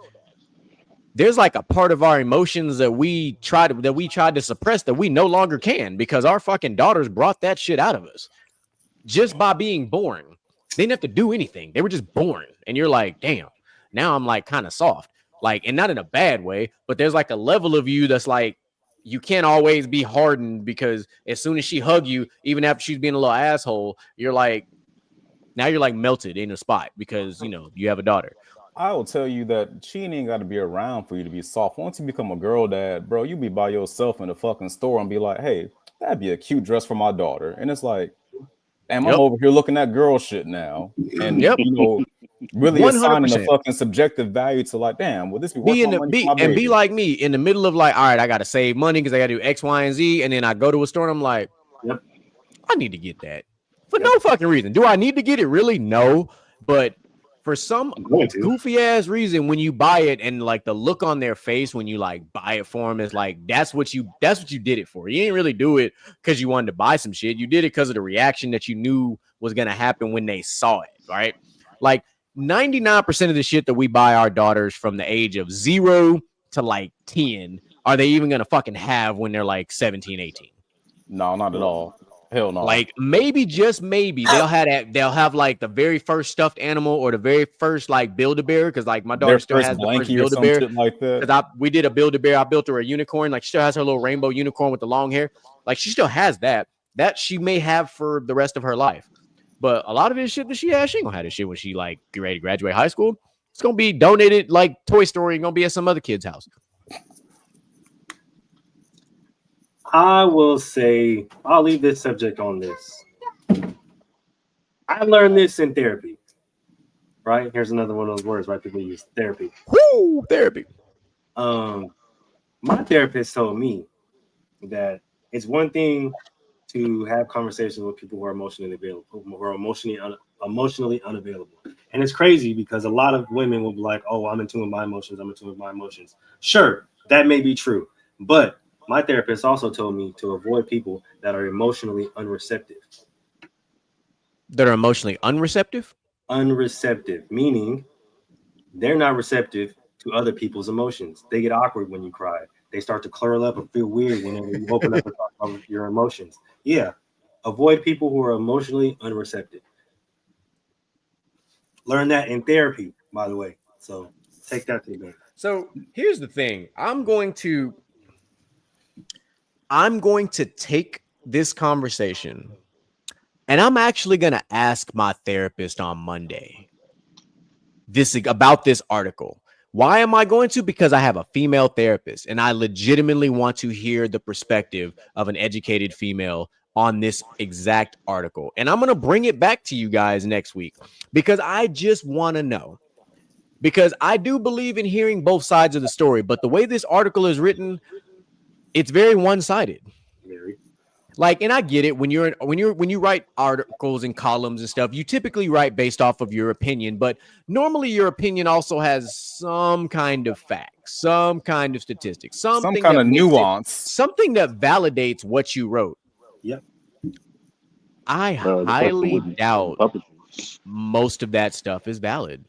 There's like a part of our emotions that we tried to suppress that we no longer can, because our fucking daughters brought that shit out of us just by being born. They didn't have to do anything. They were just born. And you're like, damn, now I'm like kind of soft, like, and not in a bad way, but there's like a level of you that's like, you can't always be hardened, because as soon as she hug you, even after she's being a little asshole, you're like, now you're like melted in a spot because, you know, you have a daughter. I will tell you that she ain't got to be around for you to be soft. Once you become a girl dad, bro, you be by yourself in the fucking store and be like, hey, that'd be a cute dress for my daughter. And it's like, damn, I'm over here looking at girl shit now. And, you know, really 100%. Assigning a fucking subjective value to like, damn, will this be be like me in the middle of like, all right, I got to save money because I got to do X, Y, and Z. And then I go to a store and I'm like, I need to get that for no fucking reason. Do I need to get it? Really? No. But for some goofy ass reason, when you buy it and like the look on their face when you like buy it for them is like, that's what you did it for. You didn't really do it because you wanted to buy some shit. You did it because of the reaction that you knew was going to happen when they saw it. Right? Like 99% of the shit that we buy our daughters from the age of 0 to like 10, are they even going to fucking have when they're like 17, 18? No, not at all. Hell no. Like maybe, just maybe, they'll have like the very first stuffed animal or the very first like Build-A-Bear, because like my daughter Their still first has the first blankie or some Build-A-Bear. shit like that. Because we did a Build-A-Bear, I built her a unicorn. Like she still has her little rainbow unicorn with the long hair. Like she still has that. That she may have for the rest of her life. But a lot of this shit that she has, she ain't gonna have this shit when she like get ready to graduate high school. It's gonna be donated like Toy Story and gonna be at some other kid's house. I will say, I'll leave this subject on this. I learned this in therapy. Right? Here's another one of those words, right? People use therapy. Woo, therapy. My therapist told me that it's one thing to have conversations with people who are emotionally available, who are emotionally unavailable. And it's crazy because a lot of women will be like, oh, I'm in tune with my emotions. I'm in tune with my emotions. Sure, that may be true. But my therapist also told me to avoid people that are emotionally unreceptive. That are emotionally unreceptive? Unreceptive, meaning they're not receptive to other people's emotions. They get awkward when you cry. They start to curl up and feel weird whenever you open up and talk about your emotions. Yeah, avoid people who are emotionally unreceptive. Learn that in therapy, by the way. So take that to the bank. So here's the thing. I'm going to take this conversation and I'm actually going to ask my therapist on Monday about this article. Why am I going to? Because I have a female therapist and I legitimately want to hear the perspective of an educated female on this exact article. And I'm going to bring it back to you guys next week because I just want to know. Because I do believe in hearing both sides of the story, but the way this article is written, it's very one-sided. Very. Like, and I get it when you write articles and columns and stuff, you typically write based off of your opinion, but normally your opinion also has some kind of facts, some kind of statistics, some kind of nuance, something that validates what you wrote. Yep. I highly doubt most of that stuff is valid.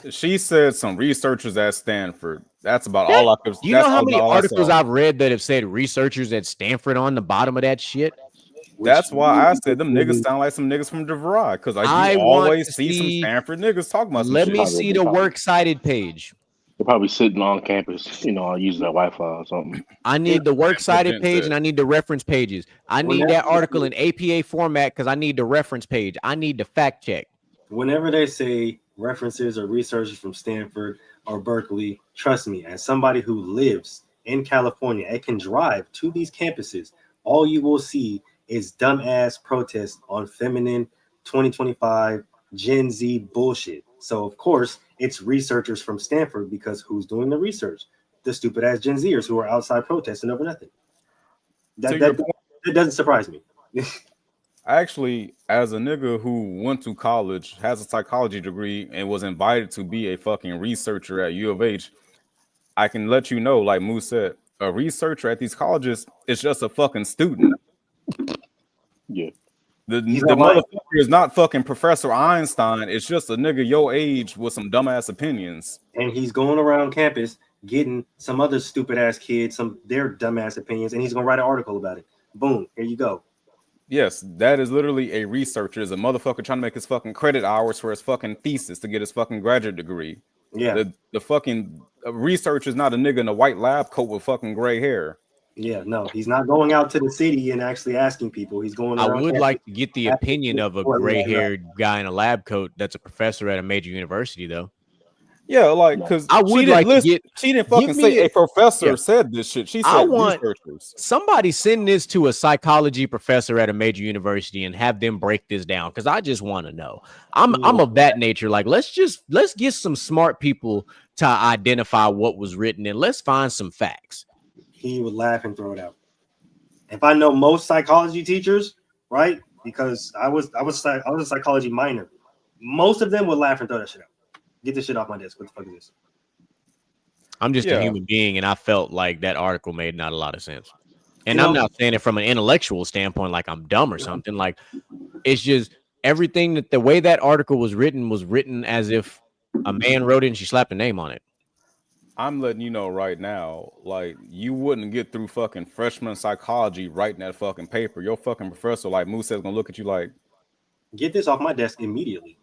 She said some researchers at Stanford. That's about all I could. Do you know how many articles I've read that have said researchers at Stanford on the bottom of that shit? That's why I said them niggas sound like some niggas from DeVry, because I always see some Stanford niggas talking about some Let shit. me see the works cited page. They're probably sitting on campus, using that Wi-Fi or something. I need the works cited page and I need the reference pages. I need that article in APA format because I need the reference page. I need the fact check. Whenever they say references or researchers from Stanford or Berkeley, trust me, as somebody who lives in California and can drive to these campuses, all you will see is dumbass protests on feminine 2025 Gen Z bullshit. So of course it's researchers from Stanford, because who's doing the research? The stupid ass Gen Zers who are outside protesting over nothing. That doesn't surprise me. Actually, as a nigga who went to college, has a psychology degree, and was invited to be a fucking researcher at U of H, I can let you know, like Moose said, a researcher at these colleges is just a fucking student. Yeah. The motherfucker is not fucking Professor Einstein. It's just a nigga your age with some dumbass opinions. And he's going around campus getting some other stupid ass kids their dumbass opinions, and he's gonna write an article about it. Boom, here you go. Yes, that is literally a researcher. Is a motherfucker trying to make his fucking credit hours for his fucking thesis to get his fucking graduate degree. Yeah. The fucking researcher is not a nigga in a white lab coat with fucking gray hair. Yeah, no, he's not going out to the city and actually asking people. He's going. I would like to get the opinion of a gray-haired guy in a lab coat that's a professor at a major university, though. Yeah, like, because I would like to get. She didn't fucking say a professor said this shit. She said I want researchers. Somebody send this to a psychology professor at a major university and have them break this down, because I just want to know. I'm of that nature. Like, let's get some smart people to identify what was written and let's find some facts. He would laugh and throw it out. If I know most psychology teachers, right? Because I was a psychology minor. Most of them would laugh and throw that shit out. Get this shit off my desk. What the fuck is this? I'm just a human being, and I felt like that article made not a lot of sense. And I'm not saying it from an intellectual standpoint, like I'm dumb or something. Like, it's just everything that the way that article was written as if a man wrote it and she slapped a name on it. I'm letting you know right now, like you wouldn't get through fucking freshman psychology writing that fucking paper. Your fucking professor, like Moose says, gonna look at you like, Get this off my desk immediately.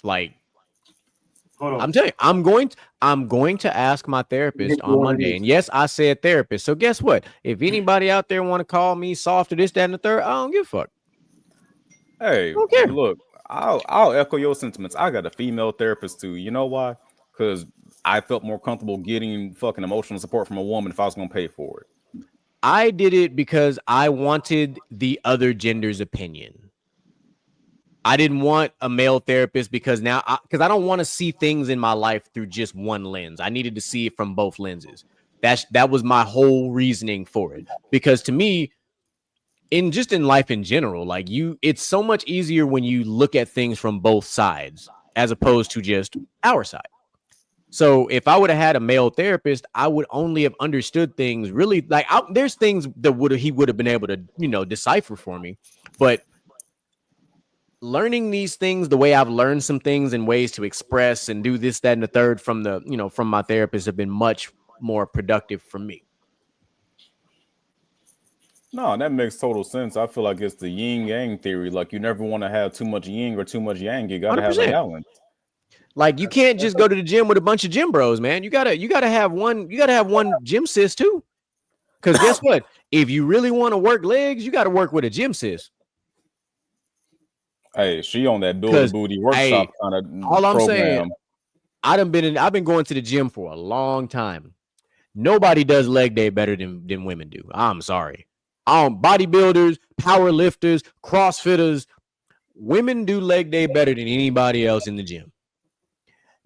Like, Hold on. I'm telling you, I'm going to ask my therapist on Monday. And yes, I said therapist. So guess what? If anybody out there want to call me soft or this, that, and the third, I don't give a fuck. hey, Okay. look, I'll echo your sentiments. I got a female therapist too. You know why? Because I felt more comfortable getting fucking emotional support from a woman if I was gonna pay for it. I did it because I wanted the other gender's opinion. I didn't want a male therapist because I don't want to see things in my life through just one lens. I needed to see it from both lenses. That was my whole reasoning for it. Because to me, in life in general, like it's so much easier when you look at things from both sides as opposed to just our side. So if I would have had a male therapist, I would only have understood things really like there's things that he would have been able to, decipher for me. But learning these things the way I've learned some things and ways to express and do this, that, and the third from from my therapist have been much more productive for me. No, that makes total sense. I feel like it's the yin yang theory. Like you never want to have too much yin or too much yang. You gotta 100%. have a balance. Like you can't just go to the gym with a bunch of gym bros, man. You gotta have one gym sis too. Because guess what? If you really want to work legs, you got to work with a gym sis. Hey, she on that build a booty workshop kind of all I'm program. saying, I've been going to the gym for a long time. Nobody does leg day better than women do. I'm sorry. Bodybuilders, power lifters, CrossFitters, women do leg day better than anybody else in the gym.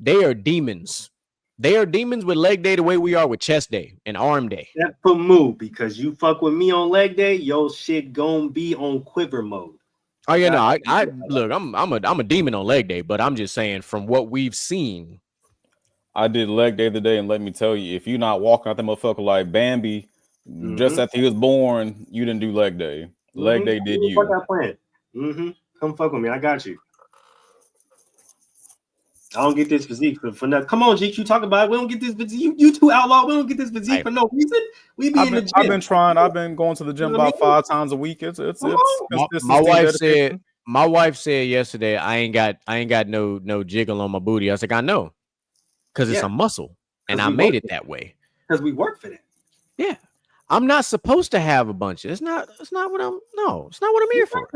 They are demons. They are demons with leg day the way we are with chest day and arm day. That's for move because you fuck with me on leg day, your shit gonna be on quiver mode. Oh yeah, no, I look, I'm a demon on leg day, but I'm just saying from what we've seen. I did leg day today, and let me tell you, if you're not walking out that motherfucker like Bambi, just after he was born, you didn't do leg day. Leg day did you. Fuck that plan. Come fuck with me. I got you. I don't get this physique for nothing. Come on, GQ, talk about it. We don't get this physique. You two outlaw. We don't get this physique for no reason. We be in the gym. I've been trying. I've been going to the gym about 5 times a week. It's my wife said yesterday, I ain't got no jiggle on my booty. I was like, I know, because it's a muscle, and I made it that way. Because we work for that. Yeah, I'm not supposed to have a bunch. It's not what I'm here for.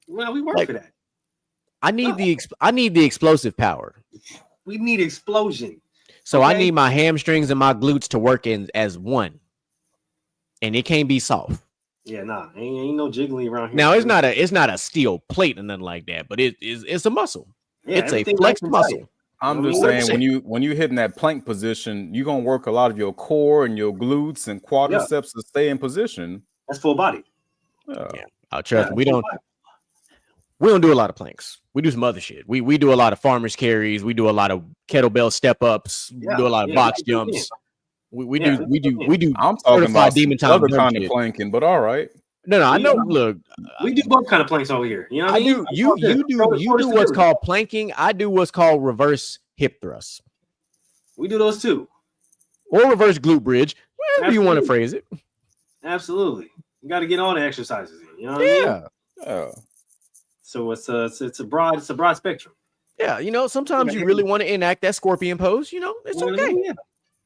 Well, we work for that. I need the explosive power. We need explosion. So I need my hamstrings and my glutes to work in as one, and it can't be soft. Yeah, nah, ain't no jiggling around here. Now it's not a steel plate or nothing like that, but it's a muscle. Yeah, it's a flexed muscle. I'm just saying when you hit in that plank position, you're gonna work a lot of your core and your glutes and quadriceps to stay in position. That's full body. I'll trust me. We don't do a lot of planks. We do some other shit. We do a lot of farmers carries. We do a lot of kettlebell step ups. We do a lot of box jumps. We do. I'm talking about demon time other kind of planking, but all right. No, I know. Look, we do both kind of planks over here. You know what I mean? You do what's called planking. I do what's called reverse hip thrusts. We do those too, or reverse glute bridge, wherever you want to phrase it. Absolutely, you got to get all the exercises in. You know what I mean? Yeah. So it's a broad spectrum. Yeah, sometimes you really want to enact that scorpion pose. It's okay. Yeah.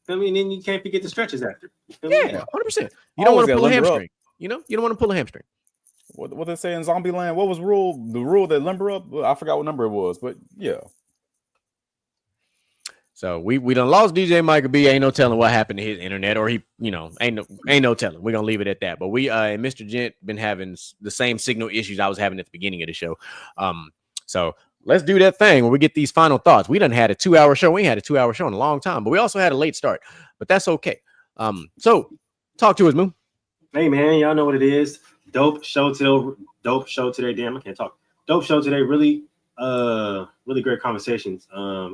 I mean, then you can't forget the stretches after. Yeah, 100%. You don't want to pull a hamstring. You don't want to pull a hamstring. What they say in Zombieland? What was the rule that limber up? I forgot what number it was, but yeah. So we done lost DJ Michael B. Ain't no telling what happened to his internet, or he, ain't no telling. We're gonna leave it at that. But we and Mr. Gent been having the same signal issues I was having at the beginning of the show. So let's do that thing where we get these final thoughts. We done had a 2-hour show. We ain't had a 2-hour show in a long time, but we also had a late start. But that's okay. So talk to us, Moo. Hey man, y'all know what it is. Dope show today. Damn, I can't talk. Dope show today. Really great conversations.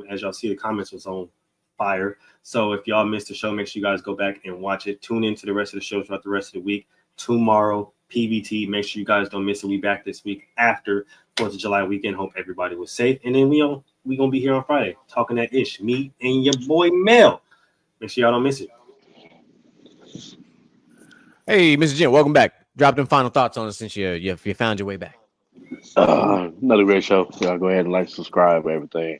As y'all see, the comments was on fire. So if y'all missed the show, make sure you guys go back and watch it. Tune into the rest of the show throughout the rest of the week. Tomorrow, PBT. Make sure you guys don't miss it. We back this week after 4th of July weekend. Hope everybody was safe. And then we we gonna be here on Friday talking that ish. Me and your boy Mel. Make sure y'all don't miss it. Hey, Mr. Jim, welcome back. Drop them final thoughts on us since you found your way back. Another great show. Y'all go ahead and like, subscribe, everything.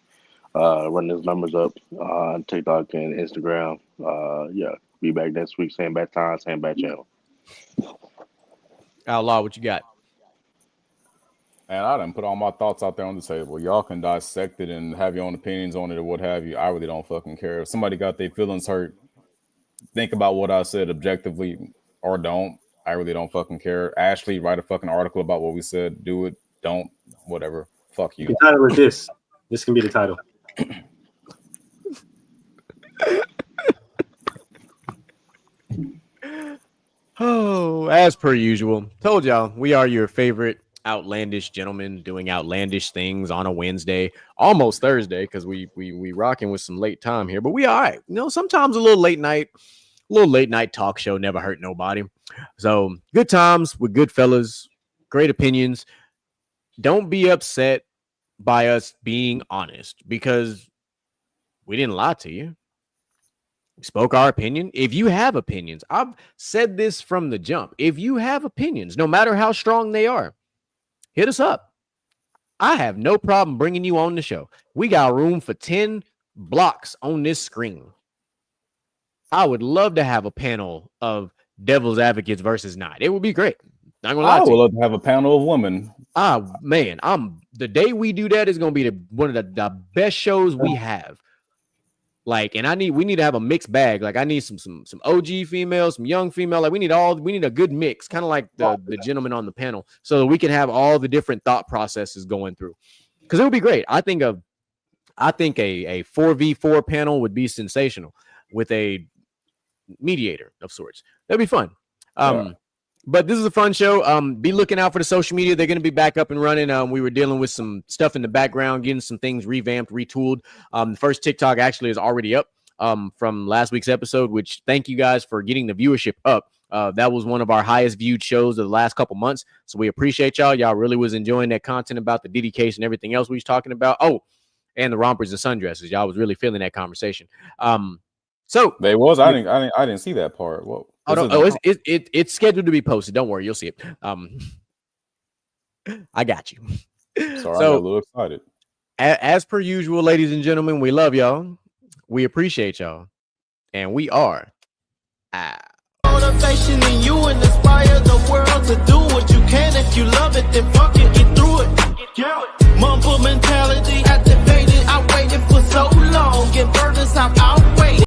Run those numbers up on TikTok and Instagram. Yeah, be back next week. Same bad time, same bad channel. Outlaw, what you got? And I done put all my thoughts out there on the table. Y'all can dissect it and have your own opinions on it or what have you. I really don't fucking care. If somebody got their feelings hurt, think about what I said objectively or don't. I really don't fucking care. Ashley, write a fucking article about what we said. Do it. Don't. Whatever. Fuck you. The title is this. This can be the title. Oh, as per usual, told y'all we are your favorite outlandish gentlemen doing outlandish things on a Wednesday, almost Thursday, because we rocking with some late time here, but we all right. You know, sometimes a little late night talk show never hurt nobody. So good times with good fellas, great opinions. Don't be upset by us being honest because we didn't lie to you. We spoke our opinion. If you have opinions, I've said this from the jump. If you have opinions, no matter how strong they are, hit us up. I have no problem bringing you on the show. We got room for 10 blocks on this screen. I would love to have a panel of devil's advocates versus not. It would be great. Not gonna lie I to would you. love to have a panel of women. Man, the day we do that is gonna be one of the best shows we have. Like, and we need to have a mixed bag. Like, I need some OG females, some young female. Like, we need a good mix, kind of like the gentleman on the panel, so that we can have all the different thought processes going through. Because it would be great. I think a 4v4 panel would be sensational with a mediator of sorts. That'd be fun. But this is a fun show. Be looking out for the social media. They're going to be back up and running. We were dealing with some stuff in the background, getting some things revamped, retooled. The first TikTok actually is already up from last week's episode, which thank you guys for getting the viewership up. That was one of our highest viewed shows of the last couple months. So we appreciate y'all. Y'all really was enjoying that content about the DD case and everything else we was talking about. Oh, and the rompers and sundresses. Y'all was really feeling that conversation. So they was. I didn't see that part. Whoa. It's scheduled to be posted. Don't worry, you'll see it. I got you. Sorry, I got a little excited. As per usual, ladies and gentlemen, we love y'all. We appreciate y'all, and we are out. Motivation in you and inspire the world to do what you can. If you love it, then fuck it, get through it. Yeah. Mumble